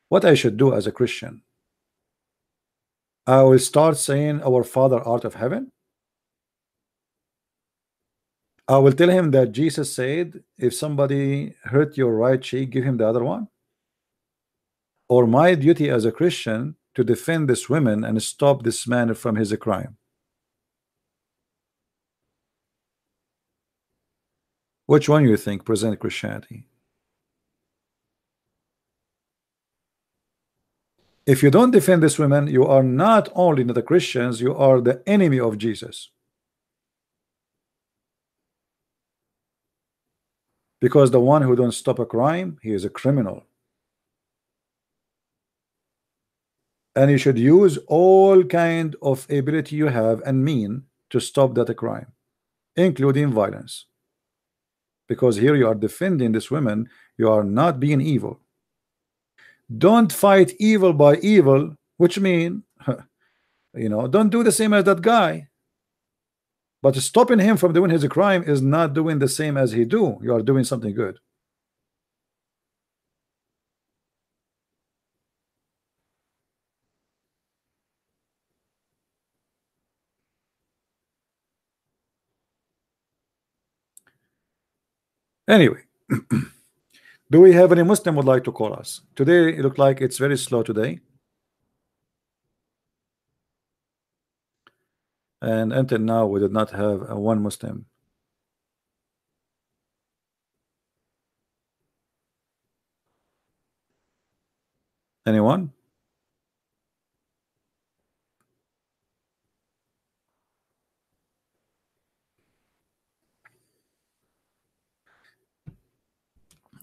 what I should do as a Christian? I will start saying, "Our Father art of heaven." I will tell him that Jesus said, if somebody hurt your right cheek, give him the other one. Or my duty as a Christian to defend this woman and stop this man from his crime. Which one you think present Christianity? If you don't defend this woman, you are not only not the Christians, you are the enemy of Jesus. Because the one who don't stop a crime, he is a criminal. And you should use all kind of ability you have and mean to stop that crime, including violence. Because here you are defending this woman, you are not being evil. Don't fight evil by evil, which mean don't do the same as that guy. But stopping him from doing his crime is not doing the same as he do. You are doing something good. Anyway, do we have any Muslim would like to call us? Today it looked like it's very slow today. And until now we did not have one Muslim. Anyone?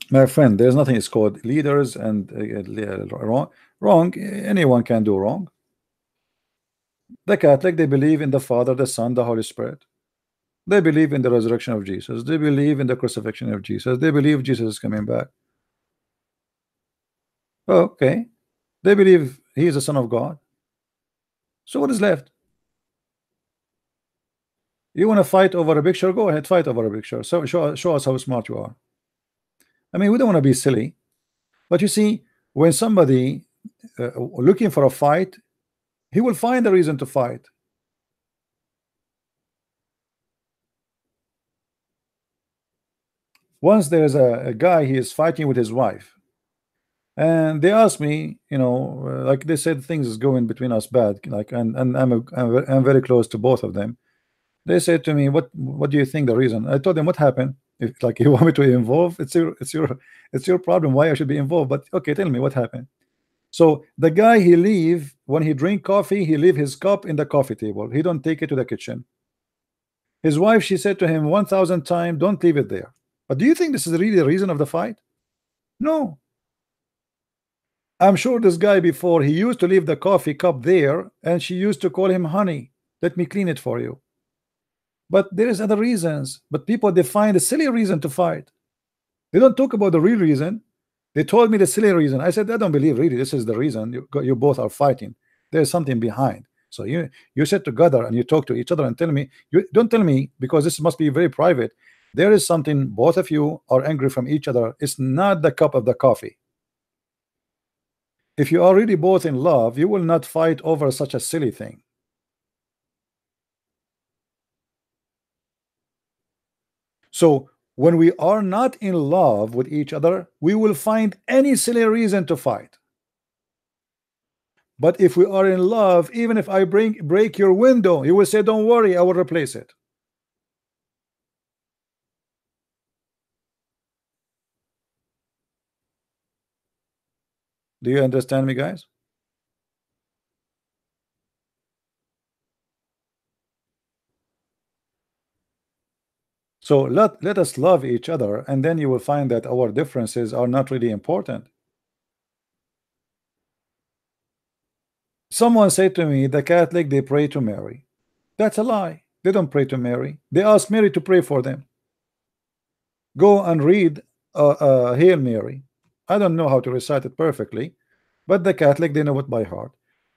My friend, there's nothing is called leaders and wrong. Anyone can do wrong. The Catholic, they believe in the Father, the Son, the Holy Spirit. They believe in the resurrection of Jesus. They believe in the crucifixion of Jesus. They believe Jesus is coming back. Okay. They believe he is the Son of God. So what is left? You want to fight over a picture? Go ahead, fight over a picture. So show us how smart you are. I mean, we don't want to be silly. But you see, when somebody looking for a fight, he will find a reason to fight. Once there's a guy, he is fighting with his wife, and they asked me, like they said, things is going between us bad, like, and I'm very close to both of them. They said to me, what do you think the reason? I told them what happened. If like you want me to involve, it's your problem why I should be involved. But okay, tell me what happened. So the guy, he leave when he drink coffee, he leave his cup in the coffee table. He don't take it to the kitchen. His wife, she said to him 1,000 times, don't leave it there. But do you think this is really the reason of the fight? No. I'm sure this guy before, he used to leave the coffee cup there, and she used to call him, honey, let me clean it for you. But there is other reasons. But people, they find a silly reason to fight. They don't talk about the real reason. They told me the silly reason. I said, I don't believe really this is the reason you both are fighting. There's something behind. So you sit together and you talk to each other and tell me. You don't tell me, because this must be very private. There is something, both of you are angry from each other. It's not the cup of the coffee. If you are really both in love, you will not fight over such a silly thing. So when we are not in love with each other, we will find any silly reason to fight. But if we are in love, even if I break your window, you will say, don't worry, I will replace it. Do you understand me, guys? So let us love each other, and then you will find that our differences are not really important. Someone said to me, the Catholic, they pray to Mary. That's a lie. They don't pray to Mary. They ask Mary to pray for them. Go and read Hail Mary. I don't know how to recite it perfectly, but the Catholic, they know it by heart.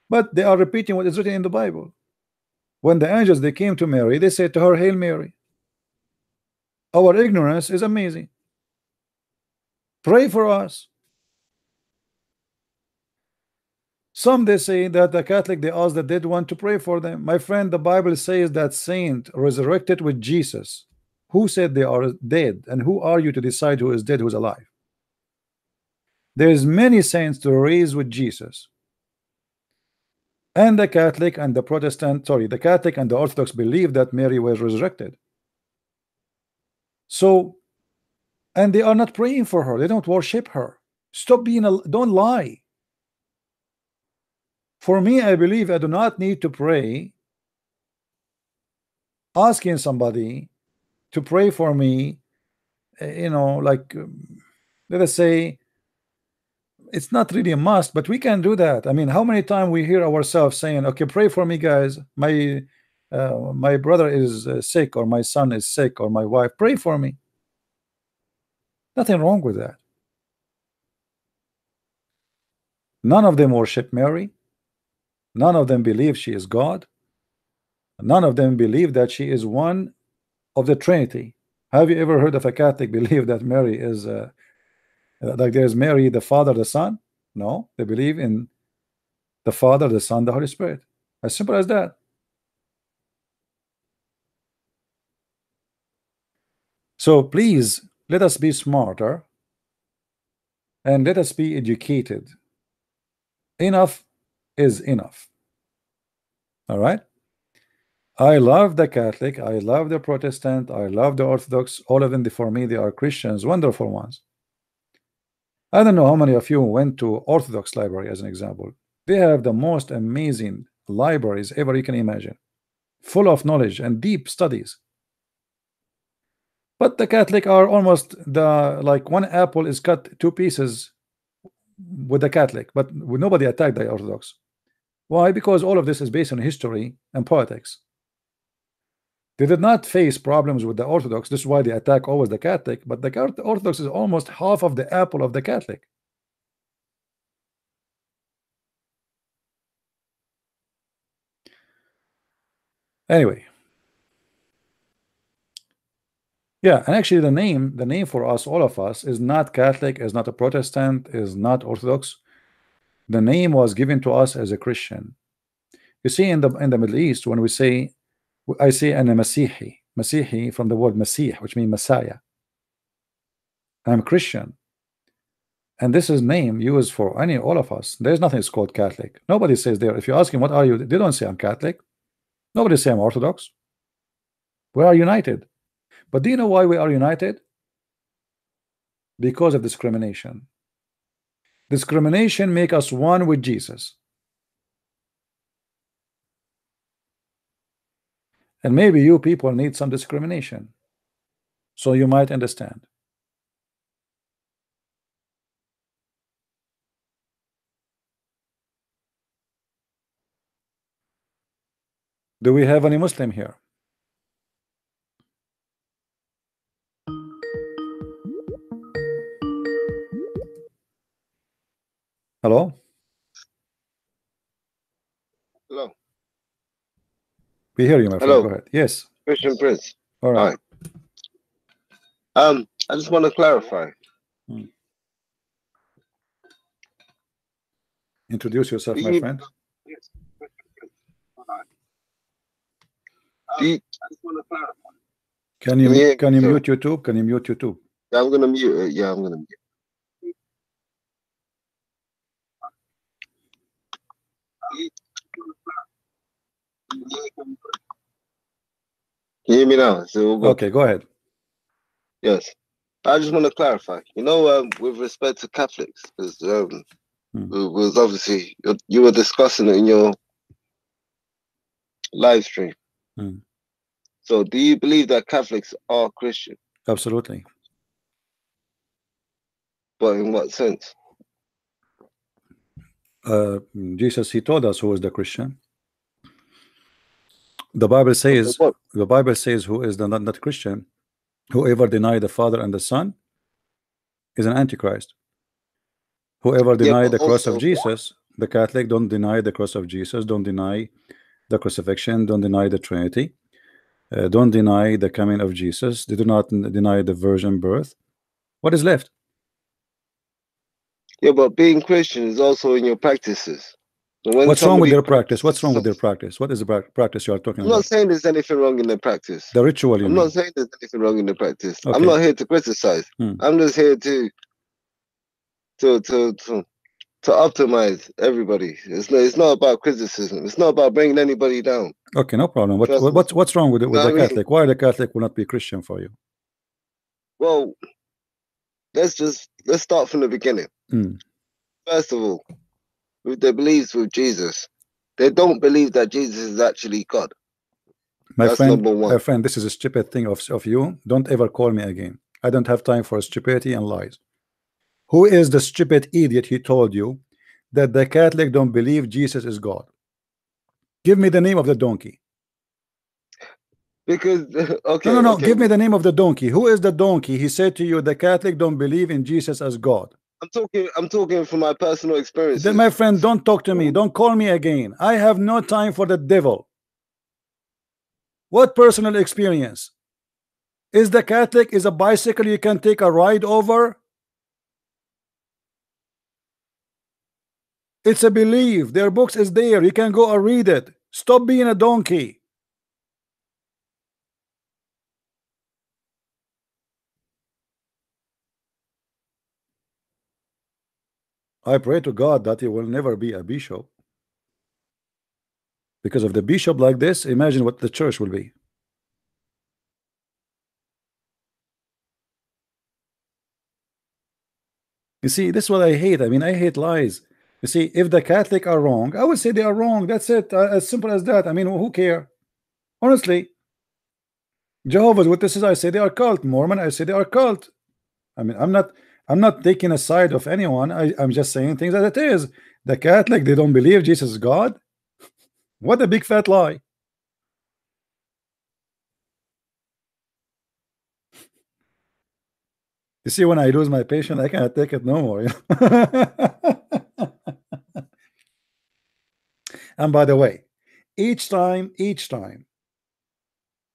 But they are repeating what is written in the Bible. When the angels, they came to Mary, they said to her, Hail Mary. Our ignorance is amazing. Pray for us. Some they say that the Catholic, they ask the dead one to pray for them. My friend, the Bible says that saint resurrected with Jesus. Who said they are dead? And who are you to decide who is dead, who's alive? There's many saints to raise with Jesus. And the Catholic and the Protestant, sorry, the Catholic and the Orthodox believe that Mary was resurrected. So, and they are not praying for her. They don't worship her. Stop being don't lie. For me, I believe I do not need to pray asking somebody to pray for me, you know, like let us say it's not really a must, but we can do that. I mean, how many times we hear ourselves saying, okay, pray for me, guys, my brother is sick, or my son is sick, or my wife, pray for me. Nothing wrong with that. None of them worship Mary. None of them believe she is God. None of them believe that she is one of the Trinity. Have you ever heard of a Catholic believe that Mary is like there's Mary, the Father, the Son? No, they believe in the Father, the Son, the Holy Spirit. As simple as that. So please, let us be smarter and let us be educated. Enough is enough. All right? I love the Catholic, I love the Protestant, I love the Orthodox. All of them, for me, they are Christians, wonderful ones. I don't know how many of you went to Orthodox library as an example. They have the most amazing libraries ever you can imagine, full of knowledge and deep studies. But the Catholic are almost like one apple is cut two pieces with the Catholic, but nobody attacked the Orthodox. Why? Because all of this is based on history and politics. They did not face problems with the Orthodox. This is why they attack always the Catholic. But the Orthodox is almost half of the apple of the Catholic. Anyway, yeah, and actually the name for us, all of us, is not Catholic, is not a Protestant, is not Orthodox. The name was given to us as a Christian. You see, in the Middle East, when we say, I say I'm a Masihi. Masihi from the word Masih, which means Messiah. I'm Christian, and this is name used for all of us. There's nothing that's called Catholic. Nobody says there. If you ask him what are you, they don't say I'm Catholic. Nobody say I'm Orthodox. We are united. But do you know why we are united? Because of discrimination. Discrimination make us one with Jesus. And maybe you people need some discrimination, so you might understand. Do we have any Muslim here? Hello? Hello. We hear you, my friend. Hello. Go ahead. Yes. Christian Prince. All right. I just want to clarify. Introduce yourself, my friend. I just want to clarify. Can you mute YouTube? Can you mute YouTube? Yeah, I'm gonna mute it. Yeah, I'm gonna mute. Can you hear me now? Okay, go ahead. Yes, I just want to clarify. You know, with respect to Catholics, because was obviously you were discussing it in your live stream. So, do you believe that Catholics are Christian? Absolutely. But in what sense? Jesus, he told us who is the Christian. The Bible says, who is the not Christian? Whoever deny the Father and the Son is an Antichrist. Whoever deny the cross of Jesus, the Catholic don't deny the cross of Jesus, don't deny the crucifixion, don't deny the Trinity, don't deny the coming of Jesus. They do not deny the virgin birth. What is left? Yeah, but being Christian is also in your practices. What's wrong with their practice? What's wrong with their practice? What is the practice you are talking about? I'm not saying there's anything wrong in their practice. The ritual, you I'm mean? not saying there's anything wrong in the practice. Okay. I'm not here to criticize. I'm just here to optimize everybody. It's not about criticism. It's not about bringing anybody down. Okay, no problem. What's wrong with the Catholic? Why the Catholic will not be Christian for you? Well, let's start from the beginning. First of all, with their beliefs with Jesus, they don't believe that Jesus is actually God. That's number one. My friend, this is a stupid thing of you. Don't ever call me again. I don't have time for stupidity and lies. Who is the stupid idiot who told you that the Catholic don't believe Jesus is God? Give me the name of the donkey. Because okay, no. Okay. Give me the name of the donkey. Who is the donkey? He said to you the Catholic don't believe in Jesus as God. I'm talking from my personal experience. Then, my friend, don't talk to me. Don't call me again. I have no time for the devil. What personal experience? Is the Catholic is a bicycle you can take a ride over? It's a belief. Their books is there. You can go and read it. Stop being a donkey. I pray to God that he will never be a bishop. Because of the bishop like this, imagine what the church will be. You see, this is what I hate. I mean, I hate lies. You see, if the Catholic are wrong, I would say they are wrong. That's it. As simple as that. I mean, who care? Honestly, Jehovah's Witnesses, I say they are cult. Mormon, I say they are cult. I mean, I'm not taking a side of anyone. I'm just saying things as it is. The Catholic, they don't believe Jesus is God. What a big fat lie. You see, when I lose my patience, I cannot take it no more. And by the way, each time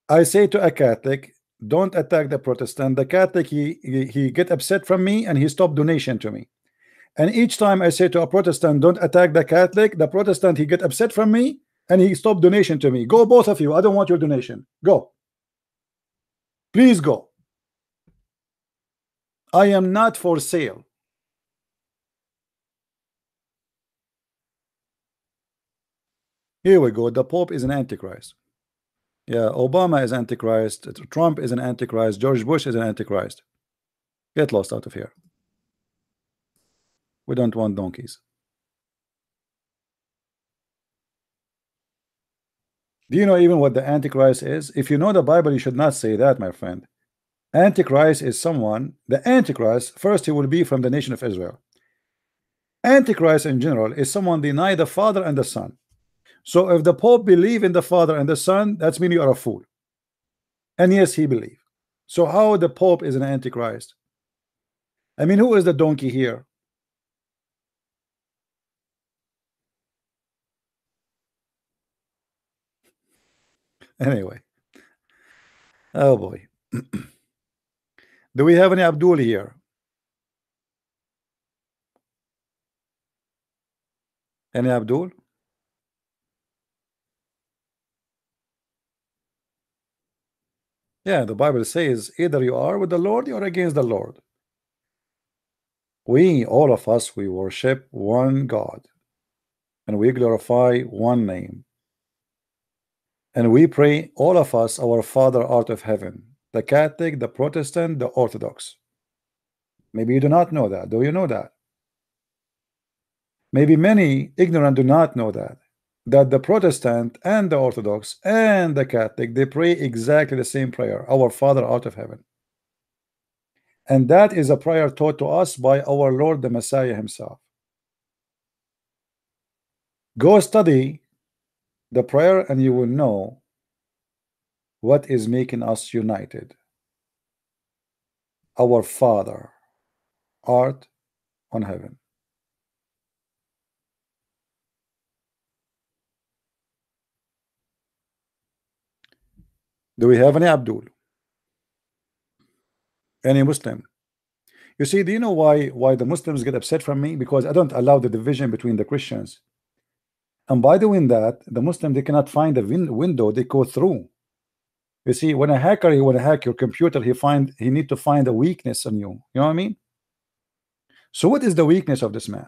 I say to a Catholic, don't attack the Protestant, the Catholic, he get upset from me and he stop donation to me. And each time I say to a Protestant, don't attack the Catholic, the Protestant, he get upset from me and he stop donation to me. Go, both of you. I don't want your donation. Go. Please go. I am not for sale. Here we go. The Pope is an Antichrist. Yeah, Obama is Antichrist. Trump is an Antichrist. George Bush is an Antichrist. Get lost out of here. We don't want donkeys. Do you know even what the Antichrist is? If you know the Bible, you should not say that, my friend. Antichrist is someone, the Antichrist, first he will be from the nation of Israel. Antichrist in general is someone deny the Father and the Son. So if the Pope believe in the Father and the Son, that's mean you are a fool. And yes, he believe. So how the Pope is an Antichrist? I mean, who is the donkey here? Anyway. Oh boy. Do we have any Abdul here? Any Abdul? Yeah, the Bible says either you are with the Lord or against the Lord. We, all of us, we worship one God and we glorify one name. And we pray, all of us, our Father art of heaven, the Catholic, the Protestant, the Orthodox. Maybe you do not know that. Do you know that? Maybe many ignorant do not know that the Protestant and the Orthodox and the Catholic, they pray exactly the same prayer, our Father art of heaven. And that is a prayer taught to us by our Lord the Messiah himself. Go study the prayer and you will know what is making us united. Our Father art on heaven. Do we have any Abdul? Any Muslim? You see, do you know why the Muslims get upset from me? Because I don't allow the division between the Christians. And by doing that, the Muslim, they cannot find a window they go through. You see, when a hacker, he want to hack your computer, he need to find a weakness in you. You know what I mean? So what is the weakness of this man?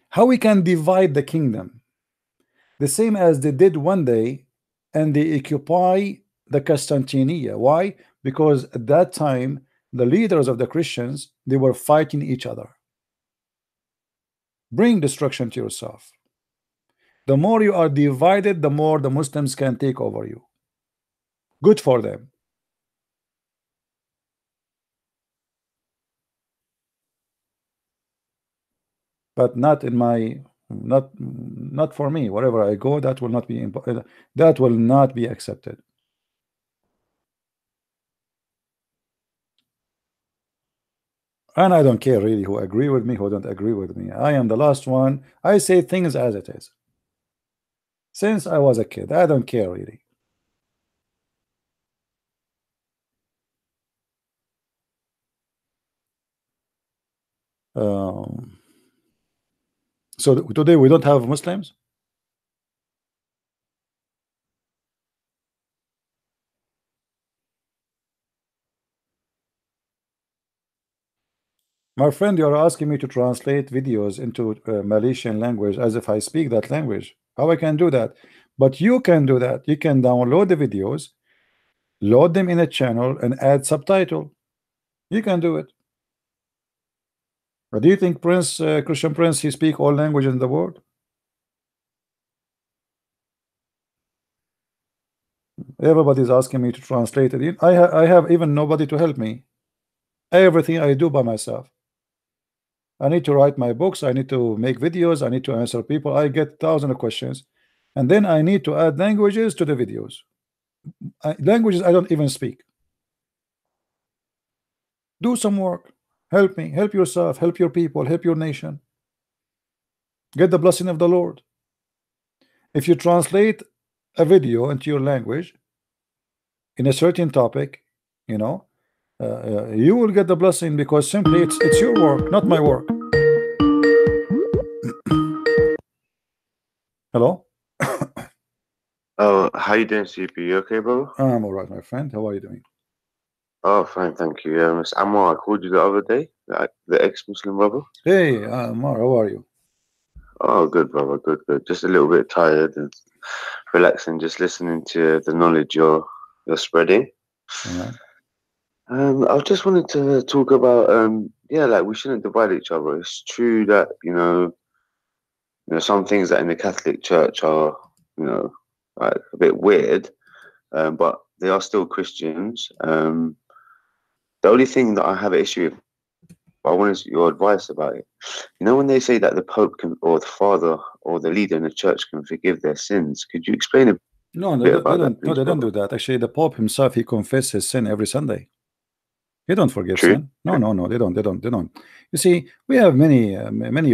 How we can divide the kingdom? The same as they did one day, and they occupy the Constantinia. Why? Because at that time, the leaders of the Christians, they were fighting each other. Bring destruction to yourself. The more you are divided, the more the Muslims can take over you. Good for them. But not in my, not for me. Wherever I go, that will not be accepted. And I don't care really who agree with me, who don't agree with me. I am the last one. I say things as it is. Since I was a kid, I don't care really. So today we don't have Muslims. My friend, you are asking me to translate videos into Malaysian language as if I speak that language. How I can do that? But you can do that. You can download the videos, load them in a channel, and add subtitle. You can do it. But do you think Christian Prince, he speak all languages in the world? Everybody's asking me to translate it. I have even nobody to help me. Everything I do by myself. I need to write my books. I need to make videos. I need to answer people. I get thousands of questions. And then I need to add languages to the videos. Languages I don't even speak. Do some work. Help me. Help yourself. Help your people. Help your nation. Get the blessing of the Lord. If you translate a video into your language in a certain topic, you know, you will get the blessing, because simply it's your work, not my work. Hello. Oh, how you doing, CP? You okay, bro? I'm all right, my friend. How are you doing? Oh, fine, thank you. It's Ammar. I called you the other day, the ex-Muslim brother. Hey, Ammar, how are you? Oh, good, brother. Good, good. Just a little bit tired and relaxing, just listening to the knowledge you're spreading. Yeah. I just wanted to talk about, yeah, like we shouldn't divide each other. It's true that you know, some things that in the Catholic Church are, like a bit weird, but they are still Christians. The only thing that I have an issue with, I wanted your advice about it. You know, when they say that the Pope can, or the Father, or the leader in the church can forgive their sins, could you explain a bit about that, please? No, they don't do that. Actually, the Pope himself, he confesses his sin every Sunday. He don't forgive sin. No, they don't. You see, we have many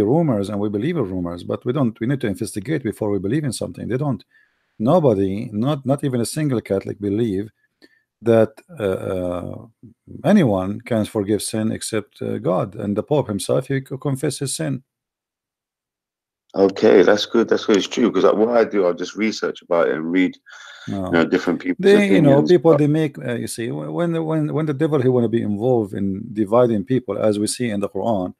rumors, and we believe in rumors, but we need to investigate before we believe in something. They don't. Nobody, not even a single Catholic, believe that anyone can forgive sin except God, and the Pope himself, he confesses sin. Okay, that's good. That's good. It's true, because what I do, I'll just research about it and read, different people's opinions. People they make. You see, when the devil, he want to be involved in dividing people, as we see in the Quran,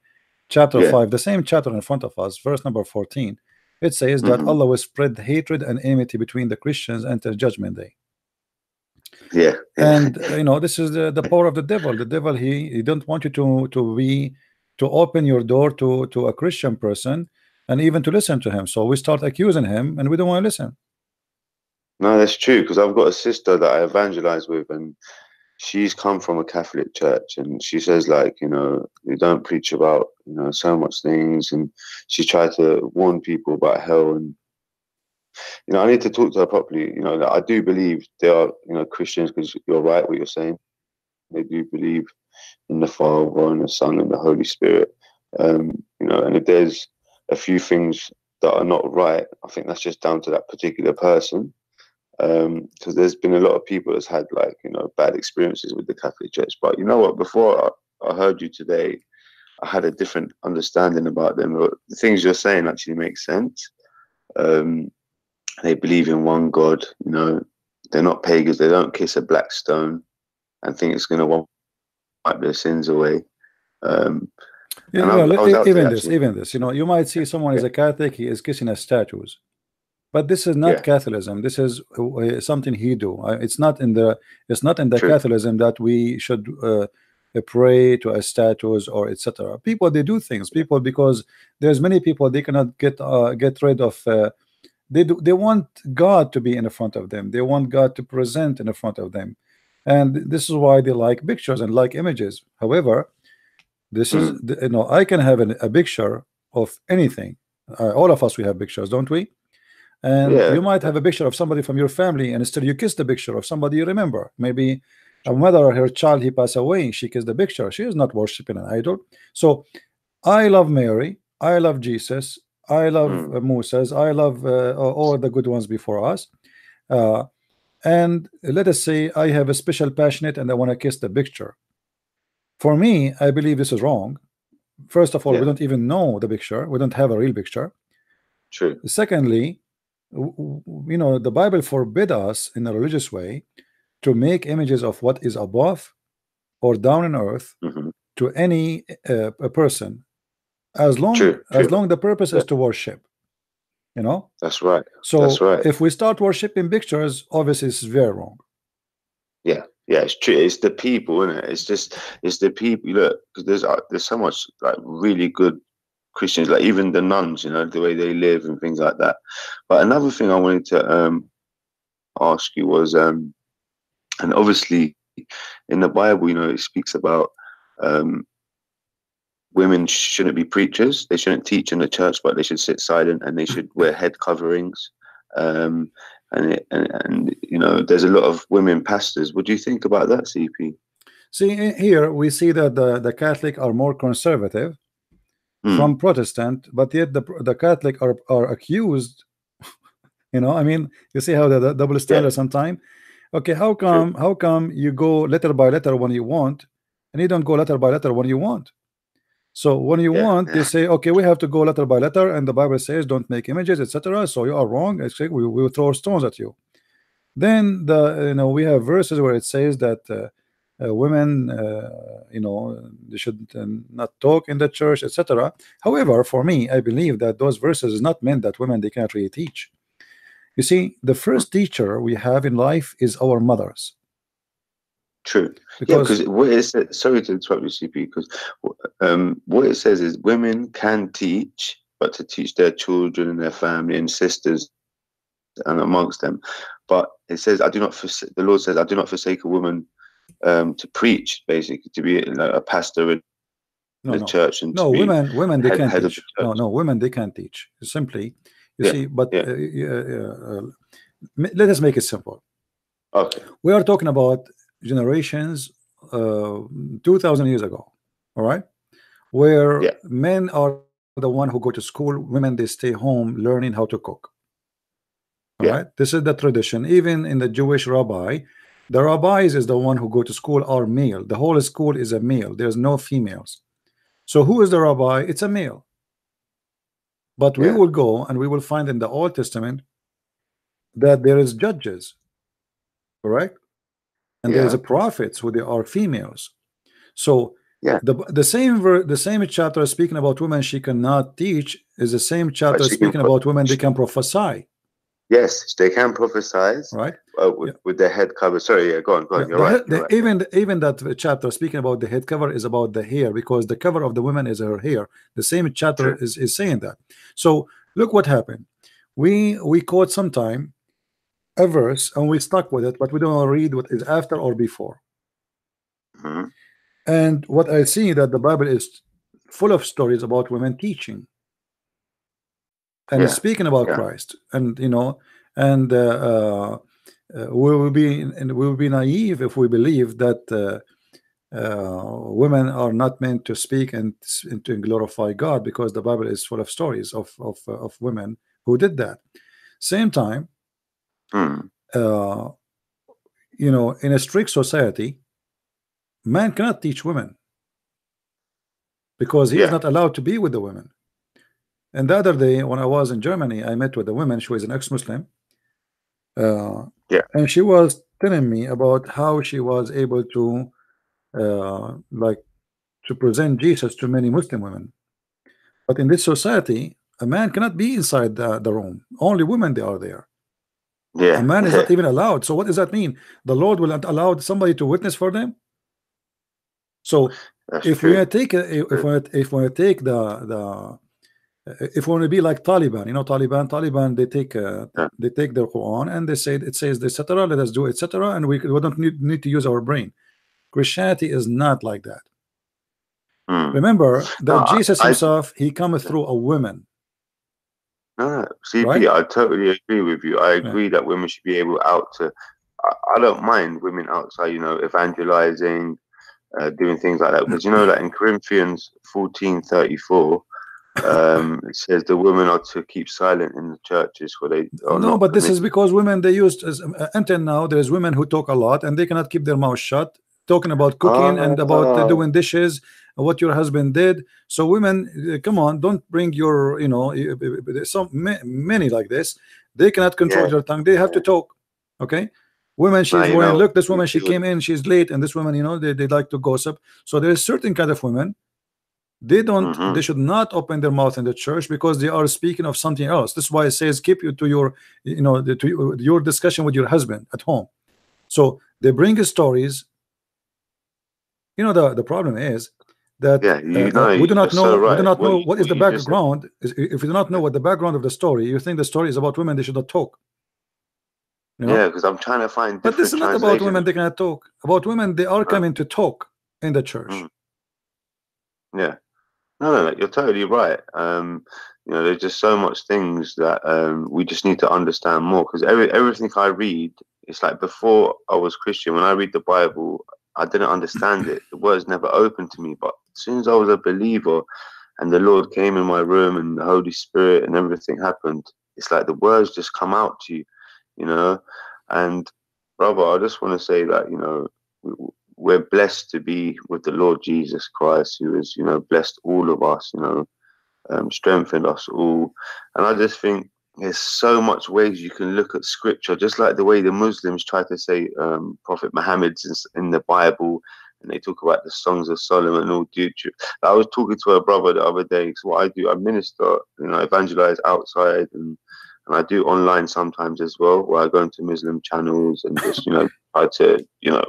chapter 5, the same chapter in front of us, verse number 14. It says that Allah will spread hatred and enmity between the Christians until Judgment Day. Yeah. And this is the power of the devil. The devil, he don't want you to open your door to a Christian person, and even to listen to him. So we start accusing him, and we don't want to listen. No, that's true, because I've got a sister that I evangelize with, and she's come from a Catholic church, and she says, like, we don't preach about so much things, and she tried to warn people about hell. And I need to talk to her properly. I do believe there are Christians, because you're right what you're saying. They do believe in the Father and the Son and the Holy Spirit. And if there's a few things that are not right, I think that's just down to that particular person. Because there's been a lot of people that's had bad experiences with the Catholic Church. But you know what? Before I heard you today, I had a different understanding about them. But the things you're saying actually make sense. They believe in one God. You know, they're not pagans. They don't kiss a black stone and think it's going to wipe their sins away. Even this, you know, you might see someone is a Catholic, he is kissing a statues, but this is not Catholicism. This is something he do. It's not in the Catholicism that we should pray to a statues or etc. People, they do things. People, because there's many people, they cannot get rid of. They want God to be in the front of them. They want God to present in the front of them, and this is why they like pictures and like images. However, this is, you know, I can have a picture of anything. All of us, we have pictures, don't we? And you might have a picture of somebody from your family, and still you kiss the picture of somebody you remember. Maybe a mother or her child, he passed away, she kissed the picture. She is not worshiping an idol. So I love Mary, I love Jesus, I love Moses, I love all the good ones before us. And let us say I have a special passionate and I want to kiss the picture. For me, I believe this is wrong. First of all, we don't even know the picture. We don't have a real picture. True. Secondly, you know, the Bible forbid us in a religious way to make images of what is above or down on earth to any a person, as long the purpose is to worship. You know, that's right. So that's right. If we start worshiping pictures, obviously it's very wrong. Yeah, it's true. It's the people, isn't it? It's the people. Look, because there's so much like really good Christians, like even the nuns, you know, the way they live and things like that. But another thing I wanted to ask you was, and obviously in the Bible, you know, it speaks about women shouldn't be preachers. They shouldn't teach in the church, but they should sit silent and they should wear head coverings. And you know, there's a lot of women pastors. What do you think about that, CP? See, here we see that the Catholic are more conservative from Protestant, but yet the Catholic are accused. You know, I mean, you see how the double standard sometimes. Okay, how come you go letter by letter when you want, and you don't go letter by letter when you want? So when you want, they say, okay, we have to go letter by letter, and the Bible says don't make images, etc. So you are wrong. We will throw stones at you. Then we have verses where it says that women, they should not talk in the church, etc. However, for me, I believe that those verses is not meant that women, they cannot really teach. You see, the first teacher we have in life is our mothers. True. Because what it says, sorry to interrupt you, CP, because what it says is women can teach, but to teach their children and their family and sisters and amongst them. But it says, the Lord says, I do not forsake a woman to preach, basically, to be a pastor in the church. And women they can't teach. No, women they can't teach. Simply, you see, but let us make it simple. Okay. We are talking about generations 2,000 years ago, all right, where men are the one who go to school, women they stay home learning how to cook. All right, this is the tradition. Even in the Jewish rabbi, the rabbis is the one who go to school are male. The whole school is a male. There's no females. So who is the rabbi? It's a male. But we will go and we will find in the Old Testament that there is judges, correct? And there is a prophets who they are females. So the same chapter speaking about women she cannot teach is the same chapter speaking about women they can prophesy. Yes, they can prophesy, right? With their head covered. Sorry, go on. You're right. Even that chapter speaking about the head cover is about the hair, because the cover of the woman is her hair. The same chapter is saying that. So look what happened. We quote sometime a verse and we stuck with it, but we don't read what is after or before. And what I see that the Bible is full of stories about women teaching and speaking about Christ, and we will be naive if we believe that women are not meant to speak and to glorify God, because the Bible is full of stories of women who did that. Same time, in a strict society, man cannot teach women. because he is not allowed to be with the women. And the other day when I was in Germany, I met with a woman. She was an ex-Muslim, and she was telling me about how she was able to like to present Jesus to many Muslim women. But in this society, a man cannot be inside the room. Only women, they are there. A man is not even allowed. So what does that mean? The Lord will not allow somebody to witness for them? So if we take if we take if we want to be like Taliban, you know, Taliban, they take the Quran and they say it says etc. Let us do etc. And we don't need to use our brain. Christianity is not like that. Remember that Jesus himself, he comes through a woman. CP, right? I totally agree with you. I agree that women should be able to. I don't mind women outside, you know, evangelizing, doing things like that, because you know that in Corinthians 14:34. It says the women are to keep silent in the churches where they are no, but this is because women, they used until now there's women who talk a lot and they cannot keep their mouth shut, talking about cooking and about doing dishes, what your husband did. So women, come on, don't bring your, you know, there's so many like this. They cannot control their tongue. They have to talk. Okay, women, she's wearing, look, this woman, she came in, she's late, and this woman, you know, they like to gossip. So there's certain kind of women, they don't they should not open their mouth in the church because they are speaking of something else. This is why it says keep you to your, you know, to your discussion with your husband at home. So they bring stories. You know, the problem is that we do not know what is the background. If we do not know what the background of the story, you think the story is about women, they should not talk. You know? Yeah, because I'm trying to find. But this is not about women, they cannot talk. About women, they are coming to talk in the church. Yeah. No, you're totally right. You know, there's just so much things that we just need to understand more, because everything I read, it's like before I was Christian, when I read the Bible, I didn't understand it. The words never opened to me. But as soon as I was a believer and the Lord came in my room and the Holy Spirit and everything happened, it's like the words just come out to you, you know. And brother, I just want to say that, you know, we're blessed to be with the Lord Jesus Christ, who has, you know, blessed all of us, you know, strengthened us all. And I just think there's so much ways you can look at scripture, just like the way the Muslims try to say Prophet Muhammad's in the Bible, and they talk about the songs of Solomon and all. I was talking to a brother the other day, because what I do, I minister, you know, evangelize outside, and I do online sometimes as well, where I go into Muslim channels and just, you know, try to, you know,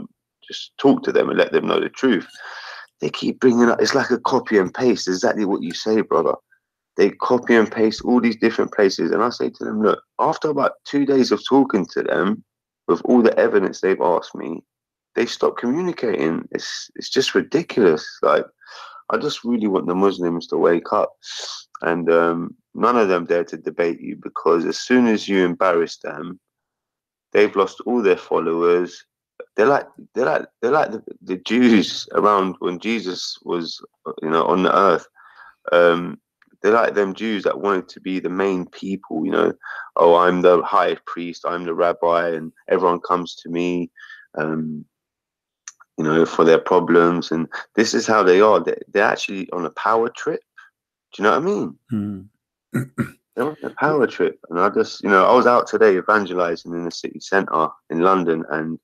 just talk to them and let them know the truth. They keep bringing up, it's like a copy and paste, exactly what you say, brother. They copy and paste all these different places. And I say to them, look, after about 2 days of talking to them, with all the evidence they've asked me, they stop communicating. It's just ridiculous. Like, I just really want the Muslims to wake up. And none of them dare to debate you, because as soon as you embarrass them, they've lost all their followers. They're like the Jews around when Jesus was, you know, on the earth. They're like them Jews that wanted to be the main people, you know. Oh, I'm the high priest, I'm the rabbi, and everyone comes to me, you know, for their problems. And this is how they are. They're actually on a power trip. Do you know what I mean? They're on a power trip. And I just, you know, I was out today evangelizing in the city centre in London, and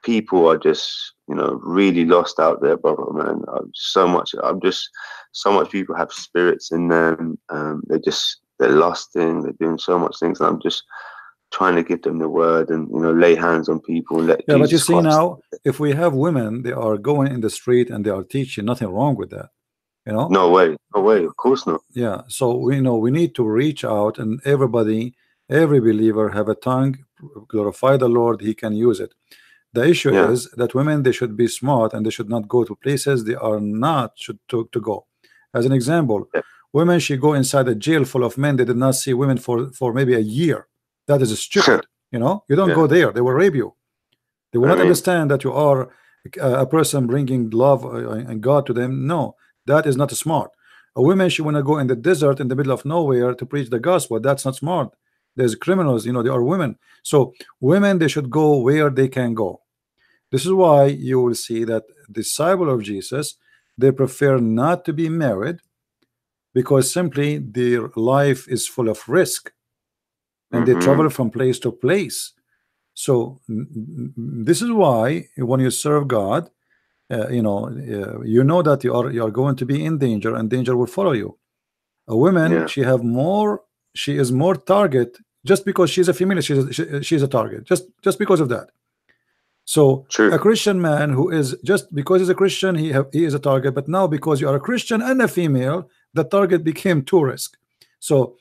people are just, you know, really lost out there, brother, man. So much people have spirits in them. They're lusting, they're doing so much things, and I'm just trying to give them the word and, you know, lay hands on people and let Jesus but you see Christ. Now, if we have women, they are going in the street and they are teaching, nothing wrong with that, you know. No way, of course not. Yeah, so we know we need to reach out, and every believer have a tongue, glorify the Lord, he can use it. The issue is that women, they should be smart, and they should not go to places they are not should to go. As an example, women should go inside a jail full of men. They did not see women for maybe a year. That is stupid. You know, you don't go there. They will rape you. They will not understand that you are a person bringing love and God to them. No, that is not smart. A woman should want to go in the desert in the middle of nowhere to preach the gospel. That's not smart. There's criminals, you know, they are women. So women, they should go where they can go. This is why you will see that disciple of Jesus, they prefer not to be married because simply their life is full of risk, and they travel from place to place. So this is why when you serve God, you know that you are going to be in danger, and danger will follow you. A woman, she is more target just because she's a female. She's a target just because of that. So a Christian man who is, just because he's a Christian, he is a target. But now because you are a Christian and a female, the target became tourist. So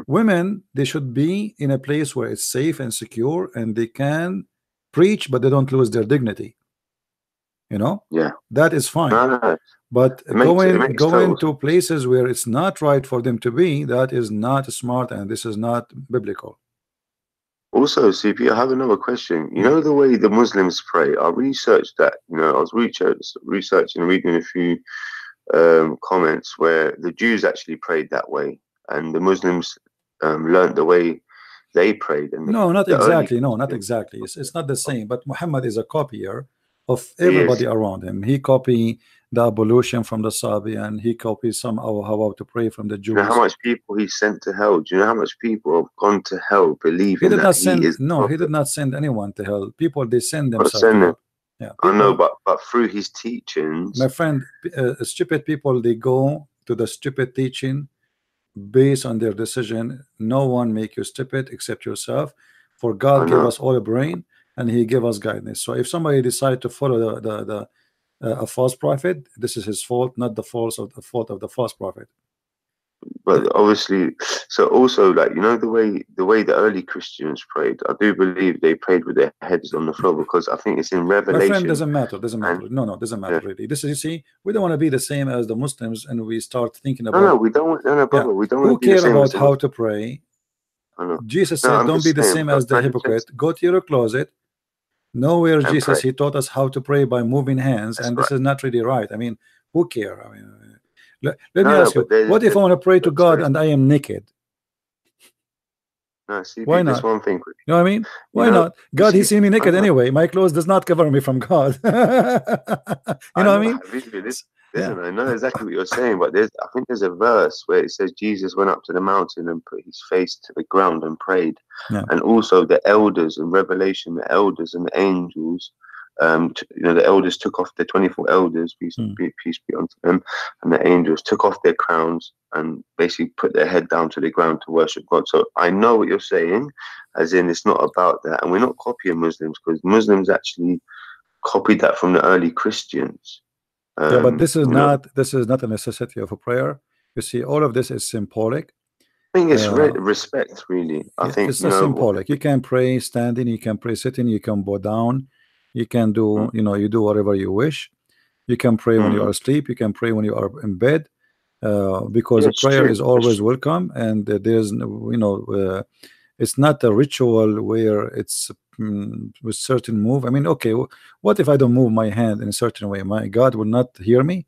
women, they should be in a place where it's safe and secure, and they can preach, but they don't lose their dignity. You know, that is fine. But going to places where it's not right for them to be, that is not smart, and this is not biblical. Also, CP, I have another question. You know the way the Muslims pray? I researched that. You know, I was researching and reading a few comments where the Jews actually prayed that way, and the Muslims learned the way they prayed. And no, not exactly. No, not exactly. It's not the same. But Muhammad is a copier of everybody around him. He copied the ablution from the Sabi, and he copied somehow how to pray from the Jews. You know how much people he sent to hell? Do you know how much people have gone to hell believing that he is? No, he did not send anyone to hell. People, they send themselves to hell. Yeah, people, I know, but through his teachings, my friend, stupid people, they go to the stupid teaching based on their decision. No one make you stupid except yourself. For God gave us all a brain, and he gave us guidance. So if somebody decide to follow a false prophet, this is his fault, not the fault of the false prophet. But obviously, so also, like, you know, the way the early Christians prayed, I do believe they prayed with their heads on the floor, because I think it's in Revelation. My friend, doesn't matter. No, doesn't matter really. This is, you see, we don't want to be the same as the Muslims, and we start thinking about. No, we don't. No, brother, we don't. Who care about how to pray? Jesus said, "Don't be the same as the hypocrite. Go to your closet." Nowhere Jesus he taught us how to pray by moving hands, and this is not really right. I mean, who care? I mean, let me ask you, what if I want to pray to God and I am naked? No, see, why not? One thing. You know what I mean? Why not? God, he see me naked anyway. My clothes does not cover me from God. You know what I mean? Listen, I know exactly what you're saying, but I think there's a verse where it says Jesus went up to the mountain and put his face to the ground and prayed. And also the elders in Revelation, the elders and the angels, you know, the elders took off the 24 elders, peace be unto them, and the angels took off their crowns and basically put their head down to the ground to worship God. So I know what you're saying, as in it's not about that, and we're not copying Muslims, because Muslims actually copied that from the early Christians. But this is not a necessity of a prayer. You see, all of this is symbolic. I think it's respect, really. I think it's symbolic. You can pray standing, you can pray sitting, you can bow down, you can do, you know, you do whatever you wish. You can pray when you are asleep, you can pray when you are in bed, because a prayer is always welcome, and there's, you know, it's not a ritual where it's with certain move. I mean, okay, what if I don't move my hand in a certain way? My God will not hear me.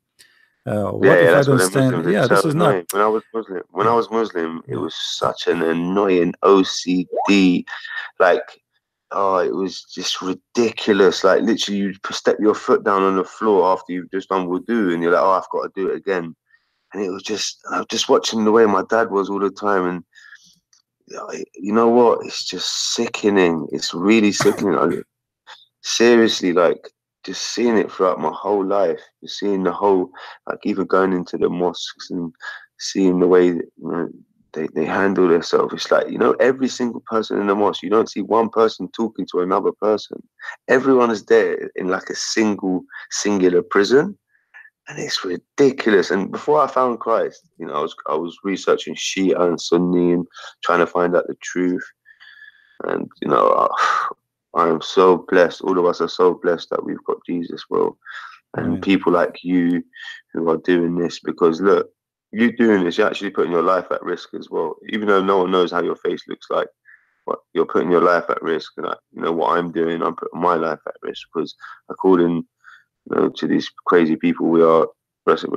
What if I don't stand? Yeah, this is not. When I was Muslim, it was such an annoying OCD, like, oh, it was just ridiculous. Like, literally, you step your foot down on the floor after you've just done wudu, and you're like, oh, I've got to do it again. And it was just, I was just watching the way my dad was all the time, and you know what? It's just sickening. It's really sickening. Seriously, like, just seeing it throughout my whole life, just seeing the whole, like, even going into the mosques and seeing the way that, you know, they handle themselves. It's like, you know, every single person in the mosque, you don't see one person talking to another person. Everyone is there in like a singular prison. And it's ridiculous. And before I found Christ, you know, I was researching Shia and Sunni and trying to find out the truth. And, you know, I am so blessed. All of us are so blessed that we've got Jesus, bro. And people like you who are doing this, because look, you doing this, you're actually putting your life at risk as well. Even though no one knows how your face looks like, but you're putting your life at risk. And you know what I'm doing, I'm putting my life at risk, because according, you know, to these crazy people, we're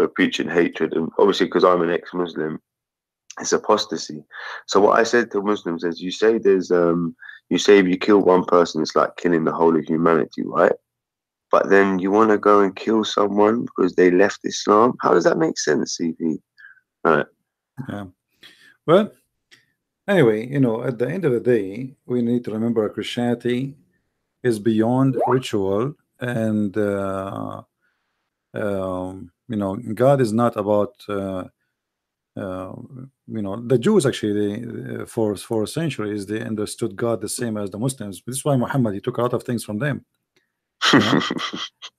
preaching hatred. And obviously, because I'm an ex-Muslim, it's apostasy. So what I said to Muslims is, you say there's you say if you kill one person, it's like killing the whole of humanity, right? but then you want to go and kill someone because they left Islam. How does that make sense, CP? All right. Yeah. Well, anyway, you know, at the end of the day, we need to remember Christianity is beyond ritual, and you know, God is not about you know, the Jews actually, for centuries they understood God the same as the Muslims. This is why Muhammad, he took a lot of things from them, you know?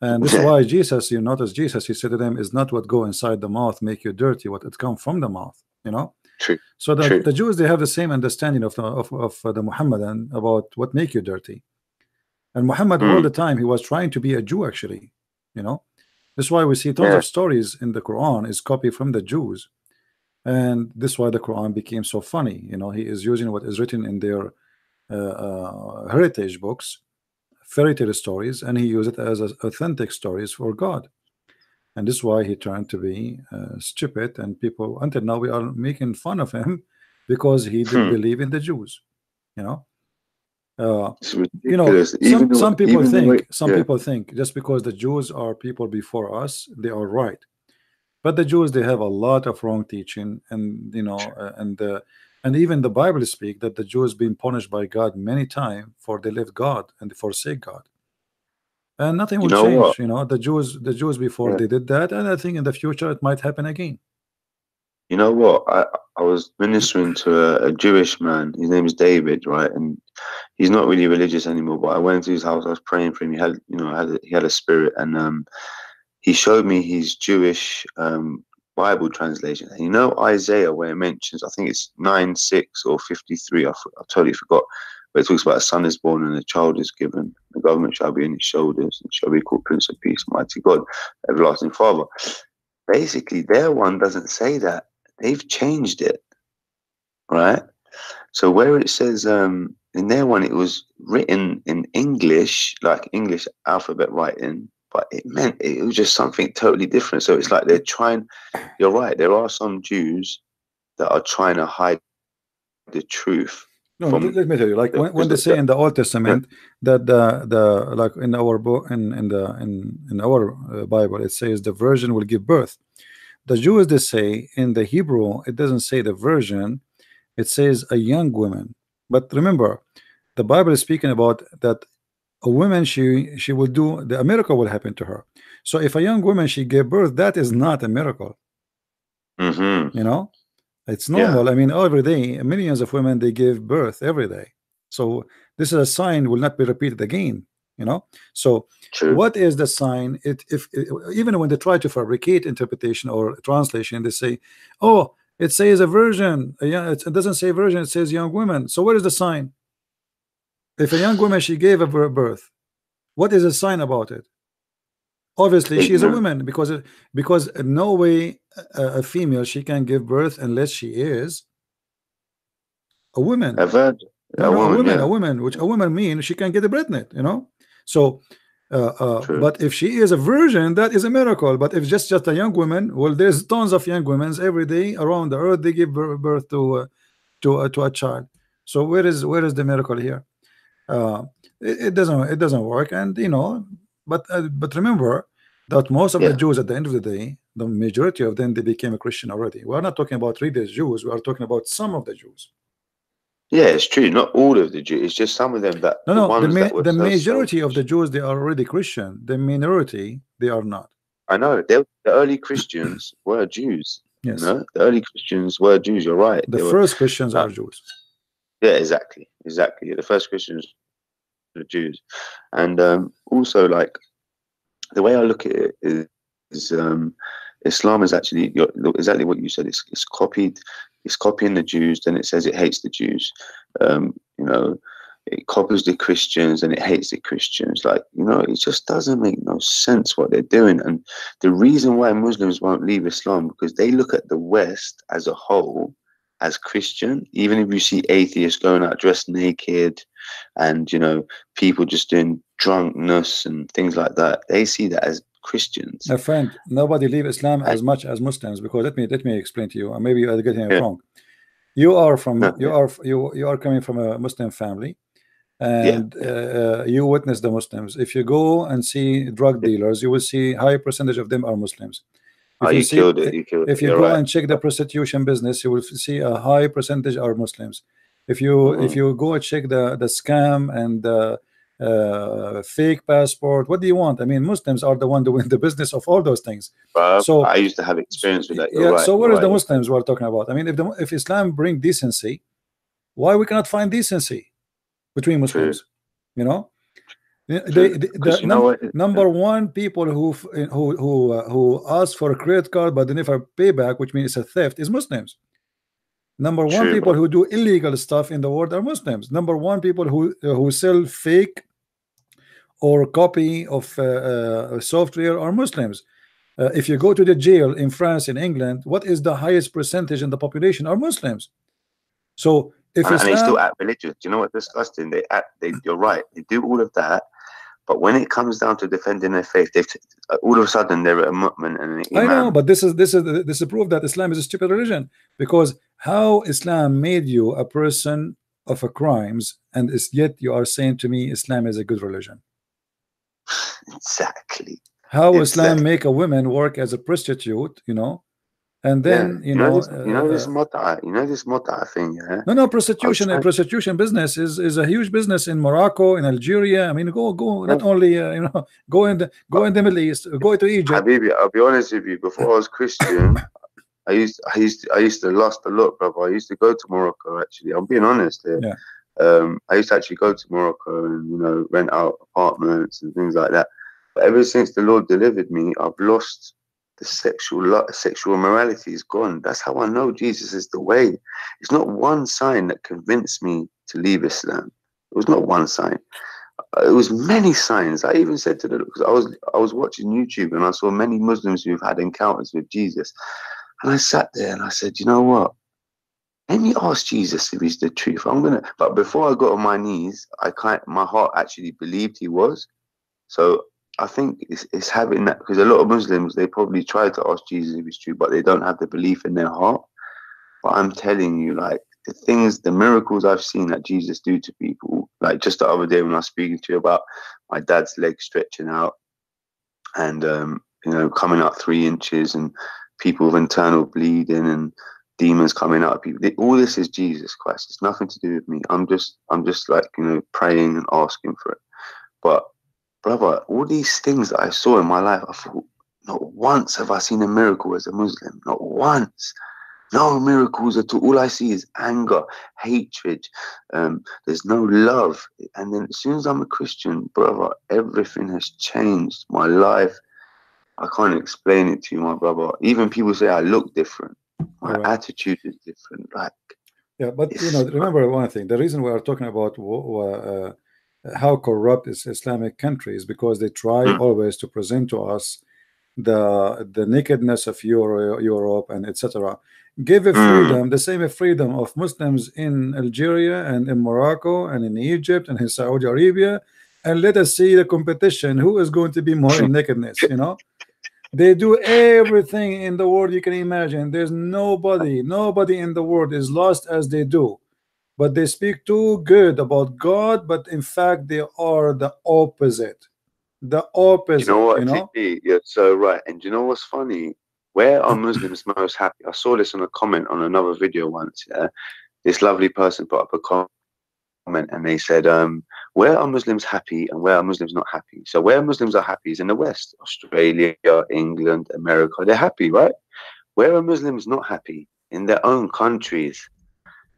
And this is why Jesus, you notice Jesus, he said to them, is not what go inside the mouth make you dirty, what it come from the mouth, you know. True. So True. the Jews, they have the same understanding of the Muhammadan about what make you dirty. And Muhammad all the time he was trying to be a Jew actually, you know. That's why we see tons of stories in the Quran is copied from the Jews. And this is why the Quran became so funny. You know, he is using what is written in their heritage books, fairy tale stories, and he used it as authentic stories for God. And this is why he turned to be stupid, and people until now we are making fun of him because he didn't believe in the Jews. You know, you know, some people think just because the Jews are people before us, they are right. But the Jews, they have a lot of wrong teaching, and you know, and even the Bible speak that the Jews been punished by God many times for they left God and they forsake God, and nothing will change. What? You know, the Jews before they did that, and I think in the future it might happen again. You know what? I was ministering to a Jewish man. His name is David, right? And he's not really religious anymore. But I went to his house. I was praying for him. He had, you know, he had a spirit, and he showed me his Jewish Bible translation. And you know Isaiah, where it mentions, I think it's 9:6 or 53. I totally forgot. But it talks about a son is born and a child is given. The government shall be on his shoulders and shall be called Prince of Peace, Mighty God, Everlasting Father. Basically, their one doesn't say that. They've changed it, right? So where it says in their one, it was written in English, like English alphabet writing, but it meant it was just something totally different. So it's like they're trying. You're right. There are some Jews that are trying to hide the truth. No, let me tell you. Like when they say in the Old Testament that the like in our book in our Bible it says the virgin will give birth. The Jews, they say in the Hebrew it doesn't say the virgin, it says a young woman. But remember, the Bible is speaking about that a woman she will do a miracle will happen to her. So if a young woman she gave birth, that is not a miracle. You know, it's normal. I mean, every day millions of women they give birth every day. So this is a sign will not be repeated again. You know, so what is the sign? Even when they try to fabricate interpretation or translation, they say, "Oh, it says a virgin." It doesn't say virgin; it says young woman. So what is the sign? If a young woman she gave a birth, what is the sign about it? Obviously, she is a woman because in no way a female she can give birth unless she is a woman. A woman, which a woman means she can get pregnant. You know. So, but if she is a virgin, that is a miracle. But if just a young woman, well, there's tons of young women every day around the earth. They give birth to a child. So where is the miracle here? It doesn't work. And you know, but remember that most of the Jews at the end of the day, the majority of them they became a Christian already. We are not talking about religious Jews. We are talking about some of the Jews. Yeah, it's true. Not all of the Jews. It's just some of them that. The majority of the Jews they are already Christian. The minority they are not. I know. The early Christians were Jews. Yes. You know? The early Christians were Jews. You're right. The first Christians are Jews. Yeah, exactly. The first Christians were Jews, and also like the way I look at it is Islam is actually exactly what you said. It's copied. It's copying the Jews, then it says it hates the Jews. You know, it copies the Christians and it hates the Christians. Like, you know, it just doesn't make no sense what they're doing. And the reason why Muslims won't leave Islam because they look at the West as a whole as Christian. Even if you see atheists going out dressed naked and, you know, people just doing drunkenness and things like that, they see that as Christians. My friend, nobody leave Islam as much as Muslims because let me explain to you, and maybe I'm getting it wrong. You are from you are coming from a Muslim family, and you witness the Muslims. If you go and see drug dealers, you will see high percentage of them are Muslims. If you see, killed it. You killed if it. you You're go right. and check the prostitution business, you will see a high percentage are Muslims. If you go and check the scam and fake passport, what do you want? I mean, Muslims are the one doing the business of all those things. So I used to have experience with that. Yeah. Right, so where is the Muslims we're talking about? I mean, if Islam bring decency, why we cannot find decency between Muslims? True. You know, number one people who ask for a credit card but they never pay back, which means it's a theft, is Muslims. Number one people who do illegal stuff in the world are Muslims. Number one people who sell fake or copy of software are Muslims. If you go to the jail in France, in England, what is the highest percentage in the population are Muslims. So if and Islam, they still act religious. Do you know what's disgusting? You're right. They do all of that, but when it comes down to defending their faith, all of a sudden they're a mu'min and an imam. I know, but this is proof that Islam is a stupid religion, because how Islam made you a person of a crimes, and yet you are saying to me Islam is a good religion. Exactly. How Islam make a woman work as a prostitute, you know, and then you know this mut'a thing, yeah. No, prostitution business is a huge business in Morocco, in Algeria. I mean, go not only go in the Middle East, go to Egypt. Habibi, I'll be honest with you. Before I was Christian, I used to lust a lot, brother. I used to go to Morocco. Actually, I'm being honest here. Yeah. I used to actually go to Morocco and rent out apartments and things like that. But ever since the Lord delivered me, I've lost the sexual morality is gone. That's how I know Jesus is the way. It's not one sign that convinced me to leave Islam. It was not one sign. It was many signs. I even said to because I was watching YouTube and I saw many Muslims who've had encounters with Jesus, and I sat there and I said, you know what? Let me ask Jesus if he's the truth. But before I got on my knees, my heart actually believed he was. So I think it's having that, because a lot of Muslims, they probably try to ask Jesus if he's true, but they don't have the belief in their heart. But I'm telling you, like, the miracles I've seen that Jesus do to people, like just the other day when I was speaking to you about my dad's leg stretching out and, coming up 3 inches, and people with internal bleeding and demons coming out of people. All this is Jesus Christ. It's nothing to do with me. I'm just like, praying and asking for it. But brother, all these things that I saw in my life, I thought, not once have I seen a miracle as a Muslim. Not once. No miracles at all. All I see is anger, hatred. There's no love. And then as soon as I'm a Christian, brother, everything has changed. My life, I can't explain it to you, my brother. Even people say I look different. My attitude is different. Like, yeah, but remember one thing. The reason we are talking about how corrupt is Islamic country is because they try always to present to us the nakedness of Europe and etc. Give a freedom, the same freedom of Muslims in Algeria and in Morocco and in Egypt and in Saudi Arabia, and let us see the competition. Who is going to be more in nakedness? They do everything in the world you can imagine. There's nobody in the world is lost as they do. But they speak too good about God, but in fact they are the opposite. The opposite. You know what? You're so right. And you know what's funny? Where are Muslims most happy? I saw this on a comment on another video once. Yeah? This lovely person put up a comment and they said, where are Muslims happy and where are Muslims not happy? So where Muslims are happy is in the West, Australia, England, America. They're happy, right? Where are Muslims not happy? In their own countries.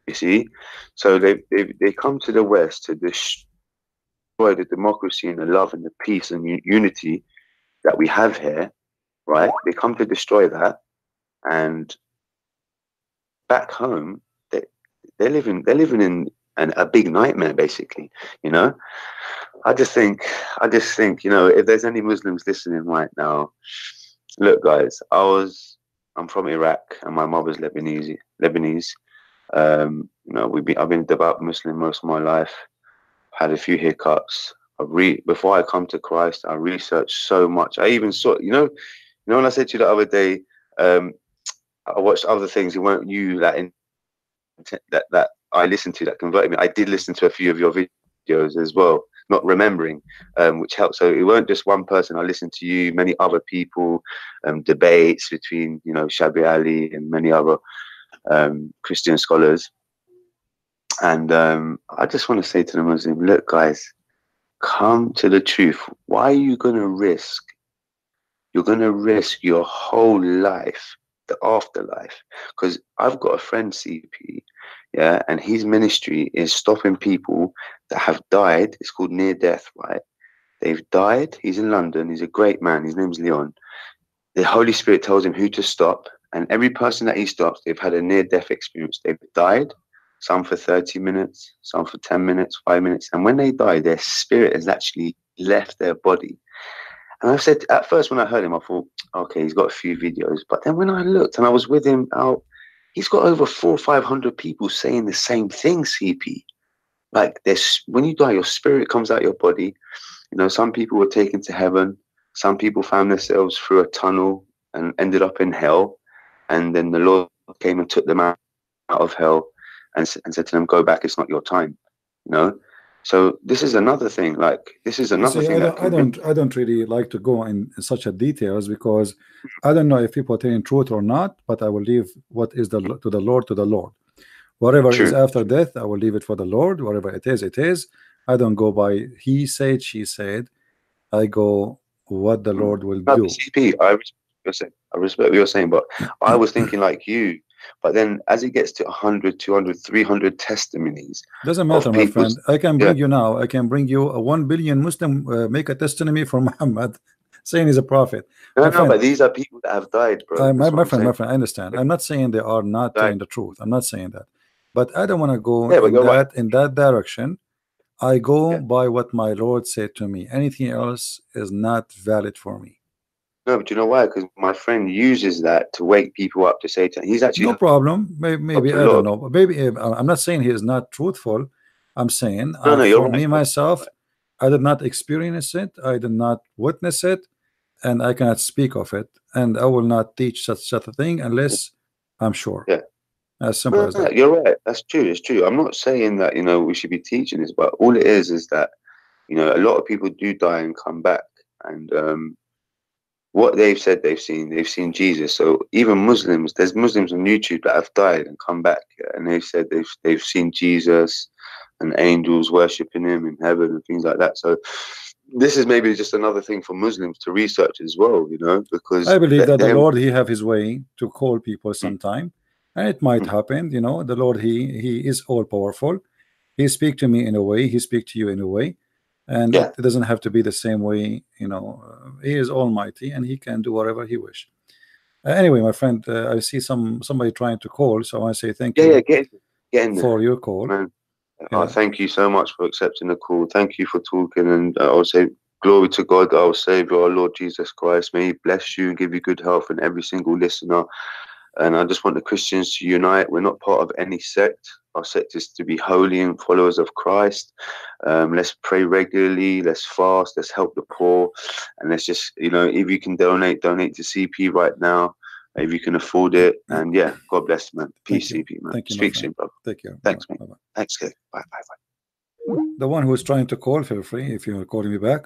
You see, so they come to the West to destroy the democracy and the love and the peace and unity that we have here, right? They come to destroy that, and back home they're living in a big nightmare, basically. I just think if there's any Muslims listening right now, look, guys, I'm from Iraq and my mother's Lebanese. I've been devout Muslim most of my life. Had a few hiccups. Before I come to Christ, I researched so much. I even saw, when I said to you the other day, I watched other things. It weren't you that I listened to that converted me. I did listen to a few of your videos. videos as well, not remembering, which helps. So it weren't just one person. I listened to you, many other people, debates between, you know, Shabi Ali and many other Christian scholars. And I just want to say to the Muslim, look, guys, come to the truth. Why are you going to risk? You're going to risk your whole life, the afterlife. Because I've got a friend, CP, yeah, and his ministry is stopping people that have died. It's called near death, right? They've died. He's in London. He's a great man. His name's Leon. The Holy Spirit tells him who to stop. And every person that he stops, they've had a near death experience. They've died, some for 30 minutes, some for 10 minutes, 5 minutes. And when they die, their spirit has actually left their body. And I said, at first when I heard him, I thought, okay, he's got a few videos. But then when I looked and I was with him out, he's got over 400 or 500 people saying the same thing, CP. Like this, when you die, your spirit comes out your body. You know, some people were taken to heaven. Some people found themselves through a tunnel and ended up in hell. And then the Lord came and took them out of hell and said to them, go back, it's not your time, you know? So this is another thing, like, this is another thing. I don't really like to go in such a details, because I don't know if people are telling truth or not, but I will leave what is to the Lord. Whatever is after death, I will leave it for the Lord. Whatever it is, it is. I don't go by he said, she said. I go what the Lord will do. CP, I respect what you're saying, but I was thinking like you. But then as it gets to 100, 200, 300 testimonies, doesn't matter, my friend. I can bring you now. I can bring you a 1 billion Muslim make a testimony from Muhammad saying he's a prophet. No, but these are people that have died, bro. My friend, I understand. I'm not saying they are not telling the truth. I'm not saying that. But I don't want to go in that direction. I go by what my Lord said to me. Anything else is not valid for me. No, but you know why? Because my friend uses that to wake people up to say to him. He's actually no problem. Maybe I don't know. But maybe I'm not saying he is not truthful. I'm saying for me myself, I did not experience it. I did not witness it, and I cannot speak of it. And I will not teach such a thing unless I'm sure. Yeah. As simple as that. You're right. That's true. It's true. I'm not saying that, you know, we should be teaching this, but all it is that, you know, a lot of people do die and come back. And what they've said they've seen Jesus. So even Muslims, there's Muslims on YouTube that have died and come back, and they've said they've seen Jesus and angels worshiping him in heaven and things like that. So this is maybe just another thing for Muslims to research as well, you know, because I believe that the Lord, he have his way to call people sometime, and it might happen, you know. The Lord, he is all powerful. He speak to me in a way, he speak to you in a way. And it doesn't have to be the same way, you know. He is almighty and he can do whatever he wish. Anyway, my friend, I see somebody trying to call, so I want to say thank you get in there. for your call. Man. Thank you so much for accepting the call. Thank you for talking, and I will say glory to God, our Savior, our Lord Jesus Christ. May he bless you and give you good health, and every single listener. And I just want the Christians to unite. We're not part of any sect. Our sect is to be holy and followers of Christ. Let's pray regularly. Let's fast. Let's help the poor. And let's just, you know, if you can donate to CP right now, if you can afford it. And yeah, God bless, man. Peace, CP, man. Thank you, Speak soon, brother. Take care. Thanks, man. Bye-bye. Thanks, kid. Bye. The one who is trying to call, feel free if you're calling me back.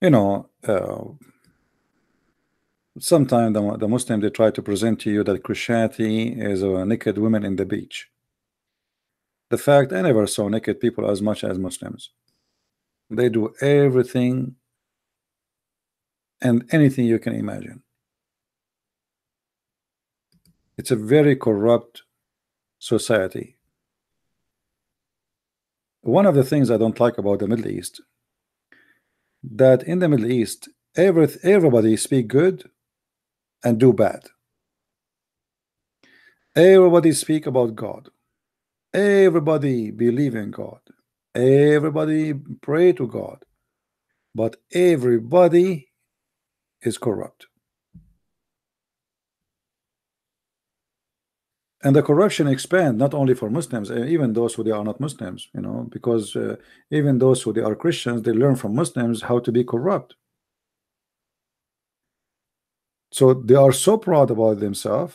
You know, sometimes the Muslims, they try to present to you that Christianity is naked women in the beach. The fact, I never saw naked people as much as Muslims. They do everything and anything you can imagine. It's a very corrupt society. One of the things I don't like about the Middle East, that in the Middle East, everybody speak good and do bad. Everybody speak about God. Everybody believe in God. Everybody pray to God. But everybody is corrupt. And the corruption expands not only for Muslims, even those who they are not Muslims, you know, because even those who they are Christians, they learn from Muslims how to be corrupt. So they are so proud about themselves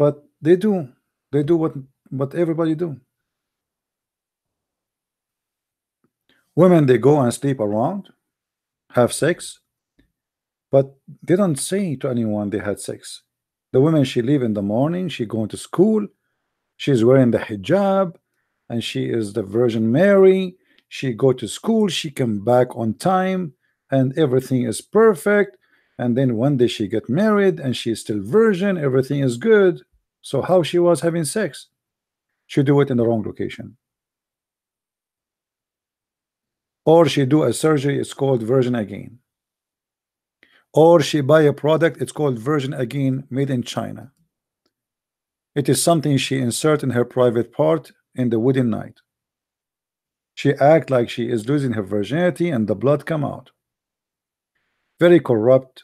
But they do what everybody do. Women, they go and sleep around, have sex, but they don't say to anyone they had sex. The women, she leave in the morning, she going to school, she's wearing the hijab, and she is the Virgin Mary. She go to school, she come back on time, and everything is perfect. And then one day she get married and she's still virgin, everything is good. So how she was having sex? She do it in the wrong location. Or she do a surgery, it's called virgin again. Or she buy a product, it's called virgin again, made in China. It is something she insert in her private part in the wedding night. She act like she is losing her virginity and the blood come out. Very corrupt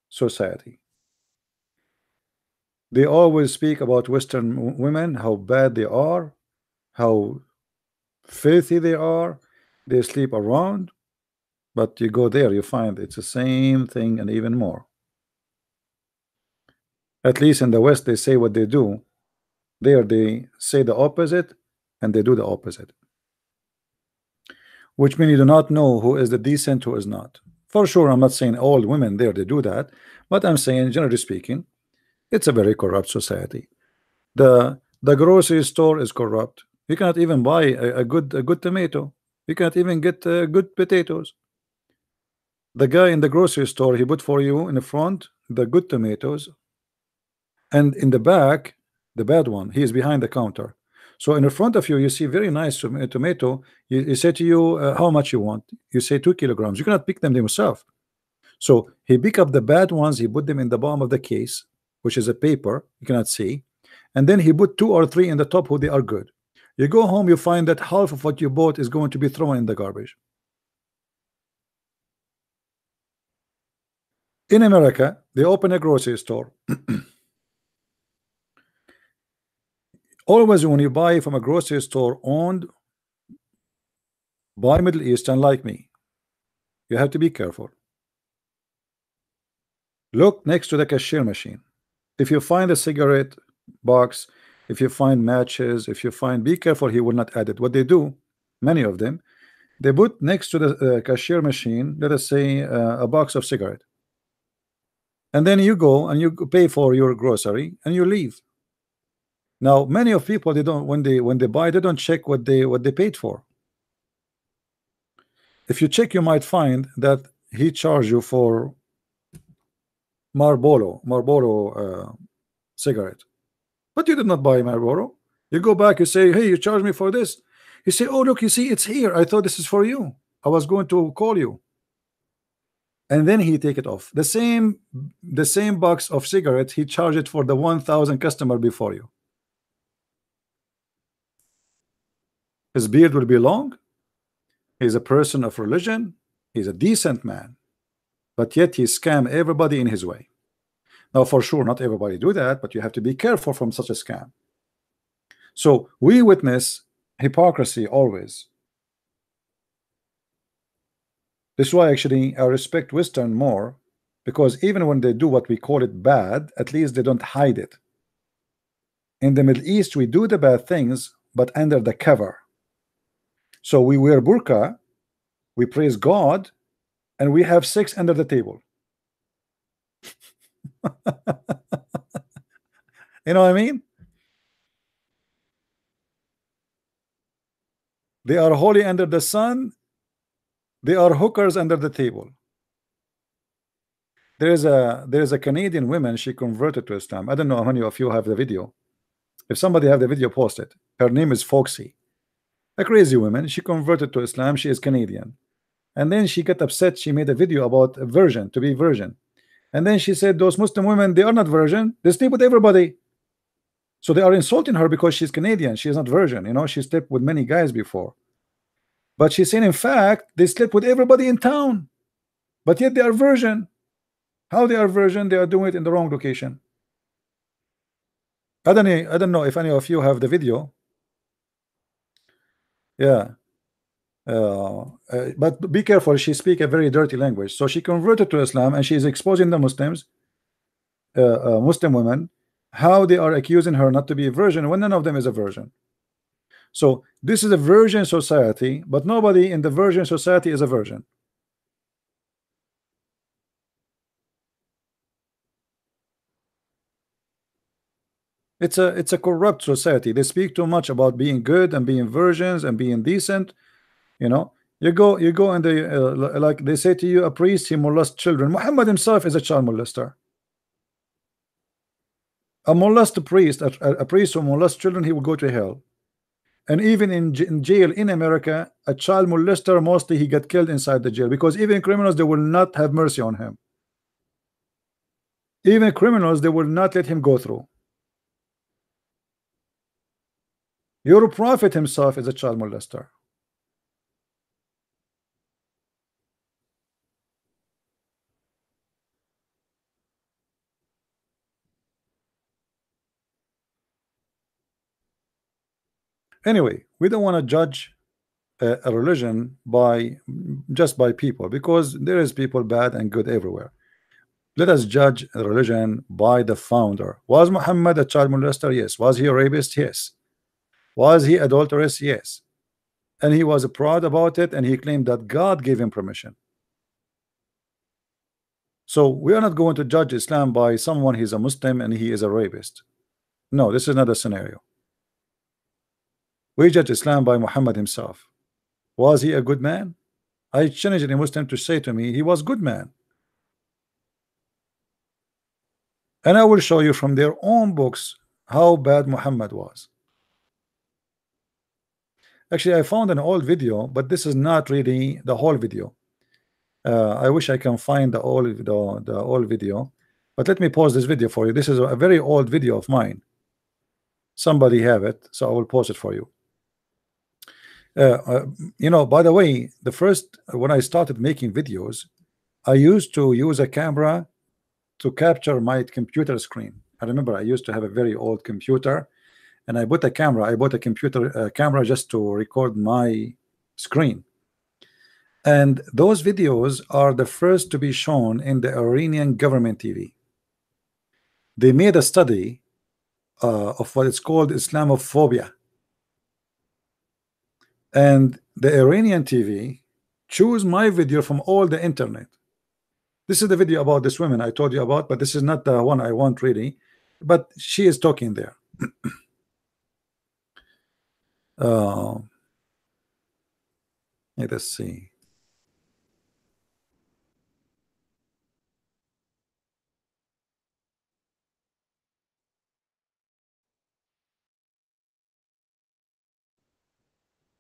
society. They always speak about Western women, how bad they are, how filthy they are, they sleep around. But you go there, you find it's the same thing and even more. At least in the West, they say what they do. There, they say the opposite and they do the opposite. Which means you do not know who is the decent, who is not. For sure, I'm not saying all women there, they do that. But I'm saying, generally speaking, it's a very corrupt society. The grocery store is corrupt. You cannot even buy a good tomato. You cannot even get good potatoes. The guy in the grocery store, he put for you in the front the good tomatoes, and in the back the bad one. He is behind the counter. So in the front of you, you see very nice tomato. He say to you, how much you want? You say 2 kilograms. You cannot pick them yourself. So he pick up the bad ones. He put them in the bottom of the case, which is a paper you cannot see, and then he put 2 or 3 in the top who they are good. You go home, you find that half of what you bought is going to be thrown in the garbage. In America, they open a grocery store. Always when you buy from a grocery store owned by Middle Eastern like me, you have to be careful. Look next to the cashier machine. If you find a cigarette box, if you find matches, if you find, be careful, he will not add it. What they do, many of them, they put next to the cashier machine, let us say a box of cigarette. And then you go and you pay for your grocery and you leave. Now, many of people, they don't, when they buy, they don't check what they paid for. If you check, you might find that he charged you for Marlboro cigarette, but you did not buy Marlboro. You go back, you say, hey, you charged me for this. You say, oh, look, you see, it's here. I thought this is for you. I was going to call you. And then he take it off. The same box of cigarettes, he charged it for the 1,000 customer before you. His beard will be long. He's a person of religion. He's a decent man. But yet he scam everybody in his way. Now, for sure, not everybody do that, but you have to be careful from such a scam. So we witness hypocrisy always. This is why actually I respect Western more, because even when they do what we call it bad, at least they don't hide it. In the Middle East, we do the bad things, but under the cover. So we wear burqa, we praise God, and we have sex under the table. You know what I mean? They are holy under the sun. They are hookers under the table. There is a Canadian woman. She converted to Islam. I don't know how many of you have the video. If somebody have the video, post it. Her name is Foxy. A crazy woman. She converted to Islam. She is Canadian. And then she got upset. She made a video about a virgin, to be virgin. And then she said those Muslim women, they are not virgin. They sleep with everybody. So they are insulting her because she's Canadian. She is not virgin. You know, she slept with many guys before. But she's saying, in fact, they slept with everybody in town. But yet they are virgin. How they are virgin? They are doing it in the wrong location. I don't know if any of you have the video. Yeah. But be careful, she speaks a very dirty language. So she converted to Islam and she is exposing the Muslims, Muslim women, How they are accusing her not to be a virgin when none of them is a virgin? So this is a virgin society, but nobody in the virgin society is a virgin. It's a corrupt society. They speak too much about being good and being virgins and being decent. You know, you go and they like they say to you, a priest, he molests children. Muhammad himself is a child molester. A molest priest, a priest who molests children, he will go to hell. And even in jail in America, a child molester, mostly he get killed inside the jail, because even criminals, they will not have mercy on him. Even criminals, they will not let him go through. Your prophet himself is a child molester. Anyway, we don't want to judge a religion just by people, because there is people bad and good everywhere. Let us judge a religion by the founder. Was Muhammad a child molester? Yes. Was he a rapist? Yes. Was he adulterous? Yes. And he was proud about it, and he claimed that God gave him permission. So we are not going to judge Islam by someone, he's a Muslim and he is a rapist. No, this is not a scenario. We judge Islam by Muhammad himself. Was he a good man? I challenge any Muslim to say to me he was a good man. And I will show you from their own books how bad Muhammad was. Actually, I found an old video, but this is not really the whole video. I wish I can find the old video, but let me pause this video for you. This is a very old video of mine. Somebody have it, so I will post it for you. You know, by the way, when I started making videos, I used to use a camera to capture my computer screen. I remember I used to have a very old computer, and I bought a computer camera just to record my screen. And those videos are the first to be shown in the Iranian government TV. They made a study of what is called Islamophobia, and the Iranian TV choose my video from all the internet. This is the video about this woman I told you about, but this is not the one I want really, but she is talking there. Let us see.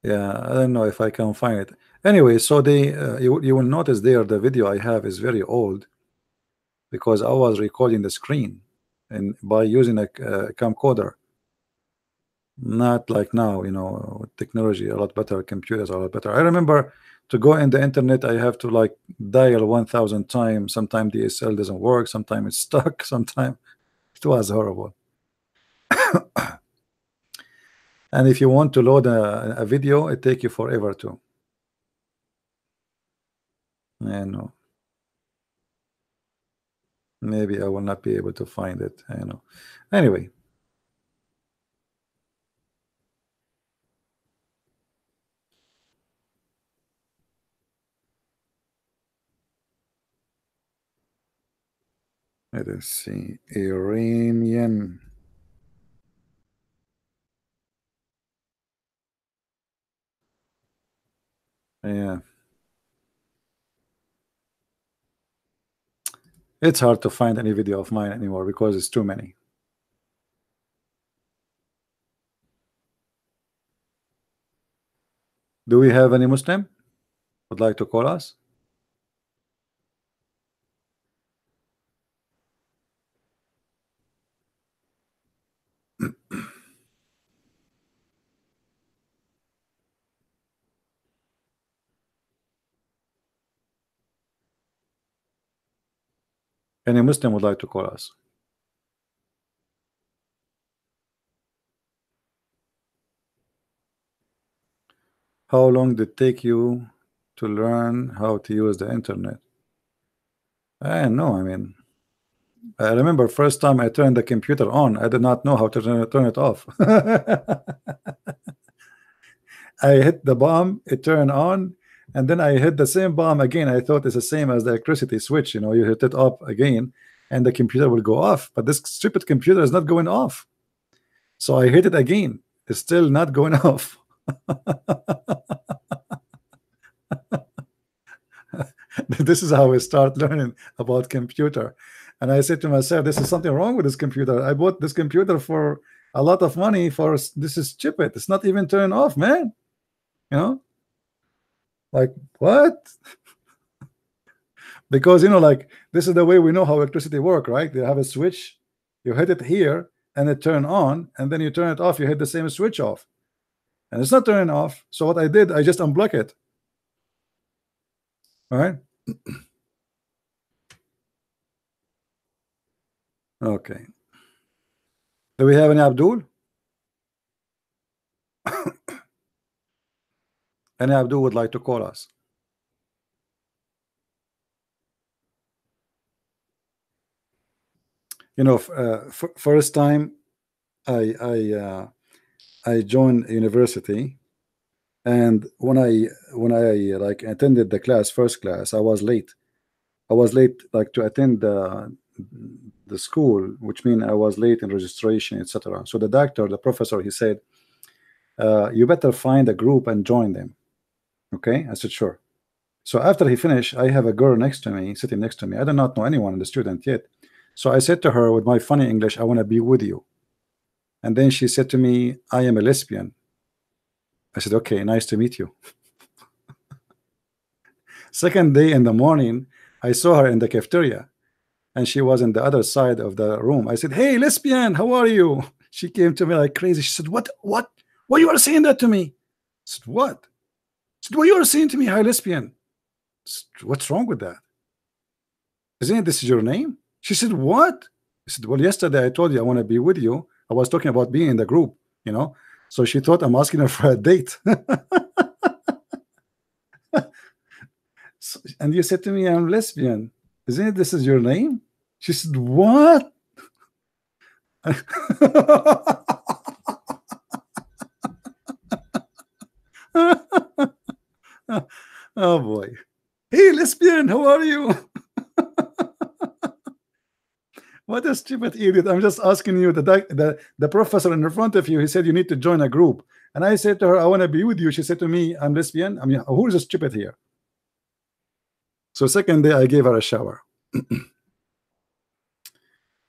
Yeah, I don't know if I can find it. Anyway, so they you will notice there the video I have is very old, because I was recording the screen and by using a camcorder, not like now, you know, with technology a lot better, computers are a lot better. I remember to go in the internet, I have to like dial 1,000 times. Sometimes DSL doesn't work, sometimes it's stuck, sometimes it was horrible. And if you want to load a video, it take you forever too. I know. Maybe I will not be able to find it. I know. Anyway. Let us see. Iranian. Yeah. It's hard to find any video of mine anymore because it's too many. Do we have any Muslim would like to call us? Any Muslim would like to call us? How long did it take you to learn how to use the internet? I know, I mean, I remember first time I turned the computer on, I did not know how to turn it off. I hit the bomb, it turned on, and then I hit the same bomb again. I thought it's the same as the electricity switch, you know, you hit it up again and the computer will go off, but this stupid computer is not going off. So I hit it again, it's still not going off. This is how I start learning about computer. And I said to myself, this is something wrong with this computer. I bought this computer for a lot of money for this is stupid. It's not even turning off, man. You know, like what? Because, you know, like this is the way we know how electricity work, right? They have a switch, you hit it here and it turn on, and then you turn it off, you hit the same switch off, and it's not turning off. So what I did, I just unblock it. All right. Okay. Do we have any Abdul? Any Abdul would like to call us? You know, first time I joined university, and when I like attended the class, first class, I was late. I was late like to attend the school, which means I was late in registration, etc. So the professor, he said, you better find a group and join them. Okay, I said sure. So after he finished, I have a girl next to me, sitting next to me. I do not know anyone in the student yet. So I said to her with my funny English, I want to be with you. And then she said to me, I am a lesbian. I said, okay, nice to meet you. Second day in the morning, I saw her in the cafeteria, and she was in the other side of the room. I said, hey, lesbian, how are you? She came to me like crazy. She said, what you are saying that to me? I said, what? She said, what you are saying to me, hi, lesbian? Said, what's wrong with that? Isn't this your name? She said, what? I said, well, yesterday I told you I want to be with you. I was talking about being in the group, you know. So she thought I'm asking her for a date. So, and you said to me, I'm lesbian. Isn't this is your name? She said, what? Oh boy. Hey, lesbian, how are you? What a stupid idiot. I'm just asking you, the professor in front of you, he said you need to join a group. And I said to her, I want to be with you. She said to me, I'm lesbian. I mean, who is stupid here? So second day, I gave her a shower.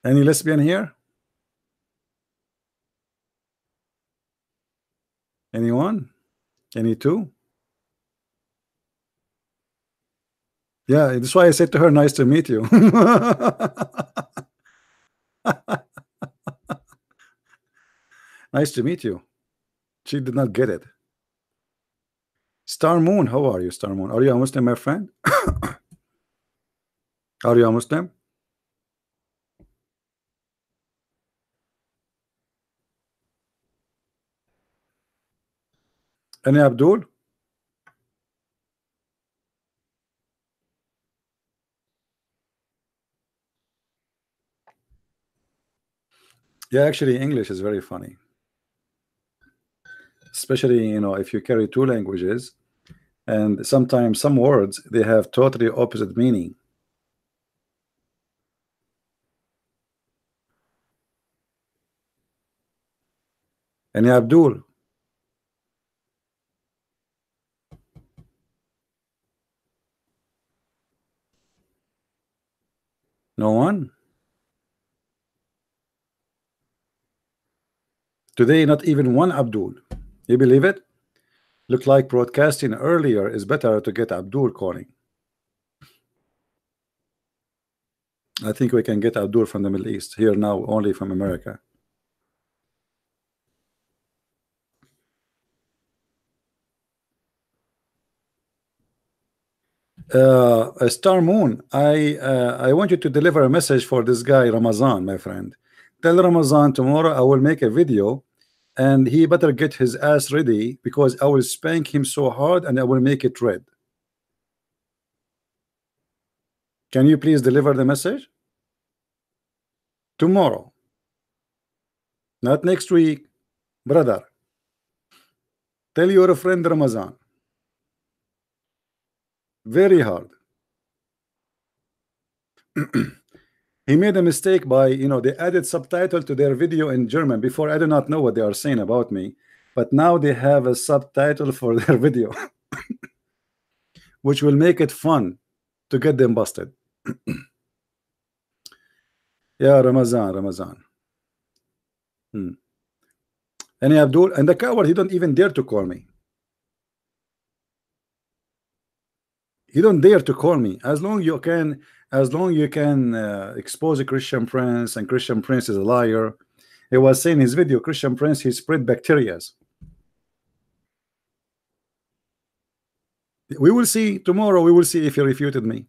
Any lesbian here? Anyone? Any two? Yeah, that's why I said to her, nice to meet you. Nice to meet you. She did not get it. Star Moon, how are you, Star Moon? Are you a Muslim, my friend? Are you a Muslim? Any Abdul? Yeah, actually, English is very funny. Especially, you know, if you carry two languages, and sometimes some words, they have totally opposite meaning. Any Abdul? No one? Today, not even one Abdul. You believe it? Look like broadcasting earlier is better to get Abdul calling. I think we can get Abdul from the Middle East. Here now, only from America. Star Moon, I want you to deliver a message for this guy Ramazan, my friend. Tell Ramazan tomorrow I will make a video, and he better get his ass ready, because I will spank him so hard and I will make it red. Can you please deliver the message? tomorrow, not next week, brother. Tell your friend Ramazan. Very hard. He made a mistake by, you know, they added subtitle to their video in German. Before, I do not know what they are saying about me, but now they have a subtitle for their video, which will make it fun to get them busted. Yeah, Ramazan. And Abdul, and the coward, he don't even dare to call me. He don't dare to call me. As long you can expose a Christian Prince, and Christian Prince is a liar. He was saying in his video, Christian Prince, he spread bacteria. We will see tomorrow. We will see if he refuted me.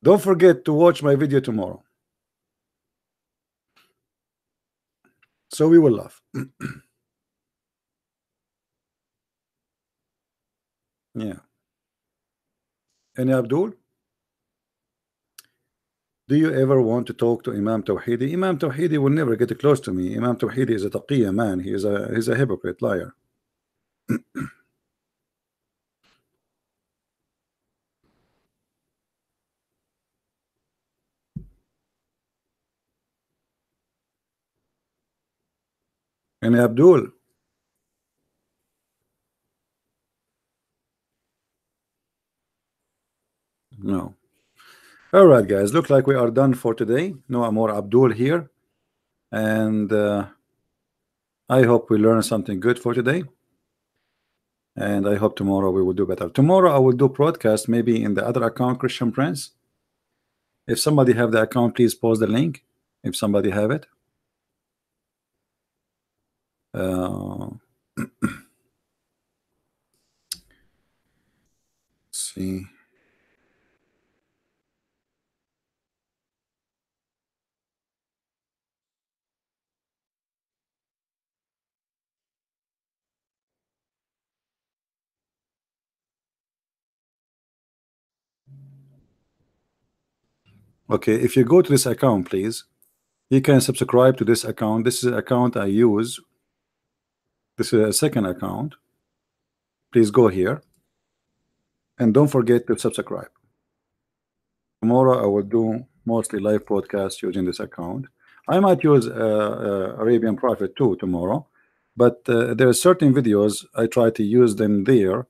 Don't forget to watch my video tomorrow. So we will laugh. Yeah. And Abdul, do you ever want to talk to Imam Tawhidi? Imam Tawhidi will never get close to me. Imam Tawhidi is a taqiyya man. He's a hypocrite, liar. And Abdul, no. All right, guys, look like we are done for today. No more Abdul here, and I hope we learned something good for today, and I hope tomorrow we will do better. Tomorrow I will do broadcast maybe in the other account, Christian Prince. If somebody have the account, please post the link. If somebody have it, see. Okay, if you go to this account, please, you can subscribe to this account. This is an account I use. This is a second account. Please go here, and don't forget to subscribe. Tomorrow I will do mostly live broadcast using this account. I might use Arabian Prophet too tomorrow, but there are certain videos I try to use them there.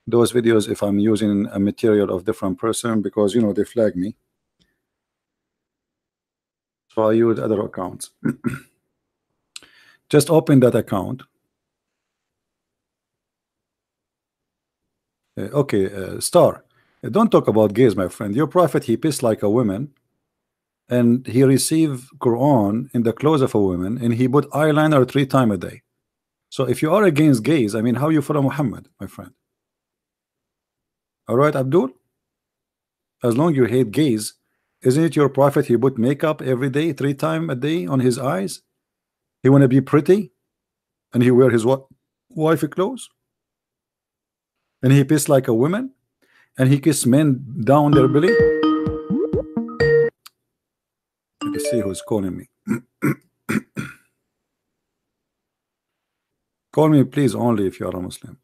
Those videos, if I'm using a material of different person, because you know they flag me, so I use other accounts. Just open that account. Okay, Star, don't talk about gays, my friend. Your prophet, he pissed like a woman, and he received Quran in the clothes of a woman, and he put eyeliner 3 times a day. So if you are against gays, I mean, how you follow Muhammad, my friend? All right, Abdul, as long you hate gays, isn't it your prophet, he put makeup every day 3 times a day on his eyes? He want to be pretty, and he wear his wife clothes, and he pissed like a woman, and he kiss men down their belly. Let me see who's calling me. Call me please only if you are a Muslim.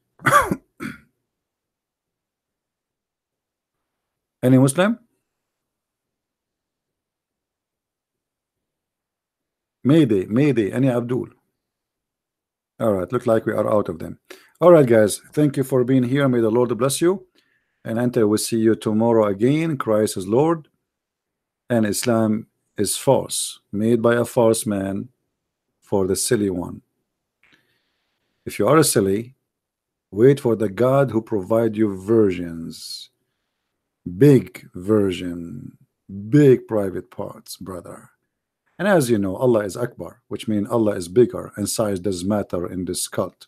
Any Muslim? Mayday, any Abdul? All right, look like we are out of them. All right, guys, thank you for being here. May the Lord bless you, and until we see you tomorrow again, Christ is Lord, and Islam is false, made by a false man for the silly one. If you are a silly, wait for the God who provide you versions, big version, big private parts, brother. And as you know, Allah is Akbar, which means Allah is bigger, and size does matter in this cult.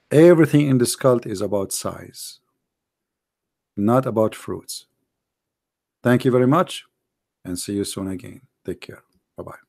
Everything in this cult is about size, not about fruits. Thank you very much, and see you soon again. Take care. Bye-bye.